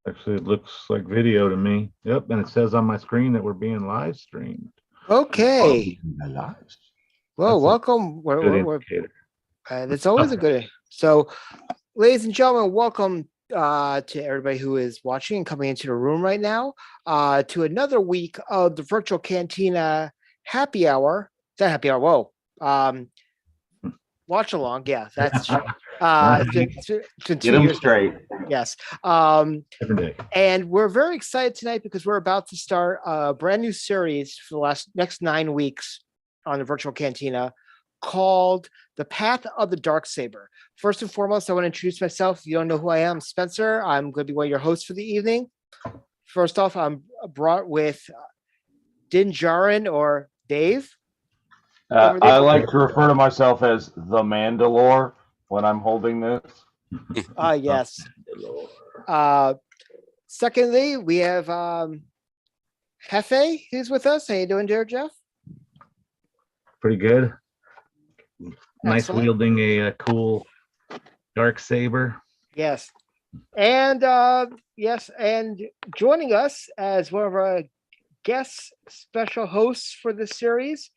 Actually, it looks like video to me. Yep, and it says on my screen that we're being live streamed. Okay. Well, That's a welcome. good indicator. It's always a good. So, ladies and gentlemen, welcome to everybody who is watching and coming into the room right now to another week of the Virtual Cantina Happy Hour. Is that happy hour? Whoa. Watch along. Yeah, that's Get them straight. Yes. Every day. And we're very excited tonight because we're about to start a brand new series for the next 9 weeks on the Virtual Cantina called The Path of the Darksaber. First and foremost, I want to introduce myself. If you don't know who I am, Spencer. I'm going to be one of your hosts for the evening. First off, I'm brought with Din Djarin or Dave. I like to refer to myself as the Mandalore when I'm holding this. Yes. Secondly, we have Hefe, who's with us. How you doing there, Jeff? Pretty good. Nice Excellent. wielding a cool Darksaber. Yes. And and joining us as one of our guest special hosts for this series,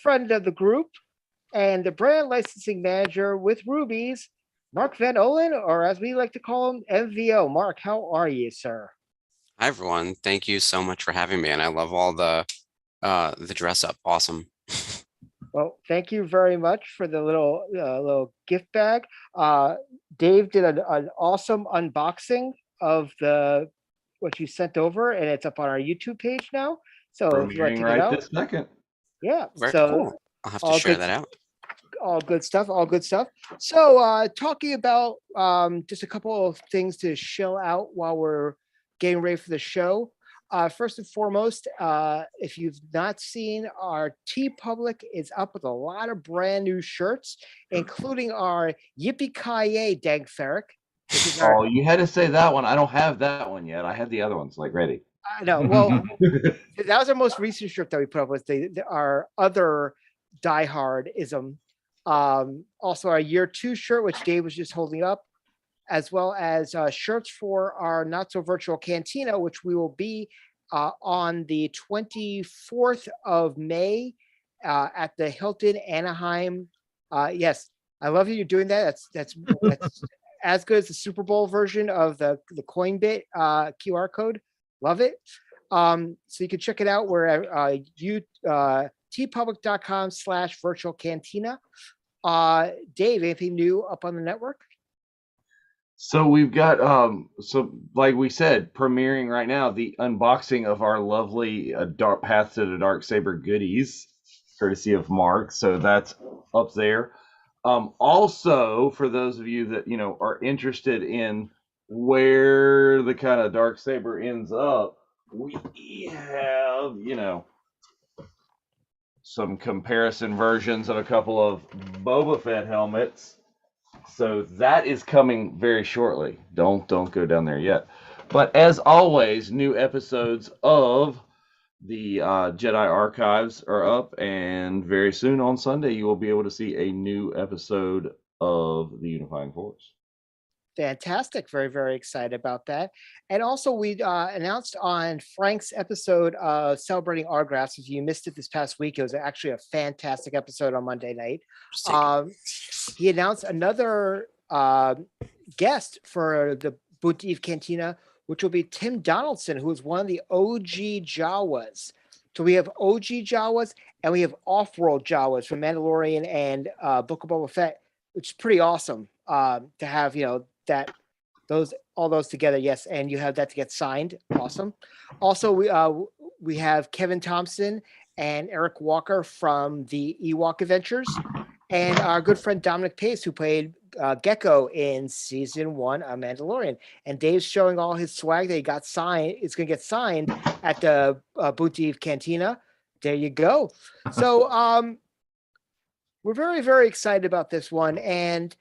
friend of the group, and the brand licensing manager with Rubies, Mark Van Ohlen, or as we like to call him, MVO. Mark, how are you, sir? Hi, everyone. Thank you so much for having me, and I love all the dress up. Awesome. Well, thank you very much for the little gift bag. Dave did an awesome unboxing of what you sent over, and it's up on our YouTube page now. So if you want to check it out, this second. yeah. Very so cool. I'll have to share that out. All good stuff. All good stuff. So talking about just a couple of things to chill out while we're getting ready for the show. First and foremost, if you've not seen, our TeePublic is up with a lot of brand new shirts, including our Yippee-Ki-Yay Dank Ferric. Oh, you had to say that one. I don't have that one yet. I had the other ones ready. I know. Well, that was our most recent shirt that we put up with our other diehardism. Also our year 2 shirt, which Dave was just holding up, as well as shirts for our Not So Virtual Cantina, which we will be on the 24th of May at the Hilton Anaheim. Yes, I love you. You're doing that. That's as good as the Super Bowl version of the Coinbit QR code. Love it. So you can check it out where teepublic.com/virtual cantina. Dave, anything new up on the network? So we've got like we said, premiering right now the unboxing of our lovely Dark Path to the Darksaber goodies, courtesy of Mark. So that's up there. Also, for those of you that are interested in where the kind of Darksaber ends up, we have some comparison versions of a couple of Boba Fett helmets. So that is coming very shortly. Don't go down there yet. But as always, new episodes of the Jedi Archives are up, and very soon on Sunday you will be able to see a new episode of the Unifying Force. Fantastic. Very, very excited about that. And also we announced on Frank's episode of Celebrating Autographs. If you missed it this past week, it was actually a fantastic episode on Monday night. He announced another guest for the Boot Eve Cantina, which will be Tim Donaldson, who is one of the OG Jawas. So we have OG Jawas and we have off-world Jawas from Mandalorian and Book of Boba Fett, which is pretty awesome to have, all those together. Yes, and you have that to get signed. Awesome. Also, we have Kevin Thompson and Eric Walker from the Ewok Adventures, and our good friend Dominic Pace, who played Gecko in season 1 of Mandalorian. And Dave's showing all his swag that he got signed. It's going to get signed at the Boot Eve Cantina. There you go. So we're very, very excited about this one, and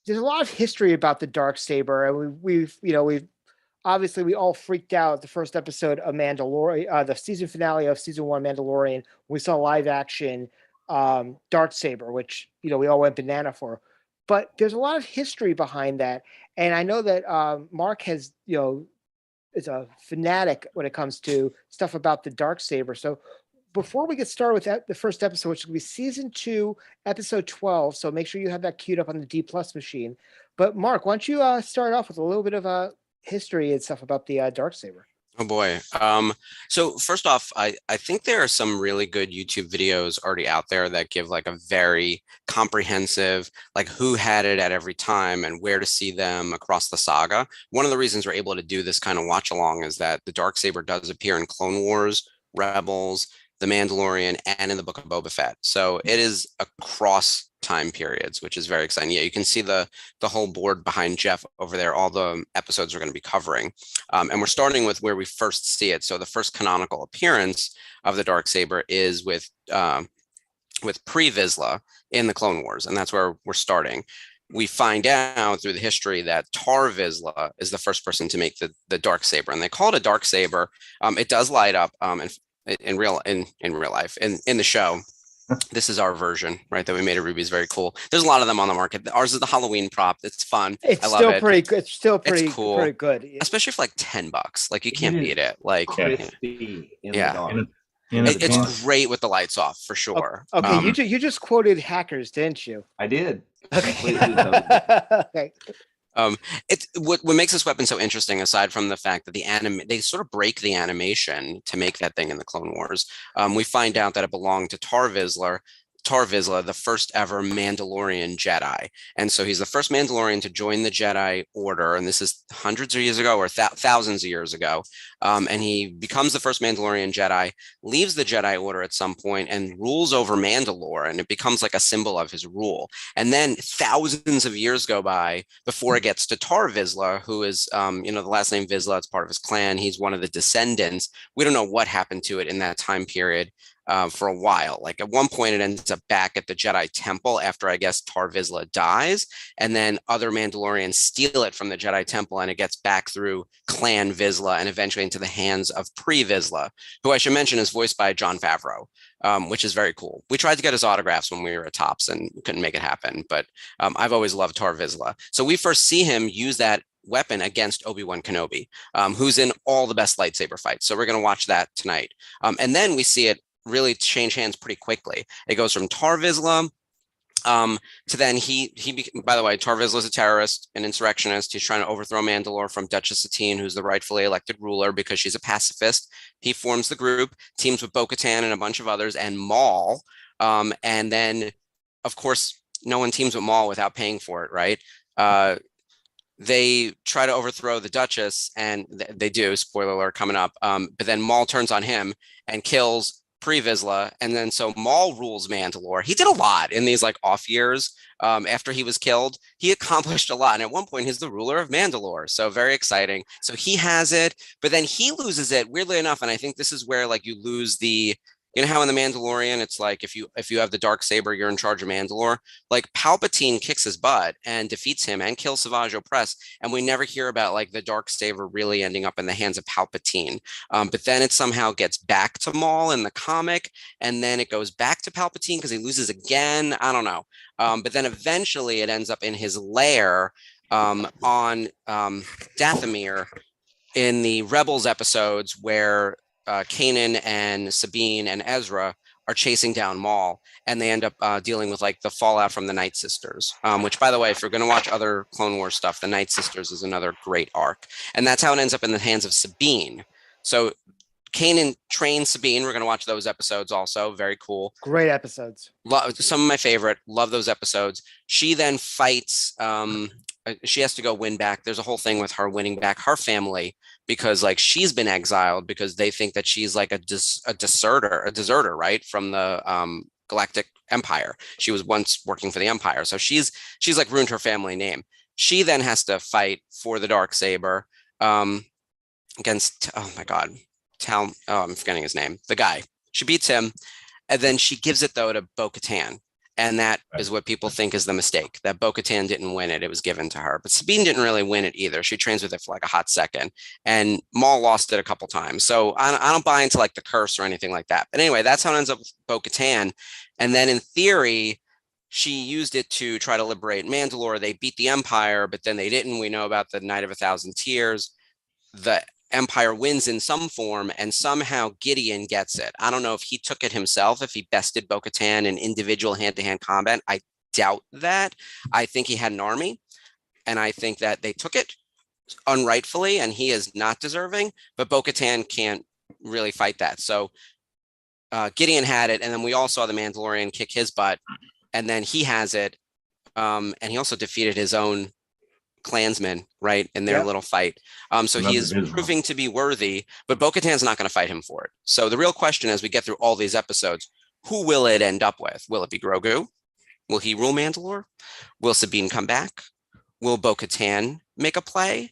there's a lot of history about the Darksaber, and we've obviously we all freaked out at the first episode of Mandalorian, the season finale of season 1 Mandalorian. We saw live action Darksaber, which we all went banana for. But there's a lot of history behind that, And I know that Mark has, is a fanatic when it comes to stuff about the Darksaber. So before we get started with the first episode, which will be season 2, episode 12. So make sure you have that queued up on the D+ machine. But Mark, why don't you start off with a little bit of history and stuff about the Darksaber? Oh boy. So first off, I think there are some really good YouTube videos already out there that give like a very comprehensive, like who had it at every time and where to see them across the saga. One of the reasons we're able to do this kind of watch along is that the Darksaber does appear in Clone Wars, Rebels, The Mandalorian, and in the Book of Boba Fett. So it is across time periods, which is very exciting. Yeah, you can see the whole board behind Jeff over there, all the episodes we're going to be covering. And we're starting with where we first see it. So the first canonical appearance of the Darksaber is with pre-Vizsla in the Clone Wars, and that's where we're starting. We find out through the history that Tar Vizsla is the first person to make the Darksaber, and they call it a Darksaber. It does light up in real life. In the show, this is our version, right, that we made of Ruby's. Very cool. There's a lot of them on the market. Ours is the Halloween prop. It's fun. It's I love still it. pretty good. It's still pretty cool. pretty good. Especially for like $10. Like you can't beat it. Like Crispy in the dark. It's great with the lights off for sure. Okay, you just quoted Hackers, didn't you? I did. Okay. Okay. It's what makes this weapon so interesting, aside from the fact that they sort of break the animation to make that thing in the Clone Wars. We find out that it belonged to Tar Vizsla, the first ever Mandalorian Jedi. And so he's the first Mandalorian to join the Jedi Order. And this is hundreds of years ago or thousands of years ago. And he becomes the first Mandalorian Jedi, leaves the Jedi Order at some point and rules over Mandalore. And it becomes like a symbol of his rule. And then thousands of years go by before it gets to Tar Vizsla, who is, the last name Vizsla. It's part of his clan. He's one of the descendants. We don't know what happened to it in that time period. For a while. Like at one point it ends up back at the Jedi Temple after, I guess, Tar Vizsla dies, and then other Mandalorians steal it from the Jedi Temple, and it gets back through Clan Vizsla and eventually into the hands of Pre-Vizsla, who I should mention is voiced by Jon Favreau, which is very cool. We tried to get his autographs when we were at Topps and couldn't make it happen, but I've always loved Tar Vizsla. So we first see him use that weapon against Obi-Wan Kenobi, who's in all the best lightsaber fights. So we're going to watch that tonight. And then we see it really change hands pretty quickly. It goes from Tar Vizsla to then by the way, Tar Vizsla is a terrorist, an insurrectionist. He's trying to overthrow Mandalore from Duchess Satine, who's the rightfully elected ruler, because she's a pacifist. He forms the group, teams with Bo-Katan and a bunch of others, and Maul. And then, of course, no one teams with Maul without paying for it, right? They try to overthrow the Duchess, and they do, spoiler alert coming up. But then Maul turns on him and kills Pre-Vizsla, and then so Maul rules Mandalore. He did a lot in these like off years. After he was killed, he accomplished a lot, and at one point he's the ruler of Mandalore. So very exciting. So he has it, but then he loses it, weirdly enough. And I think this is where like you lose the, you know how in the Mandalorian it's like if you have the Darksaber, you're in charge of Mandalore. Like Palpatine kicks his butt and defeats him and kills Savage Opress, and we never hear about like the Darksaber really ending up in the hands of Palpatine. But then it somehow gets back to Maul in the comic, and then it goes back to Palpatine because he loses again. I don't know. But then eventually it ends up in his lair on Dathomir in the Rebels episodes where Kanan and Sabine and Ezra are chasing down Maul, and they end up dealing with like the fallout from the Night Sisters, which, by the way, if you're going to watch other Clone Wars stuff, the Night Sisters is another great arc, and that's how it ends up in the hands of Sabine. So Kanan trains Sabine. We're going to watch those episodes also. Very cool. Great episodes. Some of my favorite. Love those episodes. She then fights. She has to go win back. There's a whole thing with her winning back her family because like she's been exiled because they think that she's like a deserter, right, from the Galactic Empire. She was once working for the Empire, so she's like ruined her family name. She then has to fight for the Darksaber against, oh my God, I'm forgetting his name. The guy. She beats him, and then she gives it though to Bo-Katan. And that is what people think is the mistake, that Bo-Katan didn't win it. It was given to her. But Sabine didn't really win it either. She trains with it for like a hot second. And Maul lost it a couple times. So I don't buy into like the curse or anything like that. But anyway, that's how it ends up with Bo-Katan. And then in theory, she used it to try to liberate Mandalore. They beat the Empire, but then they didn't. We know about the Night of a Thousand Tears. The Empire wins in some form, and somehow Gideon gets it. I don't know if he took it himself, if he bested Bo-Katan in individual hand-to-hand combat. I doubt that. I think he had an army, and I think that they took it unrightfully, and he is not deserving, but Bo-Katan can't really fight that. So Gideon had it, and then we all saw the Mandalorian kick his butt, and then he has it, and he also defeated his own clansmen, right, in their little fight. So he is proving to be worthy, but Bo-Katan's not going to fight him for it. So the real question as we get through all these episodes, who will it end up with? Will it be Grogu? Will he rule Mandalore? Will Sabine come back? Will Bo-Katan make a play?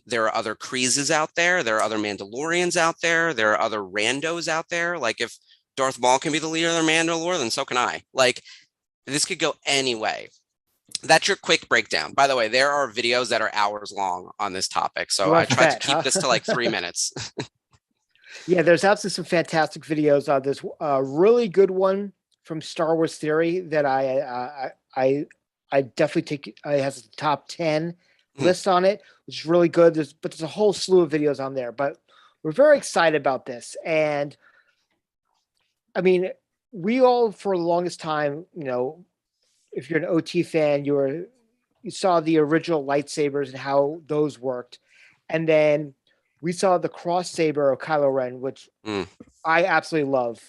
There are other Kreeses out there. There are other Mandalorians out there. There are other randos out there. Like, if Darth Maul can be the leader of the Mandalore, then so can I. Like, this could go any way. That's your quick breakdown. By the way, there are videos that are hours long on this topic. So I tried to keep this to like 3 minutes. Yeah, there's absolutely some fantastic videos. There's a really good one from Star Wars Theory that I definitely think it has a top 10 list on it, which is really good. But there's a whole slew of videos on there. But we're very excited about this. And I mean, we all, for the longest time, you know, if you're an OT fan, you saw the original lightsabers and how those worked. And then we saw the cross saber of Kylo Ren, which I absolutely love,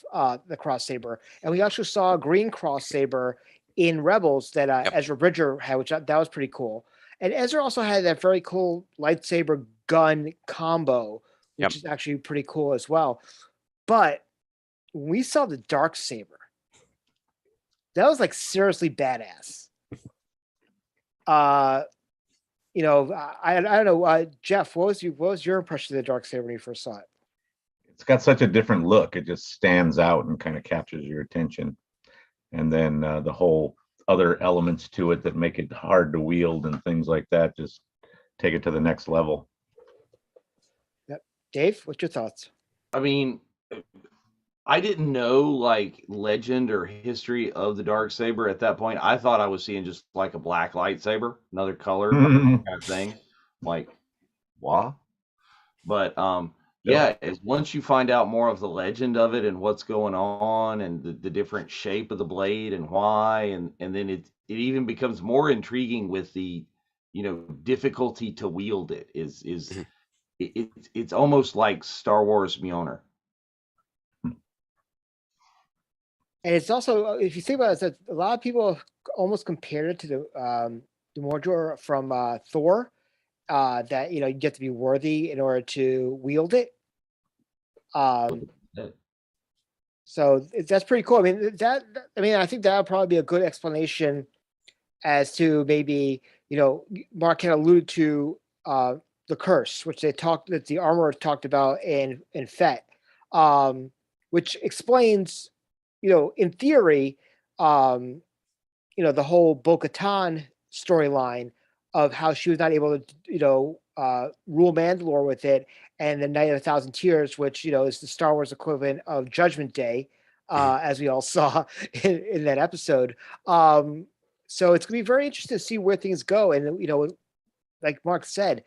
the cross saber. And we actually saw a green cross saber in Rebels that Ezra Bridger had, which that was pretty cool. And Ezra also had that very cool lightsaber gun combo, which is actually pretty cool as well. But when we saw the Darksaber, that was like seriously badass. You know, I don't know, Jeff, what was your impression of the Darksaber when you first saw it? It's got such a different look. It just stands out and kind of captures your attention. And then the whole other elements to it that make it hard to wield and things like that just take it to the next level. Yep. Dave, what's your thoughts? I mean, I didn't know like legend or history of the Darksaber at that point. I thought I was seeing just like a black lightsaber, another color kind of thing. Like, what? But yeah, once you find out more of the legend of it and what's going on and the different shape of the blade and why, and then it even becomes more intriguing with the, you know, difficulty to wield it it's almost like Star Wars Mjolnir. And it's also, if you think about it, a lot of people almost compared it to the Mordor from Thor, that, you know, you get to be worthy in order to wield it. So that's pretty cool. I mean, I think that would probably be a good explanation as to maybe, you know, Mark had alluded to the curse, which that the armor talked about in Fett, which explains, you know, in theory, you know, the whole Bo-Katan storyline of how she was not able to, you know, rule Mandalore with it, and the Night of a Thousand Tears, which, you know, is the Star Wars equivalent of Judgment Day, as we all saw in that episode. So it's gonna be very interesting to see where things go. And, you know, like Mark said,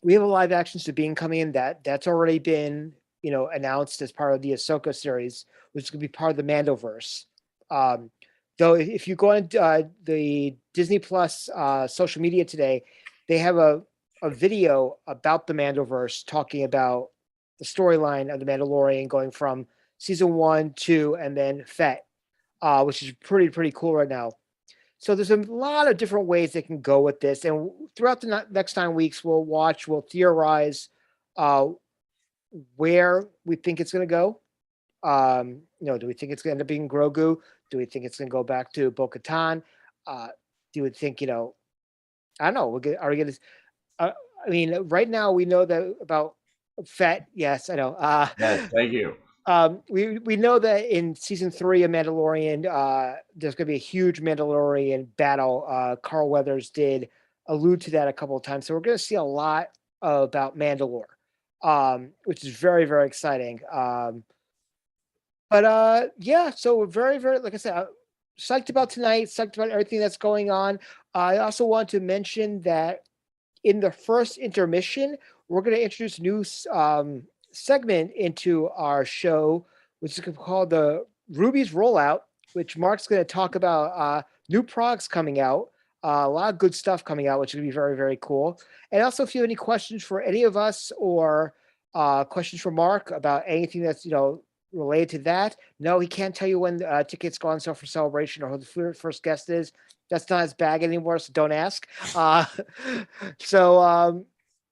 we have a live action Sabine coming in that's already been, you know, announced as part of the Ahsoka series, which is going to be part of the Mandoverse. Though if you go on the Disney Plus social media today, they have a video about the Mandoverse talking about the storyline of the Mandalorian going from season 1, 2, and then Fett, which is pretty cool right now. So there's a lot of different ways they can go with this. And throughout the next 9 weeks, we'll theorize where we think it's going to go. You know, do we think it's going to end up being Grogu? Do we think it's going to go back to Bo-Katan? Do we think, you know, I don't know. Are we going to? I mean, right now we know that about Fett. Yes, I know. Yes, thank you. We know that in season 3 of Mandalorian, there's going to be a huge Mandalorian battle. Carl Weathers did allude to that a couple of times, so we're going to see a lot about Mandalore, which is very, very exciting. But yeah, so we're very, very, like I said, psyched about tonight, psyched about everything that's going on. I also want to mention that in the first intermission, we're going to introduce a new segment into our show, which is called the Ruby's Rollout, which Mark's going to talk about new products coming out, a lot of good stuff coming out, which is going to be very, very cool. And also, if you have any questions for any of us or questions for Mark about anything that's, related to that, no, he can't tell you when tickets go on sale for Celebration or who the first guest is. That's not his bag anymore, so don't ask. So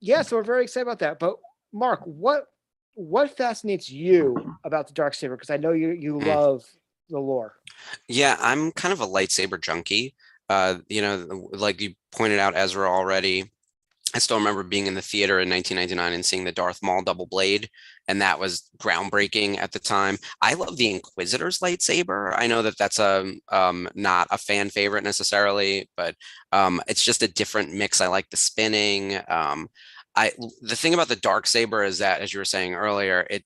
we're very excited about that. But Mark, what fascinates you about the Darksaber? Because I know you love the lore. Yeah, I'm kind of a lightsaber junkie. Like you pointed out, Ezra already. I still remember being in the theater in 1999 and seeing the Darth Maul double blade, and that was groundbreaking at the time. I love the Inquisitor's lightsaber. I know that that's not a fan favorite necessarily, but it's just a different mix. I like the spinning. The thing about the Darksaber is that, as you were saying earlier, it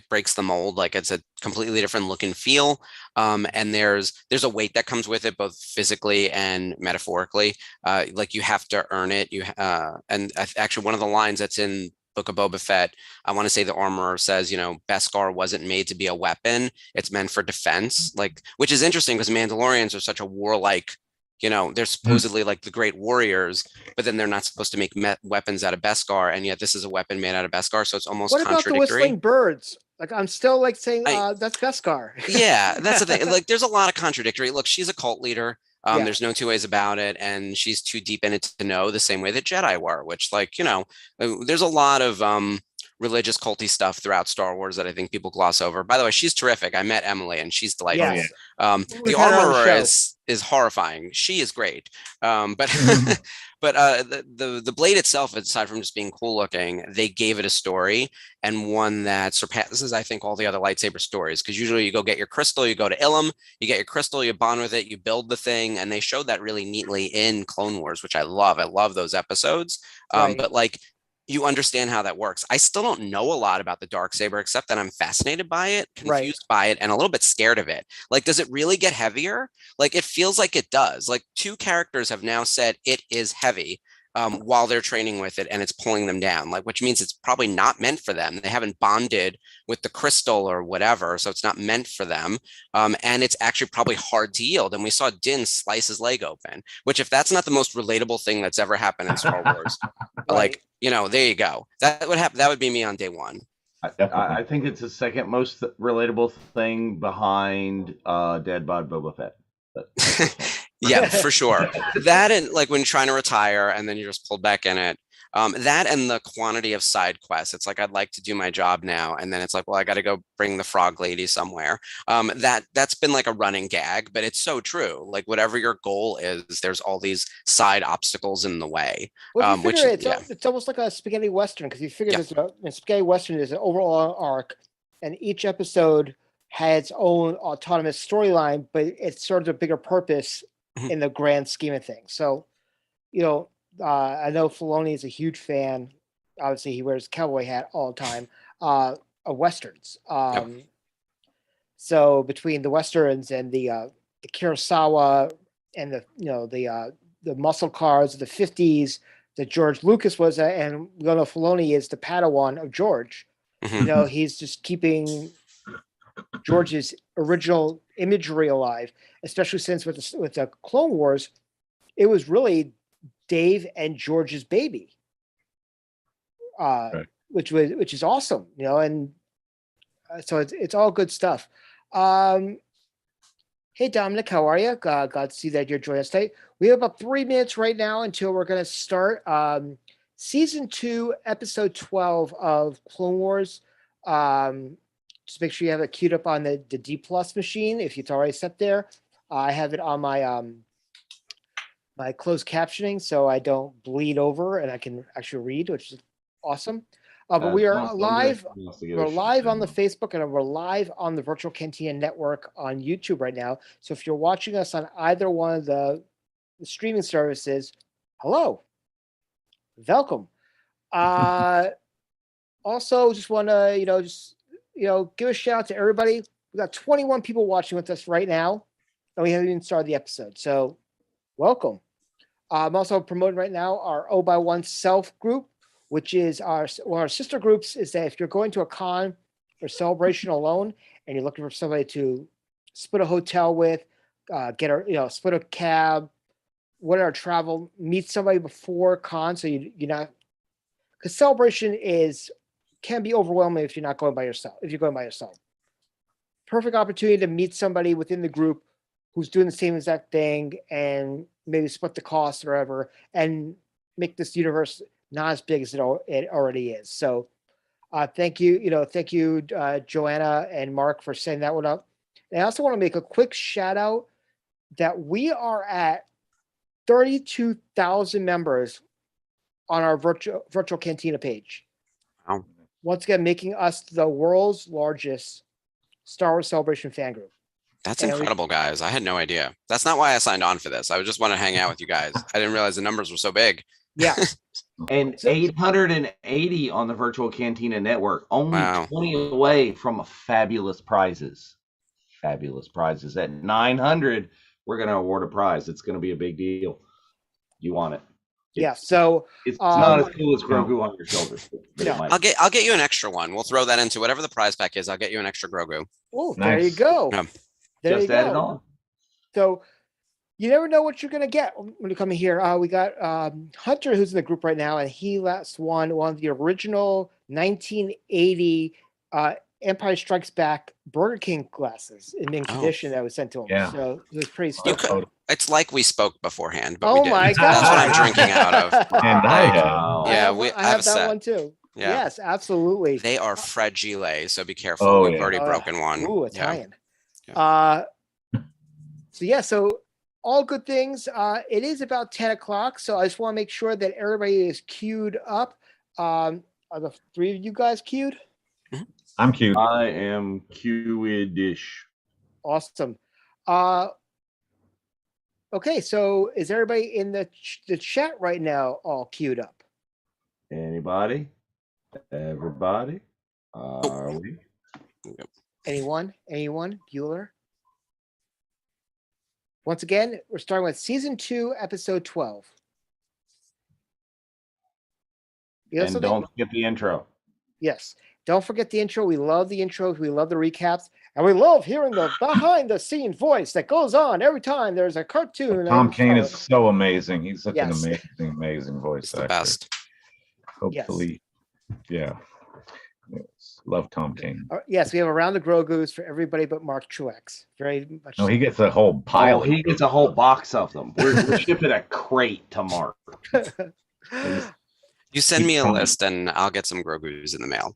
breaks the mold. Like it's a completely different look and feel. And there's a weight that comes with it, both physically and metaphorically. Like you have to earn it. Actually, one of the lines that's in Book of Boba Fett, I want to say the armorer says, Beskar wasn't made to be a weapon. It's meant for defense. Like, which is interesting because Mandalorians are such a warlike. They're supposedly like the great warriors, but then they're not supposed to make weapons out of Beskar, and yet this is a weapon made out of Beskar, so it's almost what about the whistling birds? Like I'm still like saying that's Beskar. Yeah, that's the thing. Like there's a lot of contradictory. Look, she's a cult leader. There's no two ways about it, and she's too deep in it to know, the same way that Jedi were. Which, there's a lot of religious culty stuff throughout Star Wars that I think people gloss over. By the way, she's terrific. I met Emily, and she's delightful. Yes. The armorer is horrifying. She is great, but but the blade itself, aside from just being cool looking, they gave it a story, and one that surpasses, I think, all the other lightsaber stories. Because usually you go get your crystal, you go to Ilum, you get your crystal, you bond with it, you build the thing, and they showed that really neatly in Clone Wars, which I love. I love those episodes. Right. But like, you understand how that works. I still don't know a lot about the Darksaber, except that I'm fascinated by it, confused by it, and a little bit scared of it. Like, does it really get heavier? Like, it feels like it does. Like, 2 characters have now said it is heavy while they're training with it, and it's pulling them down. Like, which means it's probably not meant for them. They haven't bonded with the crystal or whatever, so it's not meant for them. And it's actually probably hard to yield. And we saw Din slice his leg open, which, if that's not the most relatable thing that's ever happened in Star Wars, like, there you go. That would happen. That would be me on day one. I think it's the second most relatable thing behind Dead Bod Boba Fett. Yeah, for sure. That, and like when trying to retire and then you're just pulled back in it. That and the quantity of side quests. It's like, I'd like to do my job now, and then it's like, well, I got to go bring the frog lady somewhere. That's been like a running gag, but it's so true. Like, whatever your goal is, there's all these side obstacles in the way. Well, you figure it's almost like a spaghetti western, because you figure a spaghetti western is an overall arc, and each episode has its own autonomous storyline, but it serves a bigger purpose in the grand scheme of things. So, I know Filoni is a huge fan. Obviously, he wears a cowboy hat all the time of westerns. So between the westerns and the Kurosawa and the muscle cars of the 50s that George Lucas was, and we all know Filoni is the Padawan of George. He's just keeping George's original imagery alive, especially since with the Clone Wars, it was really Dave and George's baby, which is awesome, and so it's all good stuff. Hey Dominic, how are you? Glad to see that you're joining us today. We have about 3 minutes right now until we're going to start season 2, episode 12 of Clone Wars. Just make sure you have it queued up on the D Plus machine if it's already set there. I have it on my my closed captioning so I don't bleed over and I can actually read, which is awesome. But we are live. We're live on the Facebook, and we're live on the Virtual Cantina Network on YouTube right now. So if you're watching us on either one of the streaming services, hello, welcome. Also, just want to give a shout out to everybody. We got 21 people watching with us right now. and we haven't even started the episode. So, welcome. I'm also promoting right now our O by One Self group, which is one of our sister groups. Is that if you're going to a con or celebration alone, and you're looking for somebody to split a hotel with, split a cab, whatever, travel, meet somebody before con, so you're not, because celebration can be overwhelming if you're not going by yourself. If you're going by yourself, perfect opportunity to meet somebody within the group who's doing the same exact thing, and maybe split the cost or whatever, and make this universe not as big as it already is. So, thank you, Joanna and Mark, for setting that one up. And I also want to make a quick shout out that we are at 32,000 members on our virtual Cantina page. Wow. Once again, making us the world's largest Star Wars Celebration fan group. That's incredible, guys. I had no idea. That's not why I signed on for this. I just want to hang out with you guys. I didn't realize the numbers were so big. Yeah. And 880 on the virtual Cantina network, only Wow. 20 away from fabulous prizes. Fabulous prizes. At 900, we're going to award a prize. It's going to be a big deal. You want it. Yeah. So it's not as cool as Grogu on your shoulders. No. I'll get you an extra one. We'll throw that into whatever the prize pack is. I'll get you an extra Grogu. Oh, Nice. there you go. Yeah. There Just you add it go. on. So you never know what you're going to get when you come in here. We got Hunter, who's in the group right now, and he last won one of the original 1980 Empire Strikes Back Burger King glasses in mint condition that was sent to him. Yeah. So it was pretty stoked. It's like we spoke beforehand, but Oh we didn't. my God. That's what I'm drinking out of. And I have. Yeah, I have have a that set. one too. Yeah. Yes, absolutely. They are fragile, so be careful. Oh, We've yeah. already broken one. Ooh, Yeah. Italian. So all good things. It is about 10 o'clock, so I just want to make sure that everybody is queued up. Are the three of you guys queued? I'm cute. I am Q-ish. Awesome. Okay, so is everybody in the chat right now all queued up? Anybody? Everybody? Are we? Anyone? Bueller? Once again, we're starting with season 2, episode 12. And don't skip the intro. Yes. Don't forget the intro. We love the intros. We love the recaps. And we love hearing the behind-the-scene voice that goes on every time there's a cartoon. Tom Kane is so amazing. He's such Yes. an amazing voice It's the actor. best. Hopefully, yeah. Yes. Love Tom Kane. Yes, we have a round of Grogu's for everybody but Mark Truex. Very much. No, he gets a whole pile. Oh, he gets a whole box of them. We're shipping a crate to Mark. You send me a list, and I'll get some Grogu's in the mail.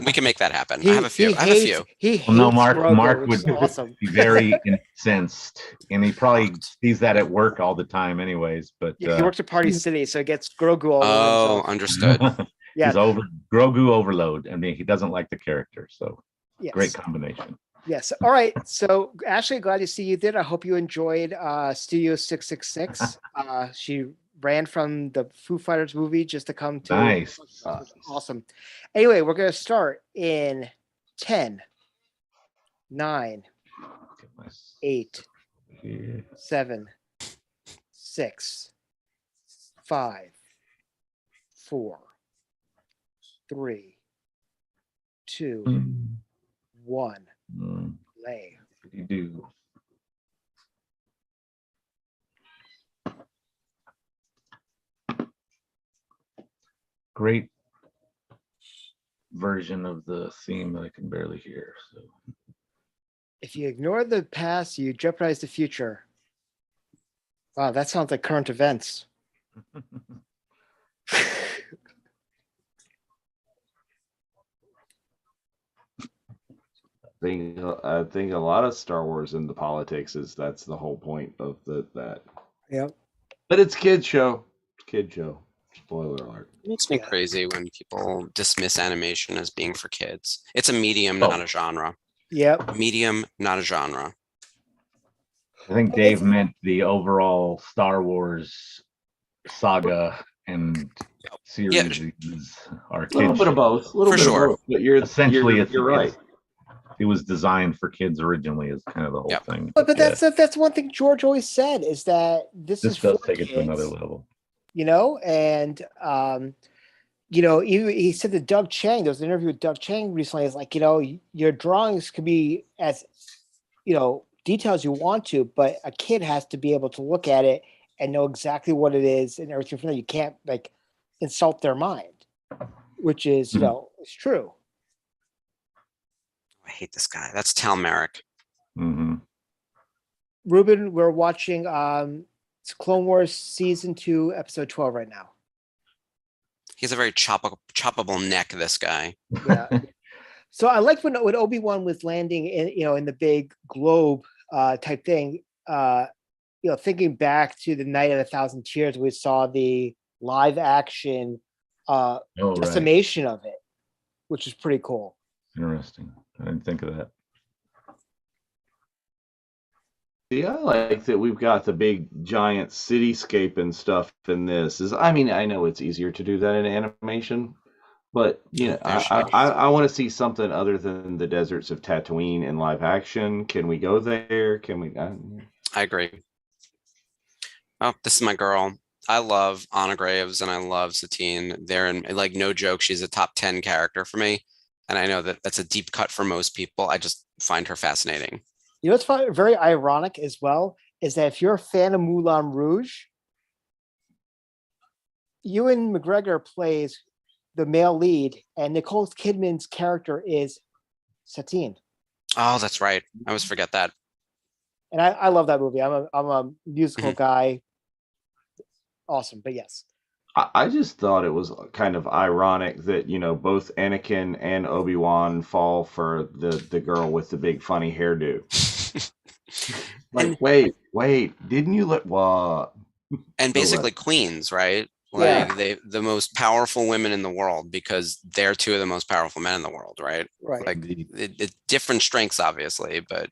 We can make that happen. I have a few. He hates Well, no, Mark Grogu, would which is awesome. be very incensed, and he probably sees that at work all the time, anyways. But Yeah, he works at Party City, so he gets Grogu all over Oh, himself. understood. Yeah. he's Grogu overload. I mean, he doesn't like the character, so Yes. great combination. Yes. All right. So, Ashley, glad to see you did. I hope you enjoyed Studio 666. She ran from the Foo Fighters movie just to come to. Nice. Awesome. Anyway, we're going to start in 10, 9, 8, Yeah. 7, 6, 5, 4, 3, 2, 1. Play. You do. Great version of the theme that I can barely hear. So If you ignore the past, you jeopardize the future. Wow, that sounds like current events. I think a lot of Star Wars into politics that's the whole point of that. Yep. But it's kid show. Kid show. Spoiler alert. It makes me crazy when people dismiss animation as being for kids. It's a medium, not a genre. Yep. Medium, not a genre. I think Dave meant the overall Star Wars saga and series are A little kids. bit of both. A little For bit sure. of both. But you're Essentially, you're right. He was designed for kids originally, is kind of the whole Yep. thing. But Yeah, that's one thing George always said is that this is does for take it to another kids, level. you know, and he said that Doug Chang, there was an interview with Doug Chang recently, is like, your drawings could be as, details you want to, but a kid has to be able to look at it and know exactly what it is and everything from there. You can't like insult their mind, which is, it's true. I hate this guy. That's Tal Merrick. Mm-hmm. Ruben, we're watching it's Clone Wars season 2, episode 12 right now. He's a very choppable neck, this guy. Yeah. So I liked when Obi-Wan was landing in the big globe type thing. Thinking back to the Night of a Thousand Tears, we saw the live action decimation of it, which is pretty cool. Interesting. I didn't think of that. Yeah, I like that we've got the big giant cityscape and stuff in this. I know it's easier to do that in animation, but I want to see something other than the deserts of Tatooine in live action. Can we go there? Can we? I agree. Oh, this is my girl. I love Anna Graves and I love Satine. They're in, like, no joke, she's a top 10 character for me. And I know that that's a deep cut for most people. I just find her fascinating. What's very ironic as well is that if you're a fan of Moulin Rouge, Ewan McGregor plays the male lead, and Nicole Kidman's character is Satine. Oh, that's right. I always forget that. And I love that movie. I'm a musical guy. Awesome, but yes. I just thought it was kind of ironic that both Anakin and Obi-Wan fall for the girl with the big funny hairdo. Like, wait, didn't you let what? And basically queens, right? Like the most powerful women in the world, because they're two of the most powerful men in the world, right? Right. Like different strengths, obviously, but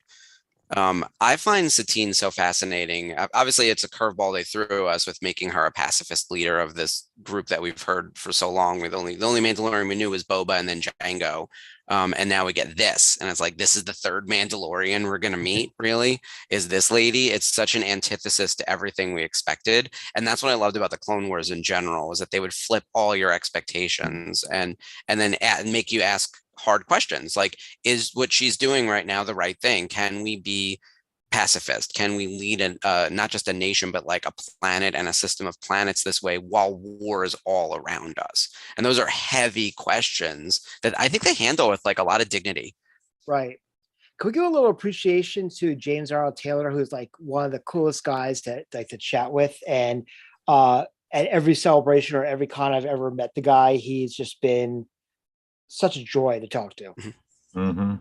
I find Satine so fascinating. Obviously, it's a curveball they threw us with making her a pacifist leader of this group that we've heard for so long. The only Mandalorian we knew was Boba and then Django. And now we get this. And it's like, this is the third Mandalorian we're going to meet, really? Is this lady? It's such an antithesis to everything we expected. And that's what I loved about the Clone Wars in general, was that they would flip all your expectations and then make you ask hard questions, like, is what she's doing right now the right thing? Can we be pacifist? Can we lead not just a nation, but like a planet and a system of planets this way while war is all around us? And those are heavy questions that I think they handle with like a lot of dignity. Right. Can we give a little appreciation to James Earl Taylor, who's like one of the coolest guys to chat with, and at every celebration or every con I've ever met the guy, he's just been such a joy to talk to. Mm-hmm.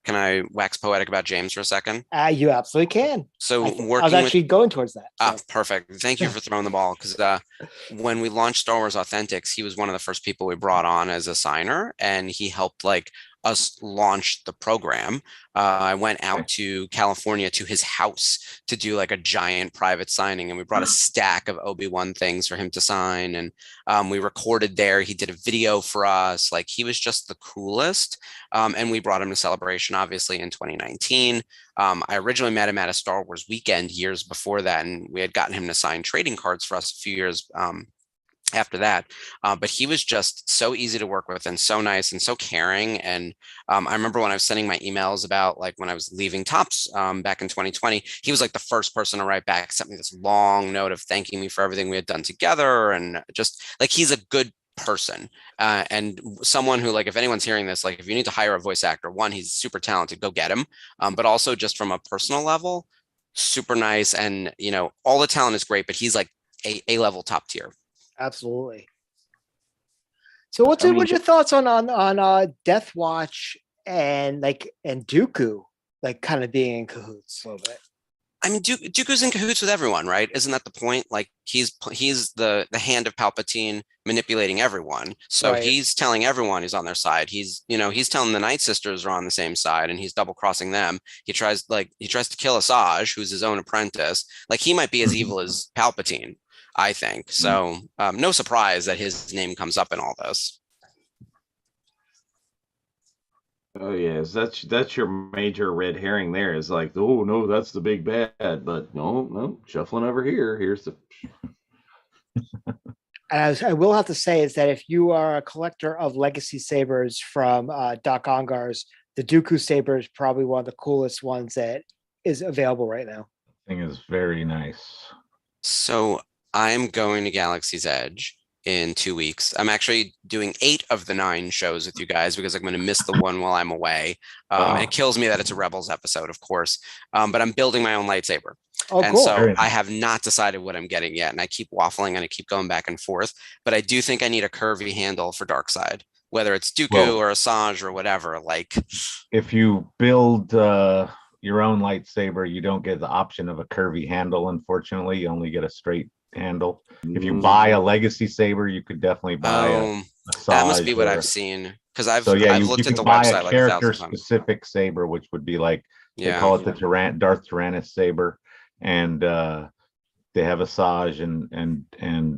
Can I wax poetic about James for a second? You absolutely can. So I was actually going towards that. So. Perfect. Thank you for throwing the ball, because when we launched Star Wars Authentics, he was one of the first people we brought on as a signer, and he helped like us launch the program. I went out to California to his house to do like a giant private signing, and we brought a stack of Obi-Wan things for him to sign, and we recorded there. He did a video for us. Like, he was just the coolest, and we brought him to Celebration, obviously, in 2019. I originally met him at a Star Wars weekend years before that, and we had gotten him to sign trading cards for us a few years after that. But he was just so easy to work with and so nice and so caring. And I remember when I was sending my emails about like when I was leaving Topps back in 2020, he was like the first person to write back, sent me this long note of thanking me for everything we had done together. And just like, he's a good person and someone who, like, if anyone's hearing this, like, if you need to hire a voice actor, one, he's super talented, go get him. But also just from a personal level, super nice. And, all the talent is great, but he's like a level top tier. Absolutely. So what's your thoughts on Death Watch and Dooku, like, kind of being in cahoots a little bit? I mean, Dooku's in cahoots with everyone, right? Isn't that the point? Like, he's the hand of Palpatine manipulating everyone. So right. He's telling everyone he's on their side. He's telling the Night Sisters are on the same side, and he's double crossing them. He tries to kill Asajj, who's his own apprentice. Like, he might be as evil as Palpatine, I think. So no surprise that his name comes up in all this. Oh yes, that's your major red herring. There is like, oh no, that's the big bad. But no, shuffling over here. Here's the. As I will have to say is that if you are a collector of legacy sabers from Doc Ongar's, the Dooku saber is probably one of the coolest ones that is available right now. Thing is very nice. So I'm going to Galaxy's Edge in 2 weeks. I'm actually doing 8 of the 9 shows with you guys because I'm going to miss the one while I'm away. And Wow. it kills me that it's a Rebels episode, of course. But I'm building my own lightsaber. Oh, And cool. so Very I nice. have not decided what I'm getting yet. And I keep waffling and I keep going back and forth. But I do think I need a curvy handle for Darkseid, whether it's Dooku Well- or Asajj or whatever. Like, If you build your own lightsaber, you don't get the option of a curvy handle. Unfortunately, you only get a straight handle. If you buy a legacy saber, you could definitely buy a that must be Asajj what or- I've seen. Because I've So yeah, I've you looked at can the buy website a like 1,000 times. character-specific saber, which would be like they Yeah. call it the Darth Tyrannus saber, and they have Asajj and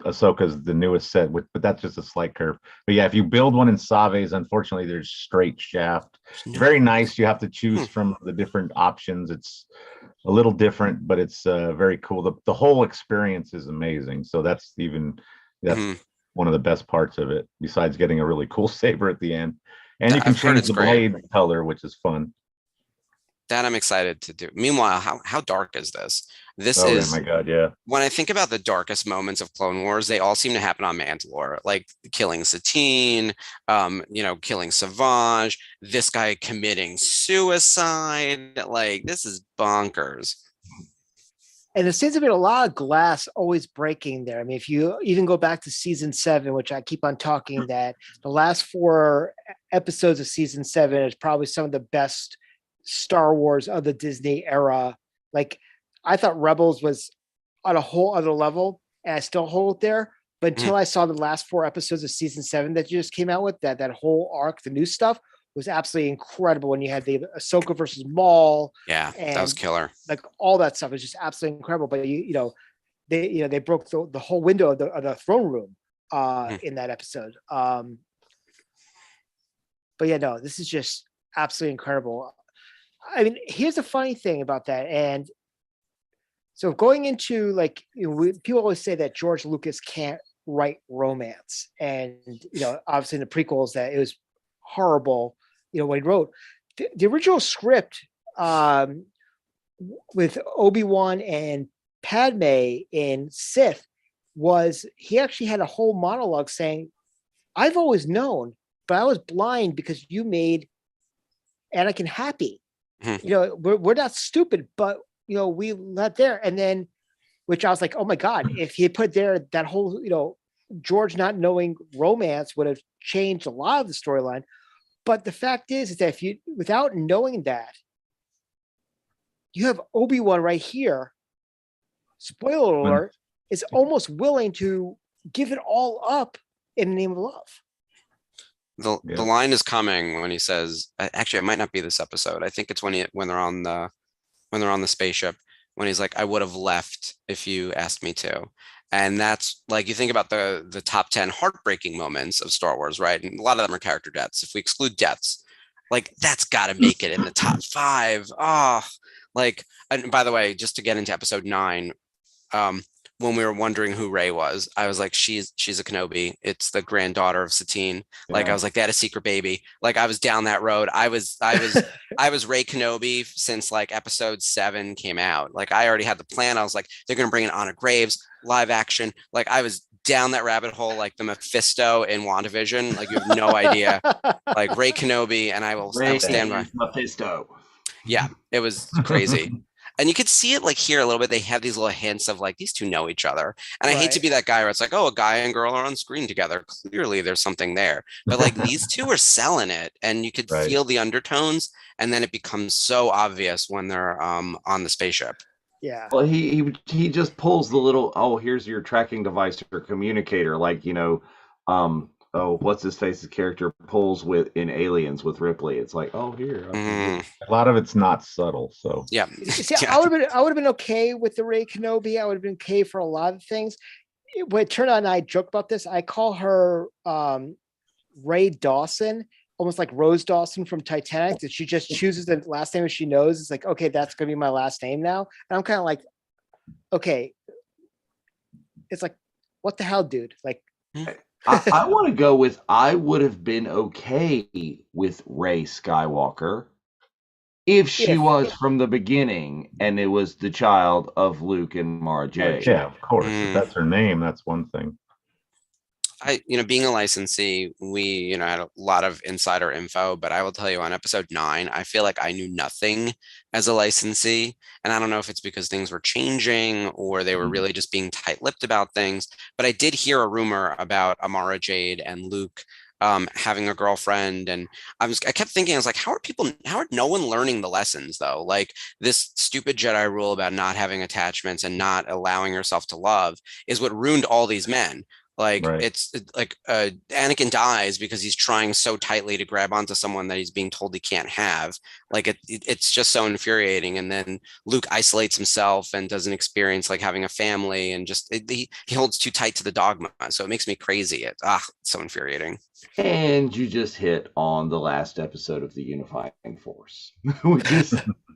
Ahsoka's the newest set, but that's just a slight curve. But yeah, if you build one in Save's, unfortunately, there's straight shaft. It's very nice. You have to choose from the different options. It's a little different, but it's very cool. The whole experience is amazing. So that's Mhm. one of the best parts of it, besides getting a really cool saber at the end. And you can I've heard change it's the great. blade color, which is fun. That I'm excited to do. Meanwhile, how dark is this? This Oh yeah, is my God, yeah. when I think about the darkest moments of Clone Wars, they all seem to happen on Mandalore, like killing Satine, killing Savage, this guy committing suicide. Like, this is bonkers. And there seems to be a lot of glass always breaking there. I mean, if you even go back to season 7, which I keep on talking that the last 4 episodes of season 7 is probably some of the best Star Wars of the Disney era. Like, I thought Rebels was on a whole other level, and I still hold it there. But until I saw the last 4 episodes of season 7 that you just came out with, that whole arc, the new stuff was absolutely incredible. When you had the Ahsoka versus Maul, Yeah, that was and killer. like all that stuff is just absolutely incredible. But they broke the whole window of the throne room in that episode. But yeah, no, this is just absolutely incredible. I mean, here's the funny thing about that. And so going into people always say that George Lucas can't write romance. And, obviously in the prequels that it was horrible, when he wrote the original script with Obi-Wan and Padme in Sith was he actually had a whole monologue saying, I've always known, but I was blind because you made Anakin happy. We're not stupid, but we let there. And then, which I was like, oh my God, if he had put there that whole, George not knowing romance would have changed a lot of the storyline. But the fact is that without knowing that, you have Obi-Wan right here, spoiler alert, is almost willing to give it all up in the name of love. The line is coming when he says, actually, it might not be this episode. I think it's when they're on the spaceship, when he's like, I would have left if you asked me to. And that's like, you think about the top 10 heartbreaking moments of Star Wars, right? And a lot of them are character deaths. If we exclude deaths, like, that's got to make it in the top 5. Oh, like, and by the way, just to get into episode 9, when we were wondering who Rey was, I was like, she's a Kenobi. It's the granddaughter of Satine. Like, I was like, they had a secret baby. Like, I was down that road. I was Rey Kenobi since like episode 7 came out. Like, I already had the plan. I was like, they're gonna bring in Anna Graves, live action. Like, I was down that rabbit hole like the Mephisto in WandaVision. Like, you have no idea. Like, Rey Kenobi, and I will stand by Mephisto. Yeah, it was crazy. And you could see it like here a little bit. They have these little hints of like these two know each other. And I hate to be that guy where it's like, oh, a guy and girl are on screen together. Clearly there's something there. But like these two are selling it, and you could feel the undertones, and then it becomes so obvious when they're on the spaceship. Yeah. Well, he just pulls the little, oh, here's your tracking device or communicator, like, what's his face's character pulls in Aliens with Ripley. It's like, oh, here. A lot of it's not subtle, so yeah. See, I would have been okay with the Rey Kenobi. I would have been okay for a lot of things. When it turned out, and I joke about this, I call her Ray Dawson almost like Rose Dawson from Titanic, that she just chooses the last name she knows. It's like, okay, that's gonna be my last name now. And I'm kind of like, okay, it's like, what the hell, dude? Like, I want to go with I would have been okay with Rey Skywalker if she was from the beginning and it was the child of Luke and Mara Jade. Yeah, of course. If that's her name, that's one thing. Being a licensee, we, had a lot of insider info, but I will tell you on episode 9, I feel like I knew nothing as a licensee. And I don't know if it's because things were changing or they were really just being tight-lipped about things, but I did hear a rumor about Amara Jade and Luke having a girlfriend. And I kept thinking, I was like, how are no one learning the lessons though? Like this stupid Jedi rule about not having attachments and not allowing yourself to love is what ruined all these men. Like it's like Anakin dies because he's trying so tightly to grab onto someone that he's being told he can't have. Like it's just so infuriating. And then Luke isolates himself and doesn't experience like having a family, and just he holds too tight to the dogma. So it makes me crazy. It's so infuriating. And you just hit on the last episode of the Unifying Force, which is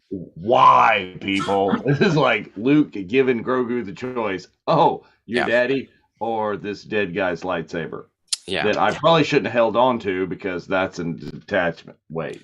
why people. This is like Luke giving Grogu the choice. Oh, your daddy or this dead guy's lightsaber. Yeah. That I probably shouldn't have held on to because that's an attachment. Wait.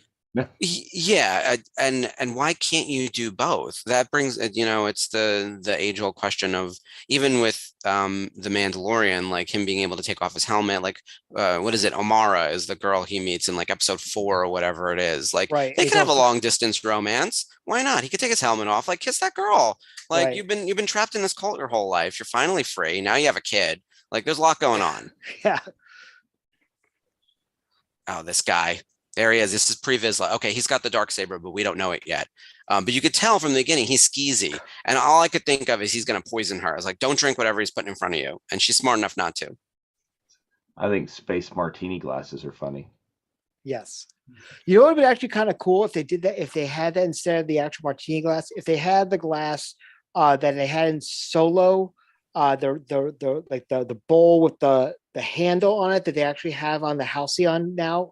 Yeah, and why can't you do both? That brings it's the age-old question of, even with the Mandalorian, like him being able to take off his helmet, like what is it, Omara is the girl he meets in like episode 4 or whatever it is. Like they could have a long distance romance. Why not? He could take his helmet off, like kiss that girl. Like you've been trapped in this cult your whole life. You're finally free. Now you have a kid. Like there's a lot going on. Yeah. Oh, this guy. There he is. This is pre-Vizsla. Okay, he's got the Darksaber, but we don't know it yet. But you could tell from the beginning he's skeezy. And all I could think of is he's going to poison her. I was like, don't drink whatever he's putting in front of you. And she's smart enough not to. I think space martini glasses are funny. Yes. You know what would be actually kind of cool if they did that, if they had that instead of the actual martini glass, if they had the glass that they had in Solo, the bowl with the handle on it that they actually have on the Halcyon now.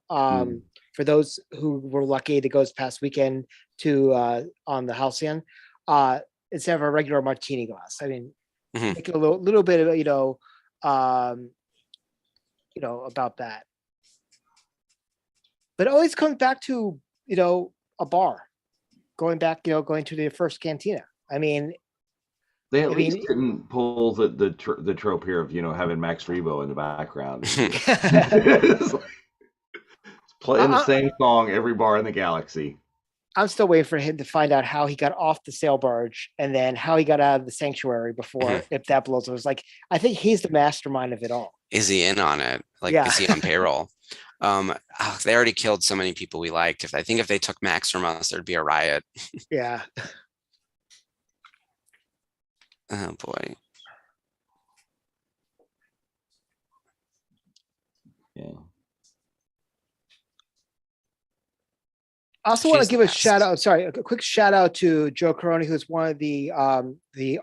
For those who were lucky to go this past weekend to on the Halcyon, instead of a regular martini glass. I mean, make it a little bit of about that. But it always comes back to a bar, going to the first cantina. I mean, they at least didn't pull the trope here of having Max Rebo in the background. It's playing the same song every bar in the galaxy. I'm still waiting for him to find out how he got off the sail barge and then how he got out of the sanctuary before, if that blows. It was like, I think he's the mastermind of it all. Is he in on it? Like, is he on payroll? They already killed so many people we liked. I think if they took Max from us, there'd be a riot. Yeah. Oh boy. Yeah. I also want to give a shout out. Sorry, a quick shout out to Joe Caroni, who's one of the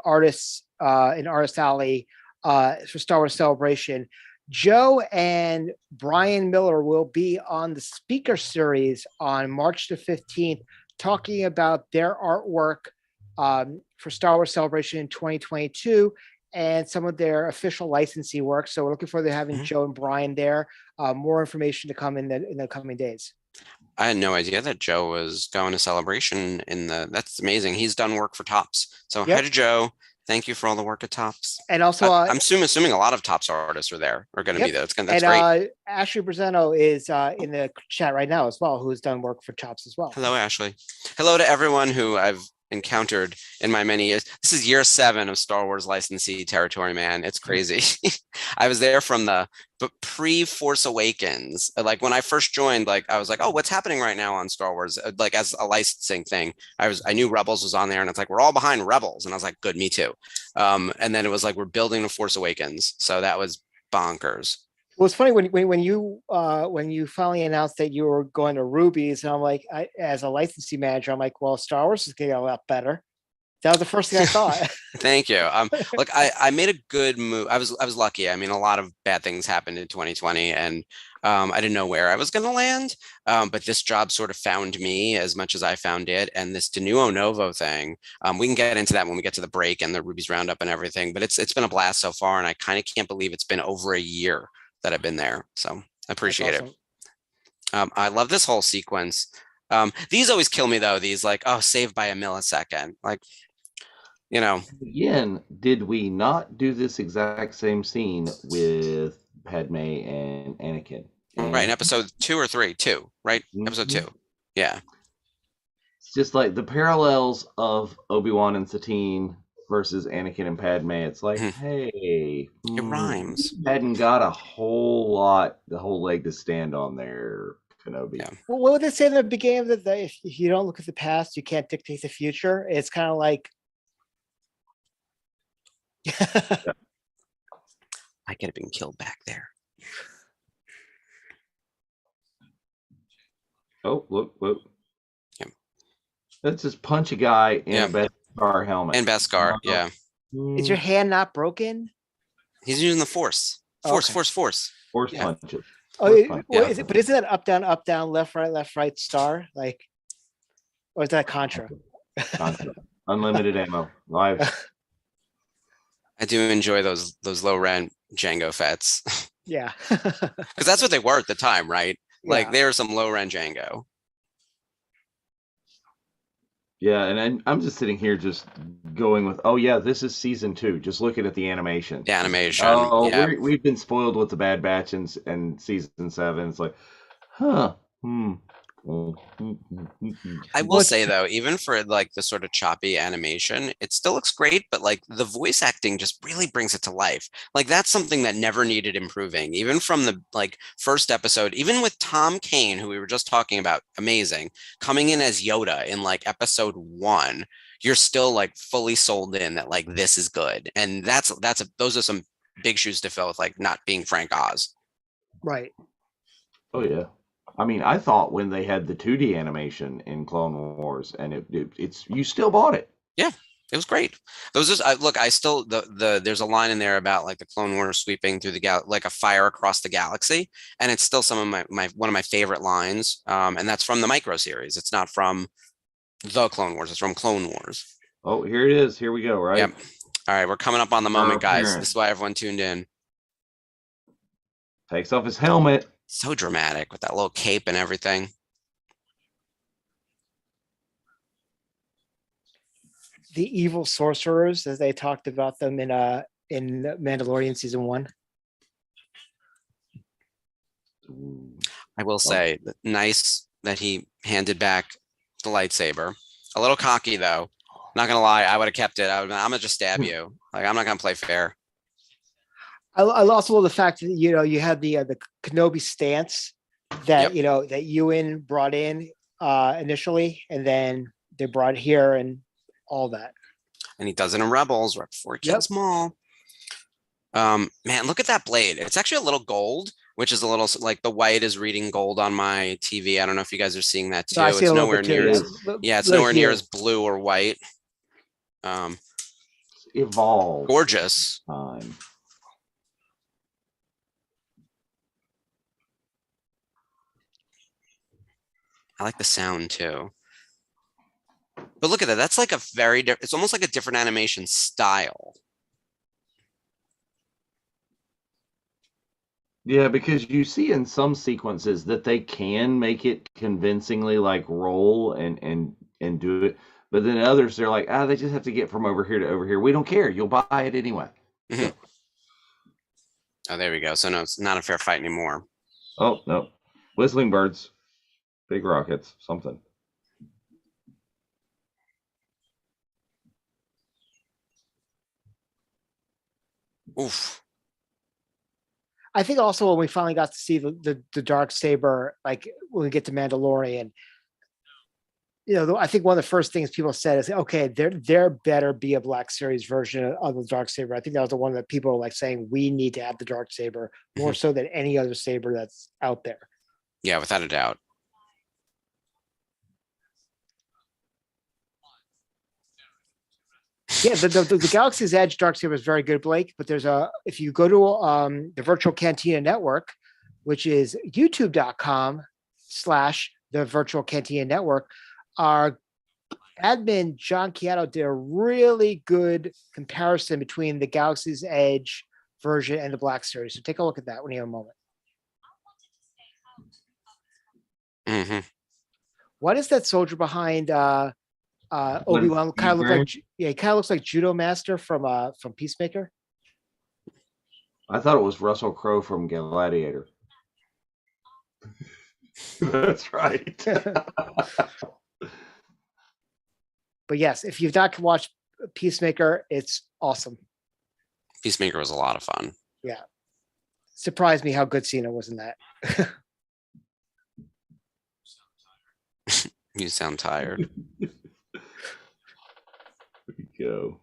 artists in Artist Alley for Star Wars Celebration. Joe and Brian Miller will be on the speaker series on March the 15th, talking about their artwork for Star Wars Celebration in 2022 and some of their official licensee work. So we're looking forward to having Joe and Brian there. More information to come in the coming days. I had no idea that Joe was going to Celebration that's amazing. He's done work for Topps. So hi to Joe. Thank you for all the work at Topps. And also, I'm assuming a lot of Topps artists are going to be there. That's great. Ashley Brazano is in the chat right now as well, who's done work for Topps as well. Hello, Ashley. Hello to everyone who I've encountered in my many years. This is year 7 of Star Wars licensee territory, man. It's crazy. I was there from the pre-Force Awakens. Like when I first joined, like I was like, oh, what's happening right now on Star Wars? Like as a licensing thing, I knew Rebels was on there, and it's like we're all behind Rebels, and I was like, good, me too. And then it was like we're building the Force Awakens, so that was bonkers. Well, it's funny when you finally announced that you were going to Ruby's, and I'm like, as a licensing manager, I'm like, well, Star Wars is getting a lot better. That was the first thing I thought. Thank you. Look, I made a good move. I was lucky. I mean, a lot of bad things happened in 2020, and I didn't know where I was going to land. But this job sort of found me as much as I found it. And this De Nuevo Novo thing, we can get into that when we get to the break and the Ruby's Roundup and everything. But it's been a blast so far, and I kind of can't believe it's been over a year that I've been there. So I appreciate it. I love this whole sequence. These always kill me though. These like, oh, saved by a millisecond. Like, you know, Again, did we not do this exact same scene with Padme and Anakin? right in episode 2 or 3, 2, right? Episode 2. Yeah. It's just like the parallels of Obi-Wan and Satine versus Anakin and Padme. It's like, hey, It rhymes. Hadn't got a whole leg to stand on there, Kenobi. Yeah. Well, what would they say in the beginning of if you don't look at the past, you can't dictate the future? It's kind of like. I could have been killed back there. Oh, look. Yeah. Let's just punch a guy in a Beskar helmet. And Beskar, yeah. Is your hand not broken? He's using the Force. Force. Force Yeah. punches. Is it? But isn't that up, down, left, right, star? Like, or is that Contra? Unlimited ammo. Live. I do enjoy those low rent Django Fets. Yeah. Because that's what they were at the time, right? Like they were some low rent Django. Yeah, and I'm just sitting here just going with, oh yeah, this is season 2. Just looking at the animation. The animation. Oh, yeah. we've been spoiled with the Bad Batch and season 7. It's like, huh. I will say though, even for like the sort of choppy animation, it still looks great, but like the voice acting just really brings it to life. Like that's something that never needed improving, even from the like first episode, even with Tom Kane, who we were just talking about, amazing, coming in as Yoda in like episode 1, you're still like fully sold in that like this is good. And those are some big shoes to fill with like not being Frank Oz. Right. Oh yeah. I mean, I thought when they had the 2D animation in Clone Wars, and it's you still bought it. Yeah, it was great. Those are look. I still there's a line in there about like the Clone Wars sweeping through the like a fire across the galaxy, and it's still some of my one of my favorite lines. And that's from the micro series. It's not from the Clone Wars. It's from Clone Wars. Oh, here it is. Here we go. Right. Yep. All right, we're coming up on the moment, guys. This is why everyone tuned in. Takes off his helmet. So dramatic with that little cape and everything. The evil sorcerers, as they talked about them in Mandalorian season 1. I will say, nice that he handed back the lightsaber. A little cocky though. Not gonna lie, I would have kept it. I'm gonna just stab you. Like I'm not gonna play fair. I also love the fact that you had the Kenobi stance that that Ewan brought in initially, and then they brought here and all that. And he does it in Rebels right before he kills Maul. Man, look at that blade. It's actually a little gold, which is a little like the white is reading gold on my TV. I don't know if you guys are seeing that too. No, it's nowhere near it's nowhere near as blue or white. Evolve. Gorgeous. I like the sound too. But look at that. That's like a very different, it's almost like a different animation style. Yeah, because you see in some sequences that they can make it convincingly like roll and do it. But then others, they're like, they just have to get from over here to over here. We don't care. You'll buy it anyway. Mm-hmm. Oh, there we go. So no, it's not a fair fight anymore. Oh, no. Whistling birds. Big rockets. Something. Oof. I think also when we finally got to see the Darksaber, like when we get to Mandalorian, I think one of the first things people said is, okay, there better be a Black Series version of the Darksaber. I think that was the one that people were like saying, we need to have the Darksaber more so than any other saber that's out there. Yeah, without a doubt. Yeah, the Galaxy's Edge Darksaber is very good, Blake. But if you go to the Virtual Cantina Network, which is youtube.com/the Virtual Cantina Network, our admin John Chiato did a really good comparison between the Galaxy's Edge version and the Black Series. So take a look at that when you have a moment. Mm-hmm. What is that soldier behind Obi-Wan? Kind of look like, yeah, he kind of looks like Judo Master from Peacemaker. I thought it was Russell Crowe from Gladiator. That's right. But yes, if you've not watched Peacemaker, it's awesome. Peacemaker was a lot of fun. Yeah. Surprised me how good Cena was in that. You sound tired. There you go.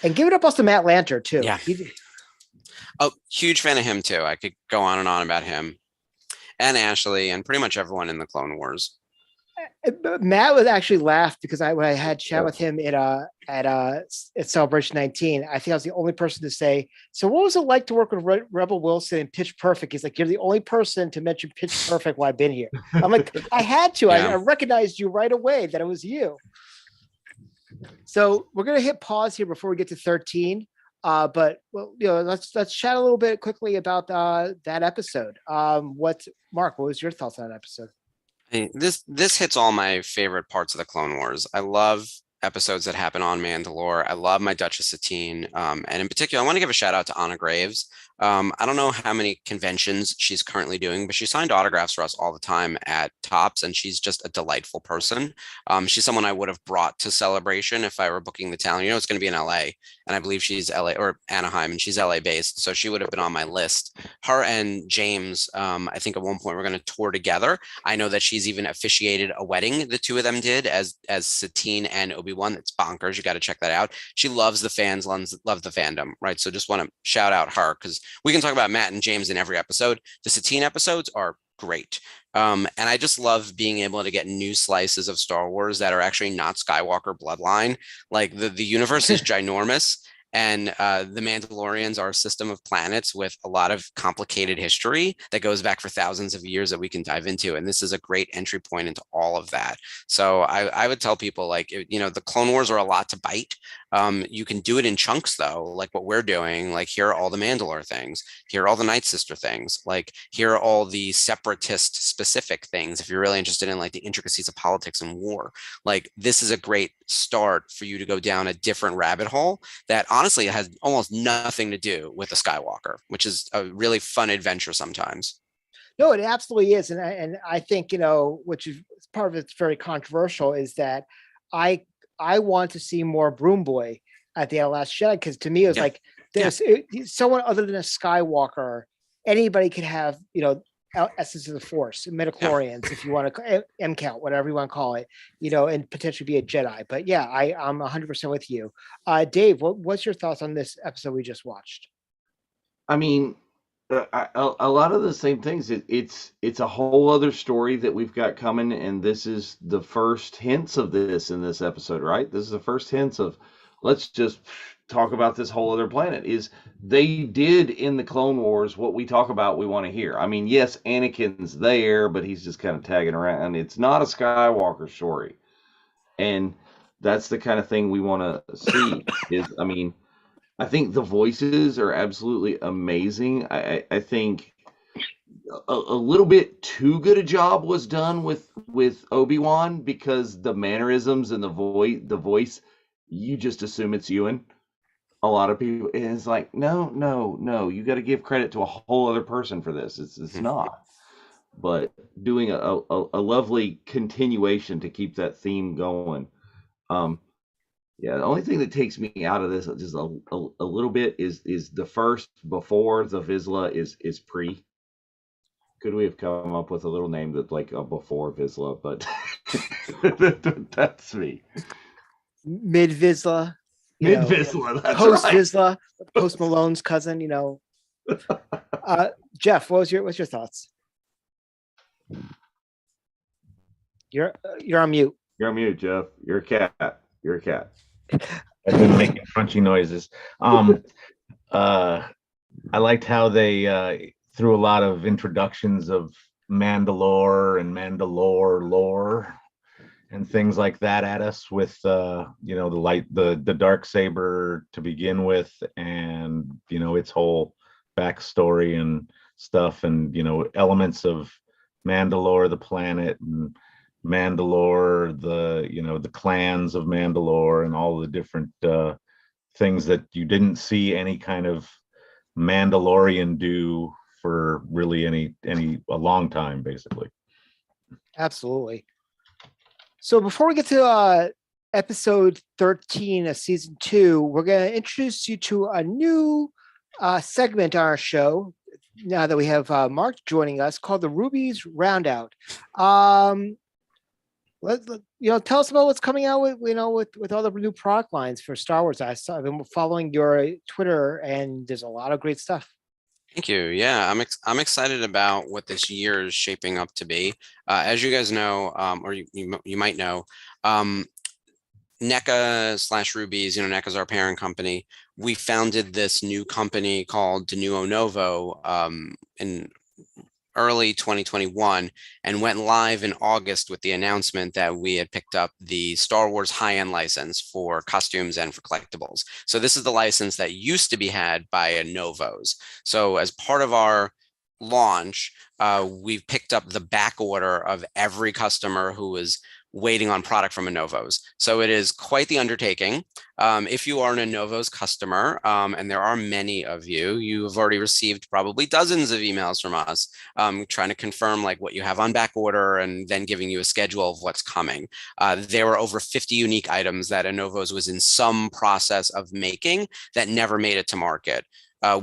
And give it up also to Matt Lanter, too. Yeah. Oh, huge fan of him, too. I could go on and on about him. And Ashley and pretty much everyone in the Clone Wars. Matt would actually laugh because when I had chat with him at Celebration 19, I think I was the only person to say, so what was it like to work with Rebel Wilson in Pitch Perfect? He's like, you're the only person to mention Pitch Perfect while I've been here. I'm like, I had to. Yeah. I recognized you right away that it was you. So we're going to hit pause here before we get to 13. But well, let's chat a little bit quickly about that episode. Mark, what was your thoughts on that episode? This hits all my favorite parts of the Clone Wars. I love episodes that happen on Mandalore. I love my Duchess Satine. And in particular, I want to give a shout out to Anna Graves. I don't know how many conventions she's currently doing, but she signed autographs for us all the time at Tops, and she's just a delightful person. She's someone I would have brought to Celebration if I were booking the talent. It's going to be in LA, and I believe she's LA or Anaheim, and she's LA based, so she would have been on my list. Her and James, I think at one point we're going to tour together. I know that she's even officiated a wedding the two of them did as Satine and Obi-Wan. It's bonkers. You got to check that out. She loves the fans, loves the fandom, right? So just want to shout out her because we can talk about Matt and James in every episode. The Satine episodes are great. And I just love being able to get new slices of Star Wars that are actually not Skywalker bloodline. Like the universe is ginormous. And the Mandalorians are a system of planets with a lot of complicated history that goes back for thousands of years that we can dive into. And this is a great entry point into all of that. So I would tell people, like, the Clone Wars are a lot to bite. You can do it in chunks, though, like what we're doing. Like, here are all the Mandalore things. Here are all the Night Sister things. Like, here are all the separatist specific things. If you're really interested in like the intricacies of politics and war, like this is a great start for you to go down a different rabbit hole that honestly has almost nothing to do with the Skywalker, which is a really fun adventure sometimes. No, it absolutely is. And I think, which is part of it's very controversial, is that I want to see more Broom Boy at the Last Jedi, because to me it was like there's someone other than a Skywalker, anybody could have, essence of the Force, midichlorians, if you want to M count, whatever you want to call it, and potentially be a Jedi. But yeah, I'm 100% with you. Dave, what's your thoughts on this episode we just watched? I mean, a lot of the same things. It's a whole other story that we've got coming, and this is the first hints of this in this episode, right? This is the first hints of, let's just talk about this whole other planet. Is they did in the Clone Wars what we talk about we want to hear. I mean, yes, Anakin's there, but he's just kind of tagging around. It's not a Skywalker story, and that's the kind of thing we want to see. I think the voices are absolutely amazing. I think a little bit too good a job was done with Obi-Wan, because the mannerisms and the voice, you just assume it's Ewan. A lot of people, and it's like, no, you got to give credit to a whole other person for this. It's not. But doing a lovely continuation to keep that theme going. Yeah, the only thing that takes me out of this just a little bit is the first before the Vizsla is pre. Could we have come up with a little name that like a before Vizsla, but that's me. Mid Vizsla. Mid Vizsla, that's post right. Vizsla, Post Malone's cousin. Jeff, what's your thoughts? You're on mute. You're on mute, Jeff. You're a cat. You're a cat. I've been making crunchy noises. Um, uh, I liked how they threw a lot of introductions of Mandalore and Mandalore lore and things like that at us with the Darksaber to begin with, and its whole backstory and stuff, and elements of Mandalore the planet, and Mandalore the clans of Mandalore, and all the different things that you didn't see any kind of Mandalorian do for really a long time, basically. Absolutely. So before we get to episode 13 of season 2, we're going to introduce you to a new segment on our show now that we have Mark joining us, called the Ruby's Roundout. Tell us about what's coming out with all the new product lines for Star Wars. I've been following your Twitter, and there's a lot of great stuff. Thank you. Yeah, I'm excited about what this year is shaping up to be. As you guys know, or you might know, NECA / Rubies, NECA's our parent company. We founded this new company called De Nuo Novo in early 2021 and went live in August with the announcement that we had picked up the Star Wars high-end license for costumes and for collectibles. So this is the license that used to be had by Novos. So as part of our launch, we've picked up the back order of every customer who was waiting on product from Novos. So it is quite the undertaking. If you are an Novos customer, and there are many of you, you have already received probably dozens of emails from us trying to confirm like what you have on back order and then giving you a schedule of what's coming. There were over 50 unique items that Novos was in some process of making that never made it to market.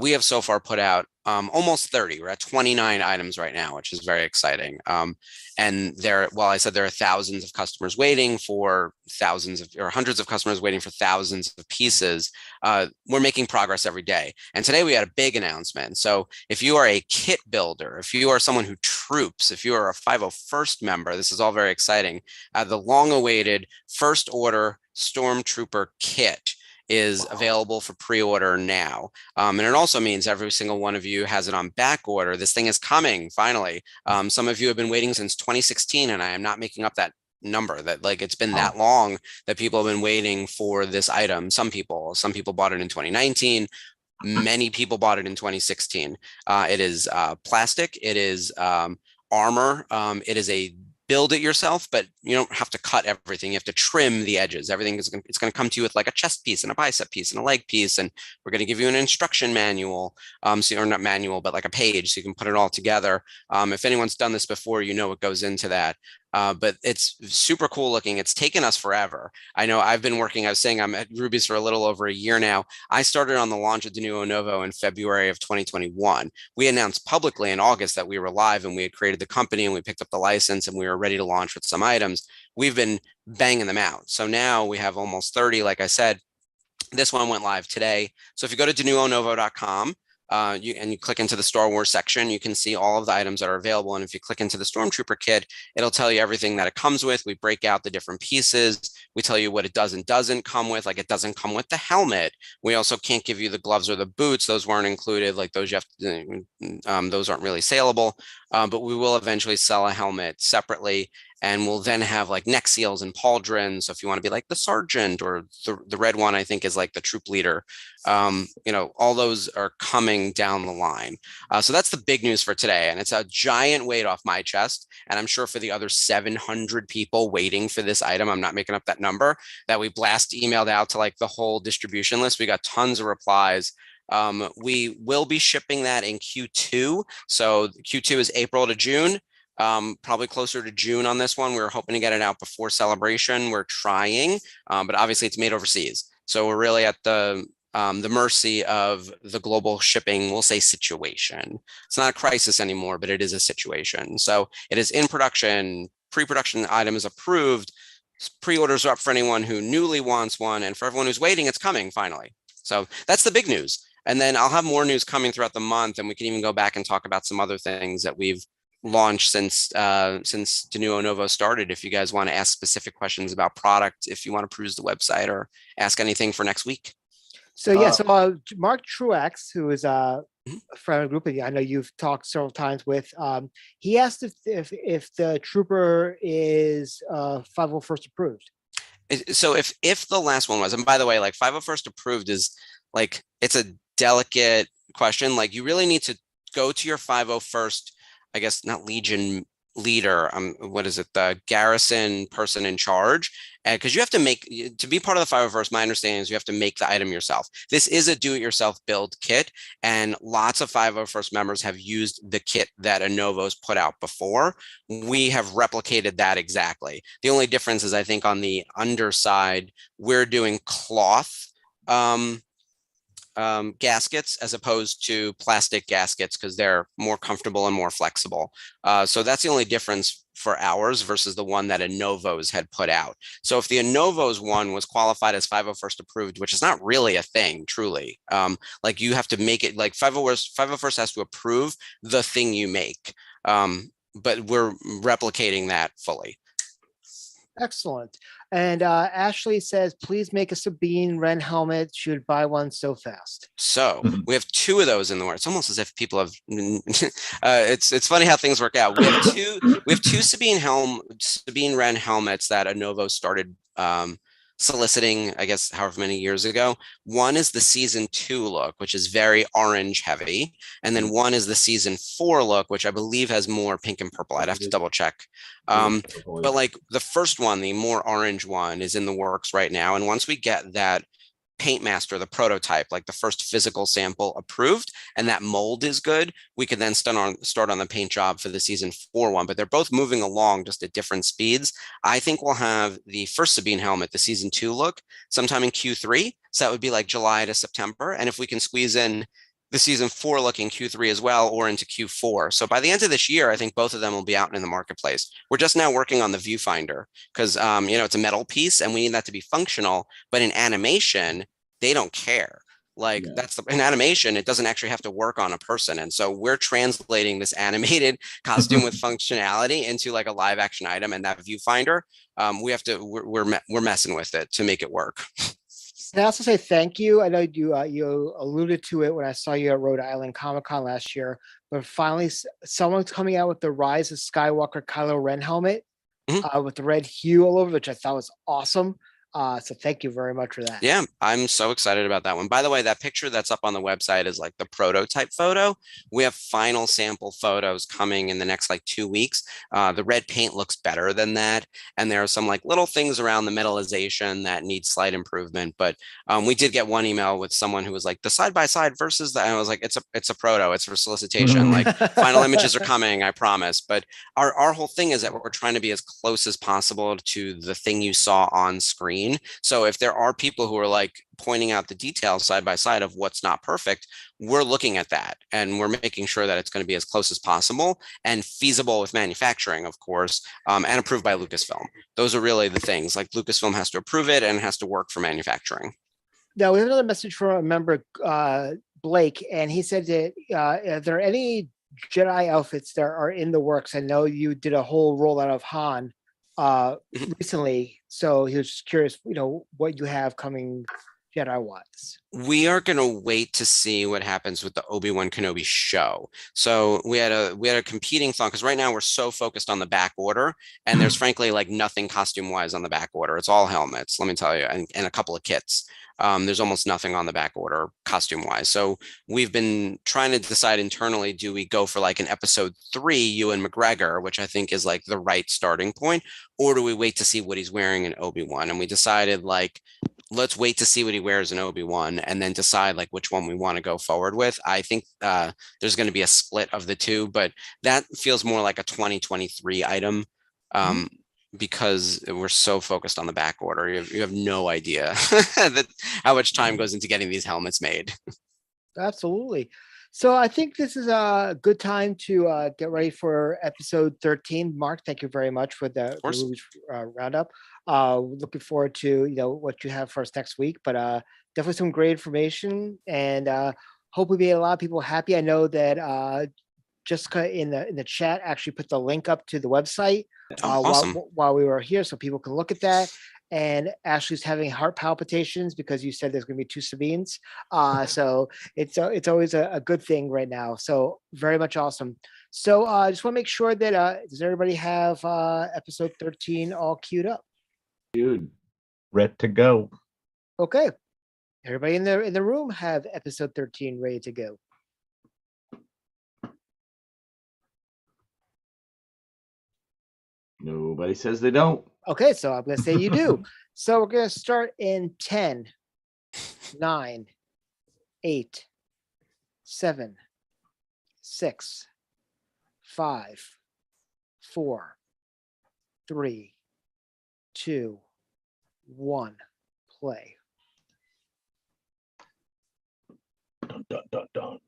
We have so far put out almost 30. We're at 29 items right now, which is very exciting. And I said there are thousands of customers waiting for hundreds of customers waiting for thousands of pieces. We're making progress every day. And today we had a big announcement. So if you are a kit builder, if you are someone who troops, if you are a 501st member, this is all very exciting. The long-awaited first order Stormtrooper Kit is available for pre-order now. And it also means every single one of you has it on back order. This thing is coming, finally. Some of you have been waiting since 2016, and I am not making up that number, that like it's been that long that people have been waiting for this item. Some people bought it in 2019. Many people bought it in 2016. It is plastic. It is armor. It is a build it yourself, but you don't have to cut everything. You have to trim the edges. Everything it's going to come to you with like a chest piece and a bicep piece and a leg piece. And we're going to give you an instruction manual. Or not manual, but like a page so you can put it all together. If anyone's done this before, you know what goes into that. But it's super cool looking. It's taken us forever. I know I was saying I'm at Ruby's for a little over a year now. I started on the launch of De Nuo Novo in February of 2021. We announced publicly in August that we were live and we had created the company and we picked up the license and we were ready to launch with some items. We've been banging them out. So now we have almost 30, like I said. This one went live today. So if you go to denuonovo.com, you click into the Star Wars section, you can see all of the items that are available. And if you click into the Stormtrooper Kit, it'll tell you everything that it comes with. We break out the different pieces. We tell you what it does and doesn't come with. Like it doesn't come with the helmet. We also can't give you the gloves or the boots. Those weren't included. Like those those aren't really saleable. But we will eventually sell a helmet separately. And we'll then have like neck seals and pauldrons. So if you want to be like the sergeant, or the red one, I think is like the troop leader. All those are coming down the line. So that's the big news for today. And it's a giant weight off my chest. And I'm sure for the other 700 people waiting for this item, I'm not making up that number, that we emailed out to like the whole distribution list. We got tons of replies. We will be shipping that in Q2. So Q2 is April to June. Probably closer to June on this one. We're hoping to get it out before Celebration. We're trying, but obviously it's made overseas. So we're really at the mercy of the global shipping, we'll say, situation. It's not a crisis anymore, but it is a situation. So it is in production. Pre-production item is approved. Pre-orders are up for anyone who newly wants one. And for everyone who's waiting, it's coming finally. So that's the big news. And then I'll have more news coming throughout the month. And we can even go back and talk about some other things that we've launch since De Nuevo Novo started. If you guys want to ask specific questions about product, if you want to peruse the website or ask anything for next week. So Mark Truax, who is a friend of the group, and I know you've talked several times with, he asked if the Trooper is 501st approved. So if the last one was, and by the way, like 501st approved is like, it's a delicate question. Like you really need to go to your 501st, I guess not Legion leader, what is it, the garrison person in charge, because you have to make, to be part of the 501st, my understanding is you have to make the item yourself. This is a do-it-yourself build kit, and lots of 501st members have used the kit that Anovo's put out before. We have replicated that exactly. The only difference is I think on the underside, we're doing cloth gaskets as opposed to plastic gaskets because they're more comfortable and more flexible. So that's the only difference for ours versus the one that Anovo's had put out. So if the Anovo's one was qualified as 501st approved, which is not really a thing, truly, like you have to make it like 501st has to approve the thing you make. But we're replicating that fully. Excellent. And Ashley says, please make a Sabine Wren helmet. She would buy one so fast. So we have two of those in the works. It's almost as if people have. It's funny how things work out. We have two Sabine Wren helmets that Anovo started soliciting, I guess, however many years ago. One is the season 2 look, which is very orange heavy. And then one is the season 4 look, which I believe has more pink and purple. I'd have to double check. But like the first one, the more orange one, is in the works right now. And once we get that paint master, the prototype, like the first physical sample approved, and that mold is good, we could then start on the paint job for the season 4 one. But they're both moving along just at different speeds. I think we'll have the first Sabine helmet, the season 2 look, sometime in Q3. So that would be like July to September. And if we can squeeze in the season 4 look in Q3 as well, or into Q4. So by the end of this year, I think both of them will be out in the marketplace. We're just now working on the viewfinder because, it's a metal piece and we need that to be functional. But in animation, they don't care. Like in animation, it doesn't actually have to work on a person. And so we're translating this animated costume with functionality into like a live action item. And that viewfinder, we're messing with it to make it work. Can I also say thank you? I know you alluded to it when I saw you at Rhode Island Comic-Con last year, but finally someone's coming out with the Rise of Skywalker Kylo Ren helmet with the red hue all over, which I thought was awesome. So thank you very much for that. Yeah, I'm so excited about that one. By the way, that picture that's up on the website is like the prototype photo. We have final sample photos coming in the next like 2 weeks. The red paint looks better than that. And there are some like little things around the metallization that need slight improvement. But we did get one email with someone who was like, the side-by-side versus that. And I was like, it's a proto, it's for solicitation. Like final images are coming, I promise. But our whole thing is that we're trying to be as close as possible to the thing you saw on screen. So if there are people who are like pointing out the details side by side of what's not perfect, we're looking at that and we're making sure that it's going to be as close as possible and feasible with manufacturing, of course, and approved by Lucasfilm. Those are really the things. Like Lucasfilm has to approve it and it has to work for manufacturing. Now we have another message from a member, Blake, and he said that are there any Jedi outfits that are in the works? I know you did a whole rollout of Han recently, so he was just curious, what you have coming Jedi wise. We are going to wait to see what happens with the Obi-Wan Kenobi show. So we had a competing thought, because right now we're so focused on the back order, and there's frankly like nothing costume wise on the back order. It's all helmets, let me tell you, and a couple of kits. There's almost nothing on the back order costume wise. So we've been trying to decide internally, do we go for like an episode 3 Ewan McGregor, which I think is like the right starting point, or do we wait to see what he's wearing in Obi-Wan? And we decided like, let's wait to see what he wears in Obi-Wan and then decide like which one we want to go forward with. I think there's going to be a split of the two, but that feels more like a 2023 item. Because we're so focused on the back order. You have no idea how much time goes into getting these helmets made. Absolutely. So I think this is a good time to get ready for episode 13. Mark, thank you very much for the movies roundup. Looking forward to what you have for us next week, but definitely some great information, and hope we made a lot of people happy. I know that Jessica in the chat actually put the link up to the website Oh, awesome. while we were here, so people can look at that. And Ashley's having heart palpitations because you said there's going to be 2 Sabines. So it's always a good thing right now. So very much awesome. So I just want to make sure that does everybody have episode 13 all queued up? Dude, Ready to go. Okay. Everybody in the room have episode 13 ready to go. nobody says they don't. Okay, so I'm going to say you do. So we're going to start in 10, 9, 8, 7, 6, 5, 4, 3, 2, 1, play. Dun, dun, dun, dun.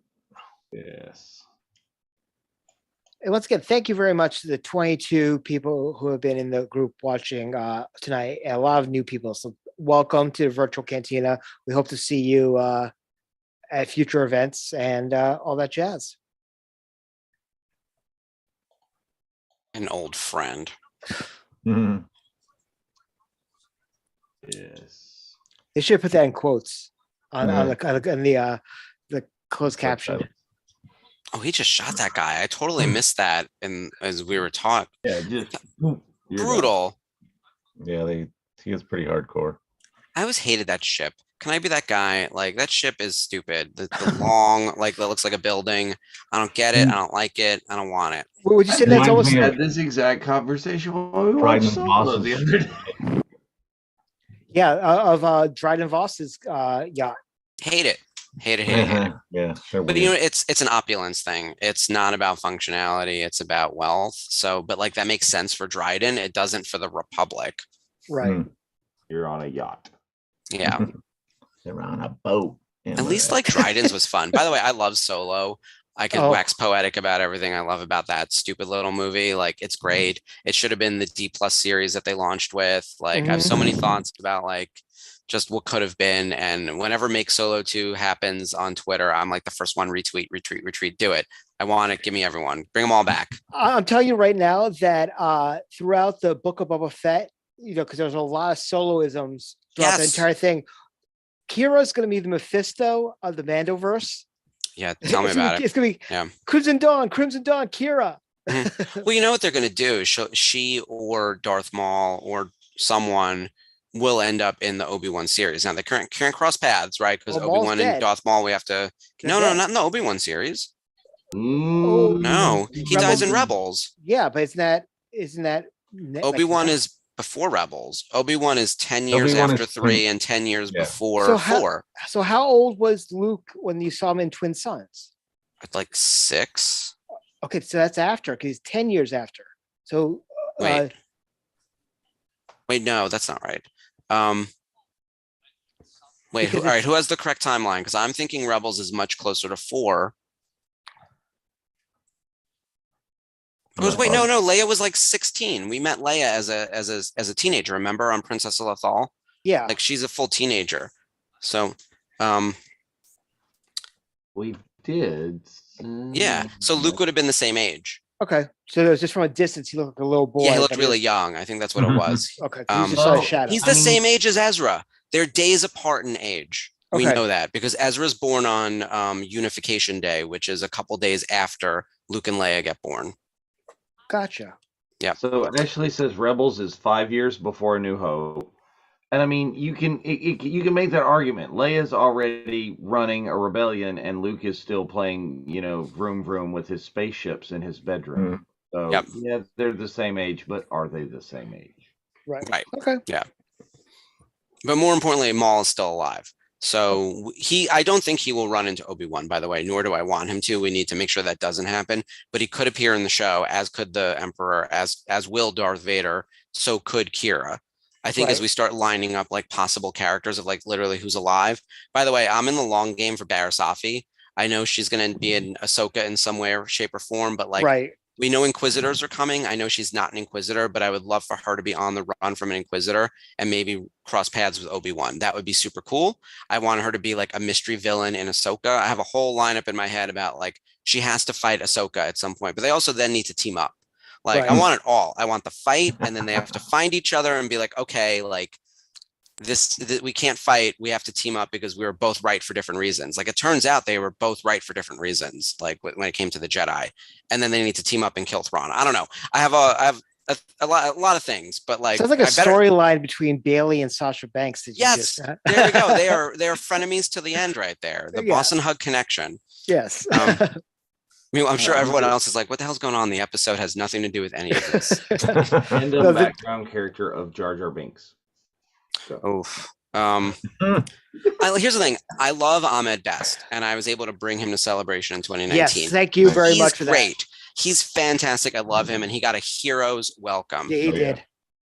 Yes. And once again, thank you very much to the 22 people who have been in the group watching tonight, and a lot of new people. So welcome to the virtual cantina. We hope to see you at future events and all that jazz. An old friend. Mhm. Yes. They should put that in quotes on Yeah. the closed caption. Subtitles. Oh, he just shot that guy. I totally missed that. And as we were taught, Yeah, just boom, you're done. brutal. Yeah, he is pretty hardcore. I always hated that ship. Can I be that guy? Like, that ship is stupid. The long, like, that looks like a building. I don't get it. I don't like it. I don't want it. Would you say that's Reminds almost? me of- Had this exact conversation when we Dryden watched Solo Voss's the other day. Yeah, of Dryden Voss's yacht. Hate it. Hate it, hate it, hate it. Yeah, they're But you know, weird. it's an opulence thing. It's not about functionality. It's about wealth. So, but like that makes sense for Dryden. It doesn't for the Republic. Right. Mm. You're on a yacht. Yeah. They're on a boat. At least like Dryden's was fun. By the way, I love Solo. I could Oh. wax poetic about everything I love about that stupid little movie. Like, it's great. It should have been the D+ series that they launched with. Like, I have so many thoughts about like just what could have been. And whenever Make Solo 2 happens on Twitter, I'm like the first one, retweet, do it. I want it. Give me everyone. Bring them all back. I'm telling you right now that throughout the Book of Boba Fett, because there's a lot of soloisms throughout the Yes. entire thing. Kira's going to be the Mephisto of the Mandoverse. Yeah, tell me It's gonna about be- it. It's going to be Yeah. Crimson Dawn, Kira. Well, you know what they're going to do? She or Darth Maul or someone will end up in the Obi-Wan series. Now, they can't cross paths, right? Because Well, Maul's Obi-Wan dead. and Darth Maul, we have to... They're No, dead. not in the Obi-Wan series. Mm, No, he dies in Rebels. Yeah, but isn't that like Obi-Wan that? is before Rebels. Obi-Wan is 10 years Obi-Wan after is 3 and 10 years Yeah. before So how- 4. So how old was Luke when you saw him in Twin Sons? At like 6. Okay, so that's after because he's 10 years after. So Wait. Wait, no, that's not right. Wait, Because all right, who has the correct timeline? Because I'm thinking Rebels is much closer to 4. Wait, no, Leia was like 16. We met Leia as a teenager, remember, on Princess of Lothal? yeah, Like, she's a full teenager. So, we did. yeah. So Luke would have been the same age. okay. So it was just from a distance, he looked like a little boy. Yeah, he looked but really was- young. I think that's what it was. Okay, 'cause you just saw Oh, a shadow. He's I the mean- same age as Ezra. They're days apart in age. We Okay. know that because Ezra's born on Unification Day, which is a couple days after Luke and Leia get born. Gotcha. So Ashley says Rebels is 5 years before A New Hope, and I mean you can you can make that argument. Leia's already running a rebellion, and Luke is still playing vroom vroom with his spaceships in his bedroom. So Yep. yeah, they're the same age, but are they the same age? Right. Right. Okay. But more importantly, Maul is still alive. So I don't think he will run into Obi-Wan, by the way, nor do I want him to. We need to make sure that doesn't happen. But he could appear in the show, as could the Emperor, as will Darth Vader, so could Kira. I think as Right. we start lining up like possible characters of like literally who's alive. By the way, I'm in the long game for Barasafi. I know she's going to be in Ahsoka in some way or shape or form, but like Right. we know Inquisitors are coming. I know she's not an Inquisitor, but I would love for her to be on the run from an Inquisitor and maybe cross paths with Obi-Wan. That would be super cool. I want her to be like a mystery villain in Ahsoka. I have a whole lineup in my head about like she has to fight Ahsoka at some point, but they also then need to team up. Like, I Right. want it all. I want the fight, and then they have to find each other and be like, okay, like this we can't fight. We have to team up because we were both right for different reasons. Like, it turns out they were both right for different reasons. Like when it came to the Jedi, and then they need to team up and kill Thrawn. I don't know. I have a lot of things, but like Sounds like a storyline between Bailey and Sasha Banks. That you Yes, just, there we go. They are frenemies to the end right there. The Yeah. Boston Hug connection. Yes. I mean, I'm sure everyone else is like, what the hell's going on? The episode has nothing to do with any of this. And No, the background character of Jar Jar Binks. So. Oof. Here's the thing. I love Ahmed Best, and I was able to bring him to Celebration in 2019. Yes, thank you very He's much for great. that. He's fantastic. I love him, and he got a hero's welcome. Yeah, he Oh, yeah. did.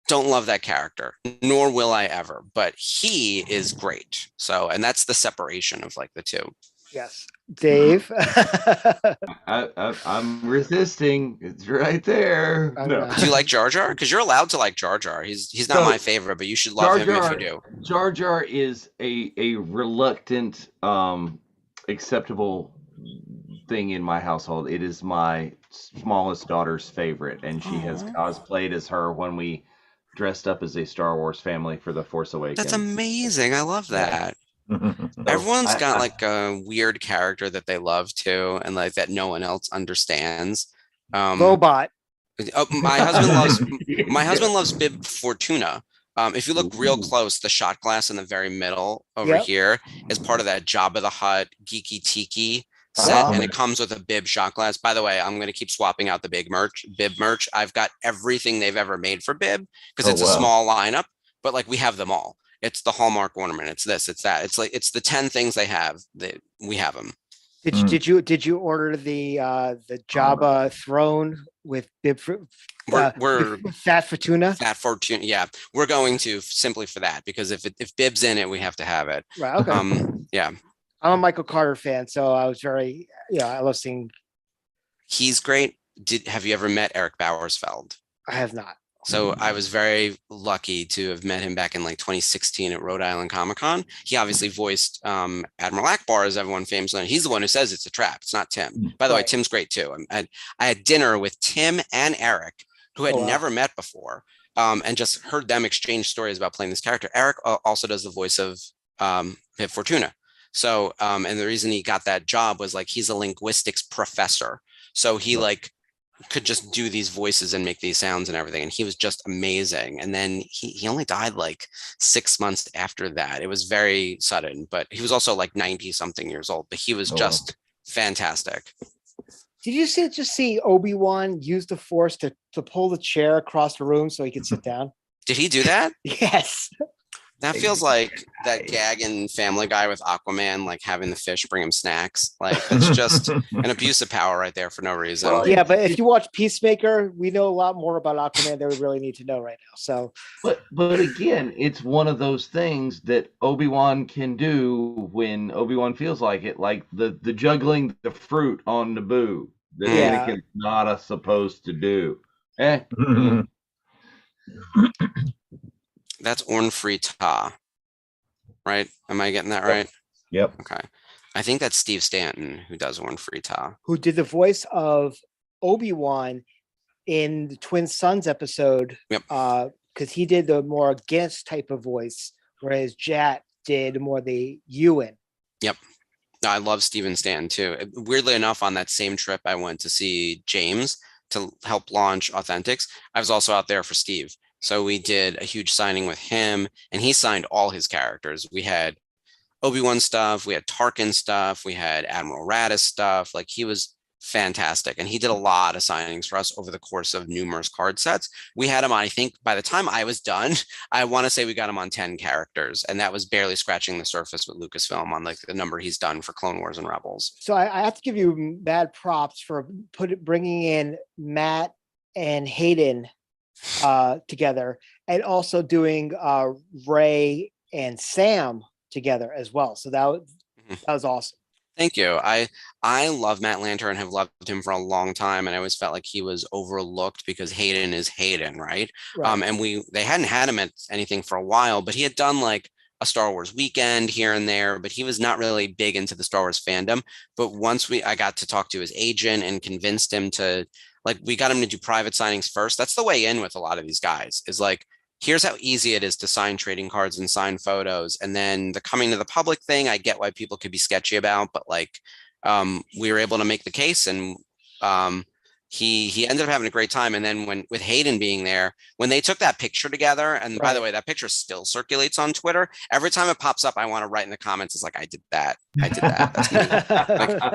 Don't love that character, nor will I ever, but he is great. So, and that's the separation of like the two. Yes, Dave. I'm resisting. It's right there. I'm No. not. Do you like Jar Jar? Because you're allowed to like Jar Jar. He's not So, my favorite, but you should love him if you do. Jar Jar is a reluctant, acceptable thing in my household. It is my smallest daughter's favorite, and she has cosplayed as her when we dressed up as a Star Wars family for The Force Awakens. That's amazing. I love that. So Everyone's got like a weird character that they love too, and like that no one else understands. Robot. My husband loves Bib Fortuna. If you look real close, the shot glass in the very middle over Yep. here is part of that Jabba the Hutt Geeky Tiki set, and it comes with a bib shot glass. By the way, I'm going to keep swapping out the bib merch. I've got everything they've ever made for bib because it's a small lineup, but like we have them all. It's the Hallmark ornament. It's this, it's that. It's like, it's the 10 things they have that we have them. Did you order the Jabba throne with bib We're Fat Fortuna? Fat Fortuna. Yeah, we're going to simply for that, because if Bib's in it, we have to have it. Right. Okay. Yeah. I'm a Michael Carter fan, so I was very, I love seeing. He's great. Have you ever met Eric Bauersfeld? I have not. So I was very lucky to have met him back in like 2016 at Rhode Island Comic Con. He obviously voiced Admiral Akbar, as everyone famously knows. He's the one who says it's a trap. It's not Tim. By the way, Tim's great too. I had dinner with Tim and Eric, who had never met before, and just heard them exchange stories about playing this character. Eric also does the voice of Bib Fortuna. So, and the reason he got that job was like, he's a linguistics professor. So he like could just do these voices and make these sounds and everything. And he was just amazing. And then he only died like 6 months after that. It was very sudden, but he was also like 90 something years old, but he was just fantastic. Did you see Obi-Wan use the Force to pull the chair across the room so he could sit down? Did he do that? Yes. That feels like that gag in Family Guy with Aquaman, like having the fish bring him snacks. Like, it's just an abuse of power right there for no reason. Well, yeah, but if you watch Peacemaker, we know a lot more about Aquaman than we really need to know right now. So, but again, it's one of those things that Obi-Wan can do when Obi-Wan feels like it, like the juggling the fruit on Naboo that Anakin's not supposed to do. That's Orn Free Ta, right? Am I getting that right? Yep. Okay. I think that's Steve Stanton who does Orn Free Ta. who did the voice of Obi-Wan in the Twin Sons episode? Yep. Because he did the more Gantz type of voice, whereas Jat did more the Ewan. Yep. I love Steven Stanton too. Weirdly enough, on that same trip, I went to see James to help launch Authentics. I was also out there for Steve. So we did a huge signing with him, and he signed all his characters. We had Obi-Wan stuff, we had Tarkin stuff, we had Admiral Raddus stuff. Like, he was fantastic, and he did a lot of signings for us over the course of numerous card sets. We had him on, I think by the time I was done, I want to say we got him on 10 characters, and that was barely scratching the surface with Lucasfilm on like the number he's done for Clone Wars and Rebels. So I have to give you mad props for bringing in Matt and Hayden together, and also doing Ray and Sam together as well. So that was awesome. Thank you. I love Matt Lanter and have loved him for a long time, and I always felt like he was overlooked because Hayden is Hayden, right? And they hadn't had him at anything for a while, but he had done like a Star Wars weekend here and there, but he was not really big into the Star Wars fandom. But once I got to talk to his agent and convinced him to, like, we got him to do private signings first. That's the way in with a lot of these guys, is like, here's how easy it is to sign trading cards and sign photos. And then the coming to the public thing, I get why people could be sketchy about, but like, we were able to make the case, and he ended up having a great time. And then when, with Hayden being there, when they took that picture together, and by the way, that picture still circulates on Twitter. Every time it pops up, I want to write in the comments, it's like, I did that. That's me.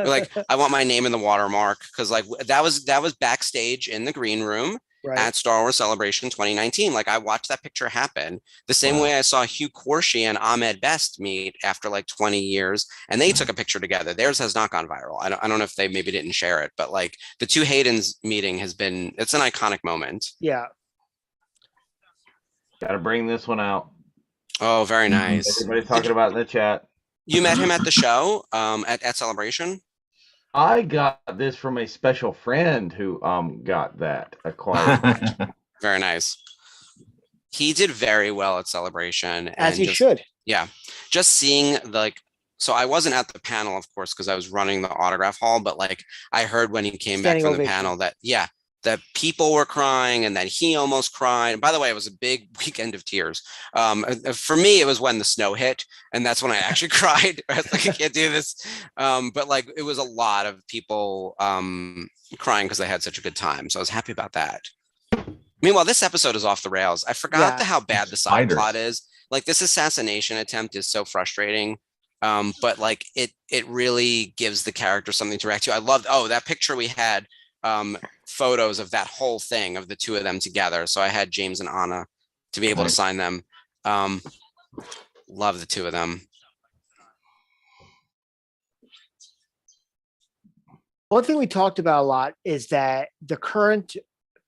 like I want my name in the watermark, because like that was backstage in the green room at Star Wars Celebration 2019. Like, I watched that picture happen the same way I saw Hugh Corshi and Ahmed Best meet after like 20 years, and they took a picture together. Theirs has not gone viral. I don't know if they maybe didn't share it, but like the two Haydens meeting it's an iconic moment. Yeah. Gotta bring this one out. Oh, very nice. Everybody's talking about it in the chat. You met him at the show, at Celebration? I got this from a special friend who got that acquired. Very nice. He did very well at Celebration. As he should. Yeah. Just seeing so I wasn't at the panel, of course, because I was running the autograph hall, but like I heard when he came back from the panel that people were crying and that he almost cried. And by the way, it was a big weekend of tears. For me, it was when the snow hit, and that's when I actually cried. I was like, I can't do this. But like, it was a lot of people crying because they had such a good time. So I was happy about that. Meanwhile, this episode is off the rails. I forgot how bad the side plot is. Like, this assassination attempt is so frustrating. But like, it really gives the character something to react to. I loved, that picture we had, photos of that whole thing of the two of them together. So I had James and Anna to be able to sign them. Love the two of them. One thing we talked about a lot is that the current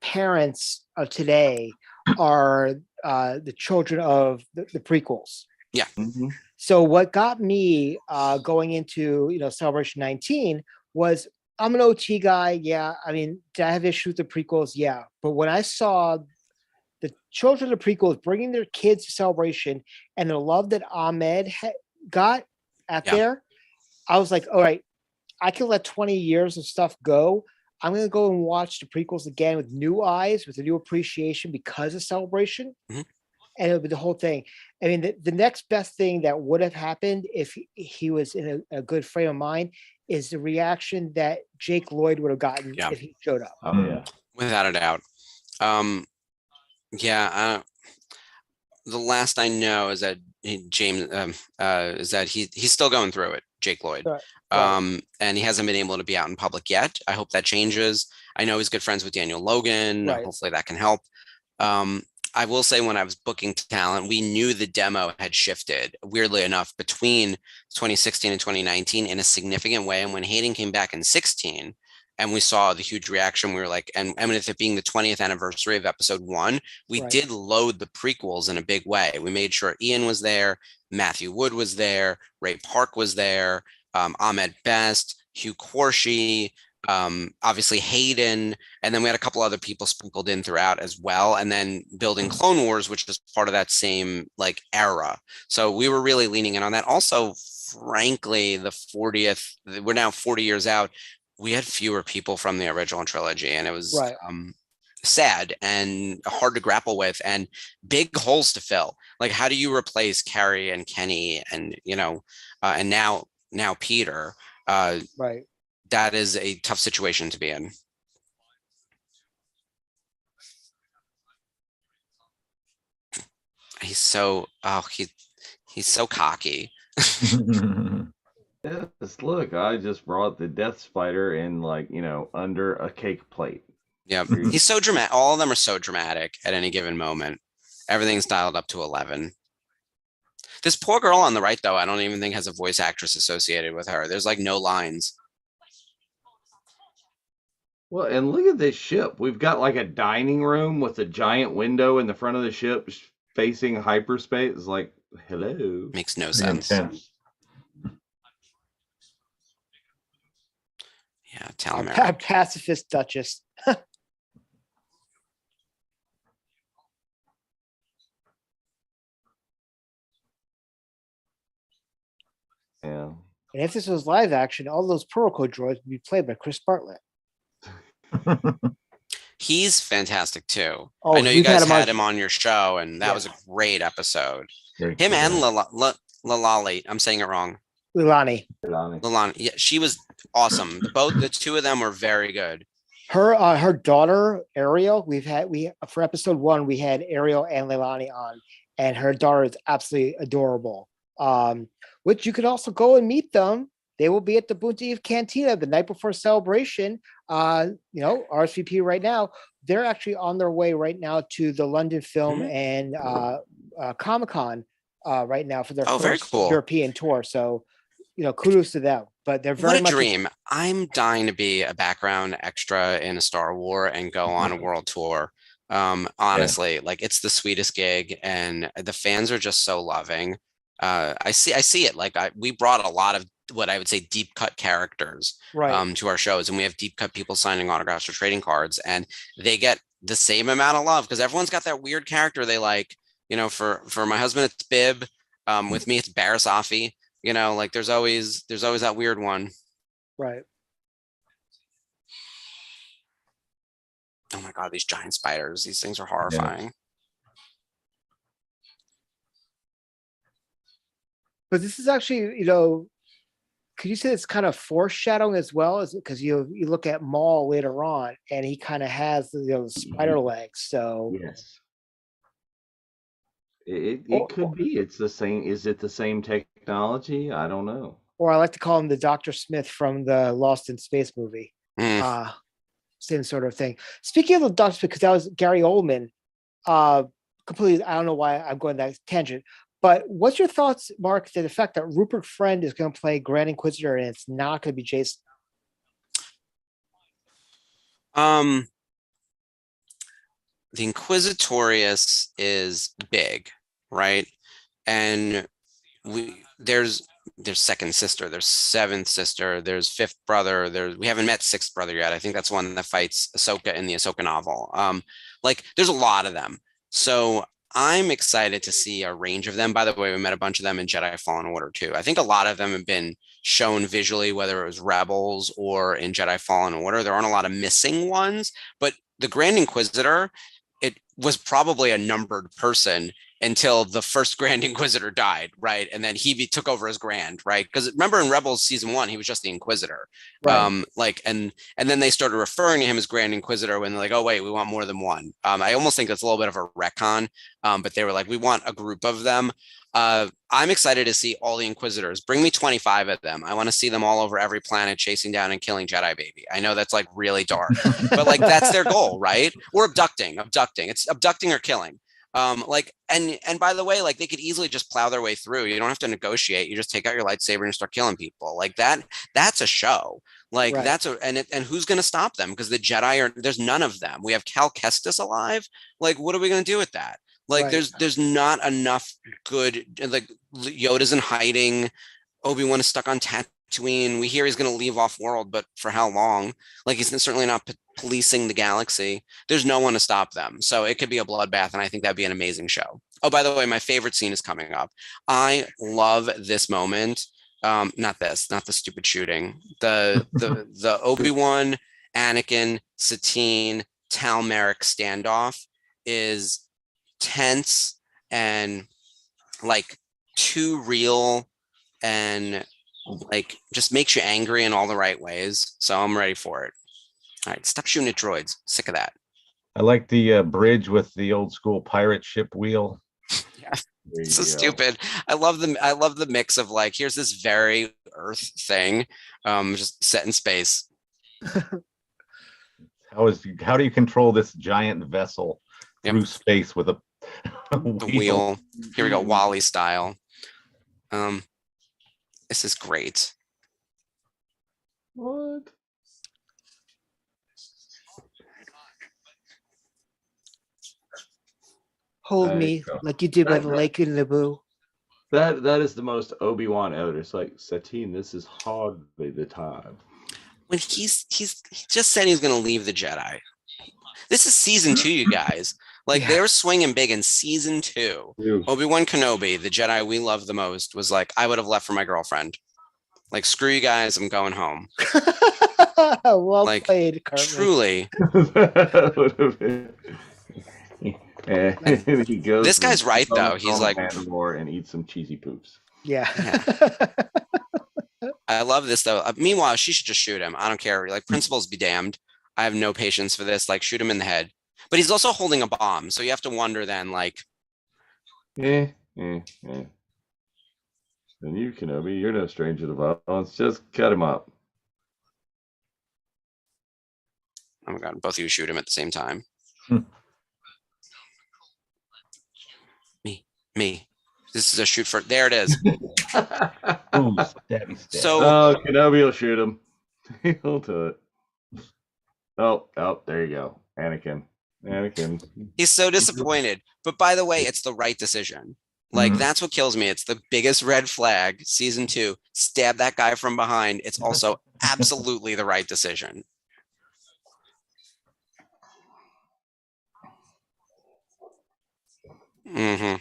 parents of today are the children of the prequels. Yeah. Mm-hmm. So what got me going into Celebration 19 was, I'm an OT guy. Yeah. I mean, did I have issues with the prequels? Yeah. But when I saw the children of the prequels bringing their kids to Celebration and the love that Ahmed got at there, I was like, all right, I can let 20 years of stuff go. I'm going to go and watch the prequels again with new eyes, with a new appreciation because of Celebration. Mm-hmm. And it'll be the whole thing. I mean, the next best thing that would have happened if he was in a good frame of mind is the reaction that Jake Lloyd would have gotten if he showed up. Oh yeah, without a doubt. The last I know is that James is that he's still going through it, Jake Lloyd. And he hasn't been able to be out in public yet. I hope that changes. I know he's good friends with Daniel Logan. Hopefully that can help. I will say, when I was booking talent, we knew the demo had shifted, weirdly enough, between 2016 and 2019 in a significant way. And when Hayden came back in 16 and we saw the huge reaction, we were like, and with it being the 20th anniversary of episode 1, we did load the prequels in a big way. We made sure Ian was there, Matthew Wood was there, Ray Park was there, Ahmed Best, Hugh Corshi, obviously Hayden, and then we had a couple other people sprinkled in throughout as well, and then building Clone Wars, which is part of that same like era. So we were really leaning in on that. Also, frankly, the 40th, we're now 40 years out, we had fewer people from the original trilogy, and it was sad and hard to grapple with, and big holes to fill. Like, how do you replace Carrie and Kenny and and now Peter? That is a tough situation to be in. He's so he's so cocky. Yes, look, I just brought the Death Spider in under a cake plate. Yeah, he's so dramatic. All of them are so dramatic at any given moment. Everything's dialed up to 11. This poor girl on the right, though, I don't even think has a voice actress associated with her. There's like no lines. Well, and look at this ship. We've got like a dining room with a giant window in the front of the ship facing hyperspace. It's like, hello. Makes no sense. Yeah, Talamera. Pacifist Duchess. Yeah. And if this was live action, all those protocol droids would be played by Chris Bartlett. He's fantastic too. Oh, I know you we've guys him had him on your show, and that Yeah. was a great episode. Very Him cool. and Lalali. I'm saying it wrong. Lilani. Lalani. Yeah, she was awesome. The two of them were very good. Her daughter Ariel. We for episode 1 we had Ariel and Leilani on, and her daughter is absolutely adorable. Which you could also go and meet them. They will be at the Bounty of Cantina the night before Celebration. RSVP right now. They're actually on their way right now to the London Film and Comic-Con right now for their very first cool. European tour. So, kudos to them. But they're very What a much dream. I'm dying to be a background extra in a Star Wars and go on a world tour. Honestly, like it's the sweetest gig, and the fans are just so loving. I see it. Like we brought a lot of what I would say deep cut characters right. to our shows, and we have deep cut people signing autographs or trading cards, and they get the same amount of love because everyone's got that weird character they like. For my husband it's Bib. With me it's Barasafi. Like there's always that weird one. Right. Oh my God, these giant spiders! These things are horrifying. Yeah. But this is actually, could you say it's kind of foreshadowing as well? Is it because you look at Maul later on and he kind of has the spider legs? So yes, it could be. It's the same. Is it the same technology? I don't know. Or I like to call him the Dr. Smith from the Lost in Space movie. Same sort of thing. Speaking of the Dr. Smith, because that was Gary Oldman. Completely, I don't know why I'm going that tangent. But what's your thoughts, Mark, to the fact that Rupert Friend is going to play Grand Inquisitor and it's not going to be Jason? The Inquisitorius is big, right? And there's second sister, there's seventh sister, there's fifth brother, we haven't met sixth brother yet. I think that's one that fights Ahsoka in the Ahsoka novel. There's a lot of them. So I'm excited to see a range of them. By the way, we met a bunch of them in Jedi Fallen Order too. I think a lot of them have been shown visually, whether it was Rebels or in Jedi Fallen Order. There aren't a lot of missing ones, but the Grand Inquisitor, it was probably a numbered person until the first Grand Inquisitor died, right? And then he took over as Grand, right? Because remember in Rebels season 1, he was just the Inquisitor. Right. And then they started referring to him as Grand Inquisitor when they're like, oh wait, we want more than one. I almost think that's a little bit of a retcon, but they were like, we want a group of them. I'm excited to see all the Inquisitors. Bring me 25 of them. I want to see them all over every planet chasing down and killing Jedi baby. I know that's like really dark, but like that's their goal, right? Or abducting. It's abducting or killing. And by the way, like they could easily just plow their way through. You don't have to negotiate. You just take out your lightsaber and start killing people like that. That's a show. Like right. and who's going to stop them? Because the Jedi there's none of them. We have Cal Kestis alive. Like, what are we going to do with that? Like, right. there's not enough good, like Yoda's in hiding. Obi-Wan is stuck on Tatooine. We hear he's going to leave off world, but for how long? Like, he's certainly not policing the galaxy. There's no one to stop them. So it could be a bloodbath, and I think that'd be an amazing show. Oh, by the way, my favorite scene is coming up. I love this moment. Not the stupid shooting. The Obi-Wan, Anakin, Satine, Tal Merrick standoff is tense and like too real and like just makes you angry in all the right ways. So I'm ready for it. All right, stop shooting at droids. Sick of that. I like the bridge with the old school pirate ship wheel. Yeah, so stupid. I love the mix of like, here's this very Earth thing, just set in space. How do you control this giant vessel through space with a wheel? Here we go, Wally style. This is great. What? Hold me like you did by the lake in Naboo. That is the most Obi-Wan ever. It's like, Satine, this is hardly the time. When he just said he's going to leave the Jedi. This is season 2, you guys. Like, they were swinging big in season 2. Ew. Obi-Wan Kenobi, the Jedi we love the most, was like, I would have left for my girlfriend. Like, screw you guys, I'm going home. Well Like, played, Cartman. Truly, That would have been. And he goes. This guy's and right, sits on the though. He's throne of like- Mandalore and eats some cheesy poops. Yeah. I love this though. Meanwhile, she should just shoot him. I don't care. Like, principles be damned. I have no patience for this. Like, shoot him in the head. But he's also holding a bomb, so you have to wonder then, like, And you, Kenobi, you're no stranger to violence. Just cut him up. oh my god, both of you shoot him at the same time. Me. This is a shoot for. There it is. Ooh, stabby stab. So Oh, Kenobi will shoot him. He'll do it. Oh, there you go. Anakin. he's so disappointed. But by the way, it's the right decision. Like, that's what kills me. It's the biggest red flag. Season 2, stab that guy from behind. It's also absolutely the right decision. Mm-hmm.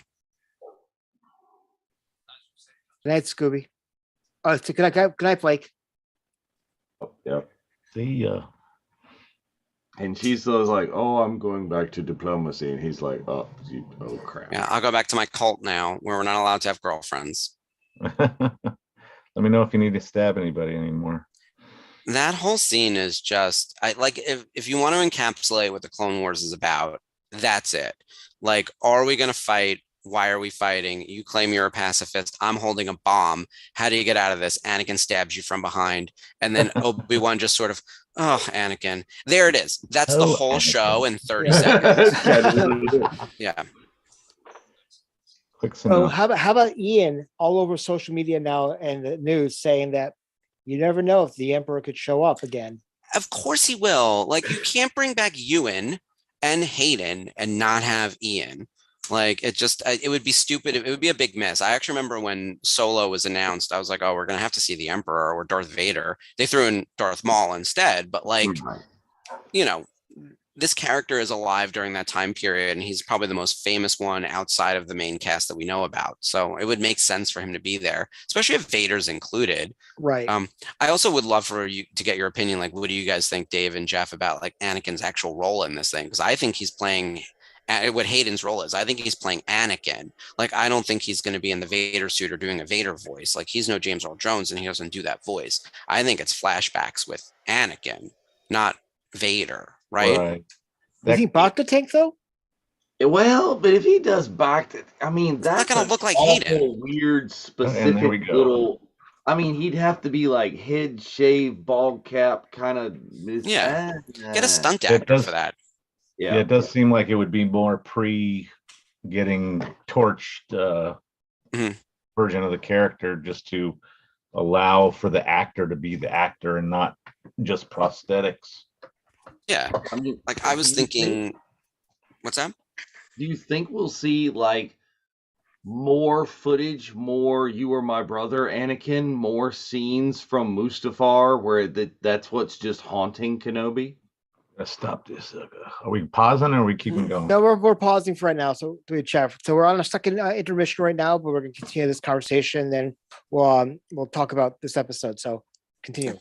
Good night, Scooby. Oh, good night, Blake. Yep. See, And she's like, "Oh, I'm going back to diplomacy," and he's like, "Oh, crap." Yeah, I'll go back to my cult now, where we're not allowed to have girlfriends. let me know if you need to stab anybody anymore. That whole scene is just, I like, if you want to encapsulate what the Clone Wars is about, that's it. Like, are we going to fight? Why are we fighting? You claim you're a pacifist. I'm holding a bomb. How do you get out of this? Anakin stabs you from behind. And then Obi-Wan just sort of, oh, Anakin. There it is. That's the whole Anakin. show in 30 seconds. Yeah. Quick Oh, synopsis. how about Ian all over social media now and the news saying that you never know if the Emperor could show up again. Of course he will. Like, you can't bring back Ewan and Hayden and not have Ian. Like, it would be stupid. It would be a big miss. I actually remember when Solo was announced, I was like, oh, we're going to have to see the Emperor or Darth Vader. They threw in Darth Maul instead. But, like, you know, this character is alive during that time period, and he's probably the most famous one outside of the main cast that we know about. So it would make sense for him to be there, especially if Vader's included. Right. I also would love for you to get your opinion. Like, what do you guys think, Dave and Jeff, about like Anakin's actual role in this thing? Because I think he's playing what Hayden's role is. I think he's playing Anakin. Like, I don't think he's going to be in the Vader suit or doing a Vader voice. Like, he's no James Earl Jones, and he doesn't do that voice. I think it's flashbacks with Anakin, not Vader. Right? You think Bacta tank though? Well, but if he does back, I mean, that's not gonna look like awful Hayden. Weird, there we specific go. little. I mean, he'd have to be like head shave, bald cap, kind of. Yeah. Get a stunt It actor does- for that. Yeah, it does seem like it would be more getting torched Mhm. version of the character, just to allow for the actor to be the actor and not just prosthetics. Yeah. I mean, Like, I was do you think- thinking, what's that? Do you think we'll see like more footage, more "You Were My Brother" Anakin, more scenes from Mustafar where that's what's just haunting Kenobi? Let's stop this. Are we pausing or are we keeping going? No, we're pausing for right now. So do we chat? So we're on a second intermission right now, but we're going to continue this conversation. Then we'll talk about this episode. So continue.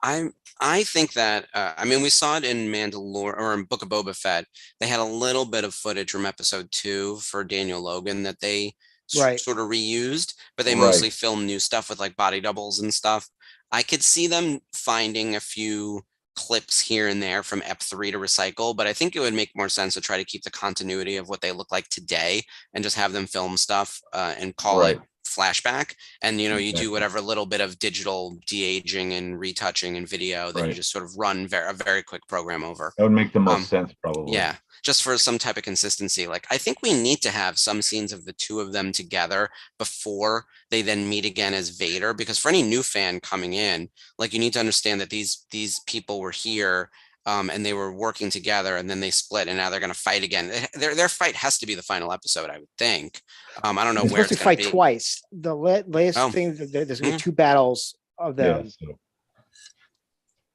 I think that I mean, we saw it in Mandalorian or in Book of Boba Fett. They had a little bit of footage from episode 2 for Daniel Logan that they Right. sort of reused, but they Right. mostly filmed new stuff with like body doubles and stuff. I could see them finding a few clips here and there from Ep3 to recycle, but I think it would make more sense to try to keep the continuity of what they look like today and just have them film stuff and call it Right. flashback. And you Exactly. do whatever little bit of digital de-aging and retouching and video that you Right. just sort of run a very quick program over. That would make the most sense, probably. Yeah, just for some type of consistency. Like, I think we need to have some scenes of the two of them together before they then meet again as Vader, because for any new fan coming in, like, you need to understand that these people were here and they were working together, and then they split, and now they're going to fight again. Their fight has to be the final episode, I would think. I don't know They're where supposed it's to going fight to be. twice. The latest Oh. thing, there's going to be Mhm. 2 battles of Yeah, them. so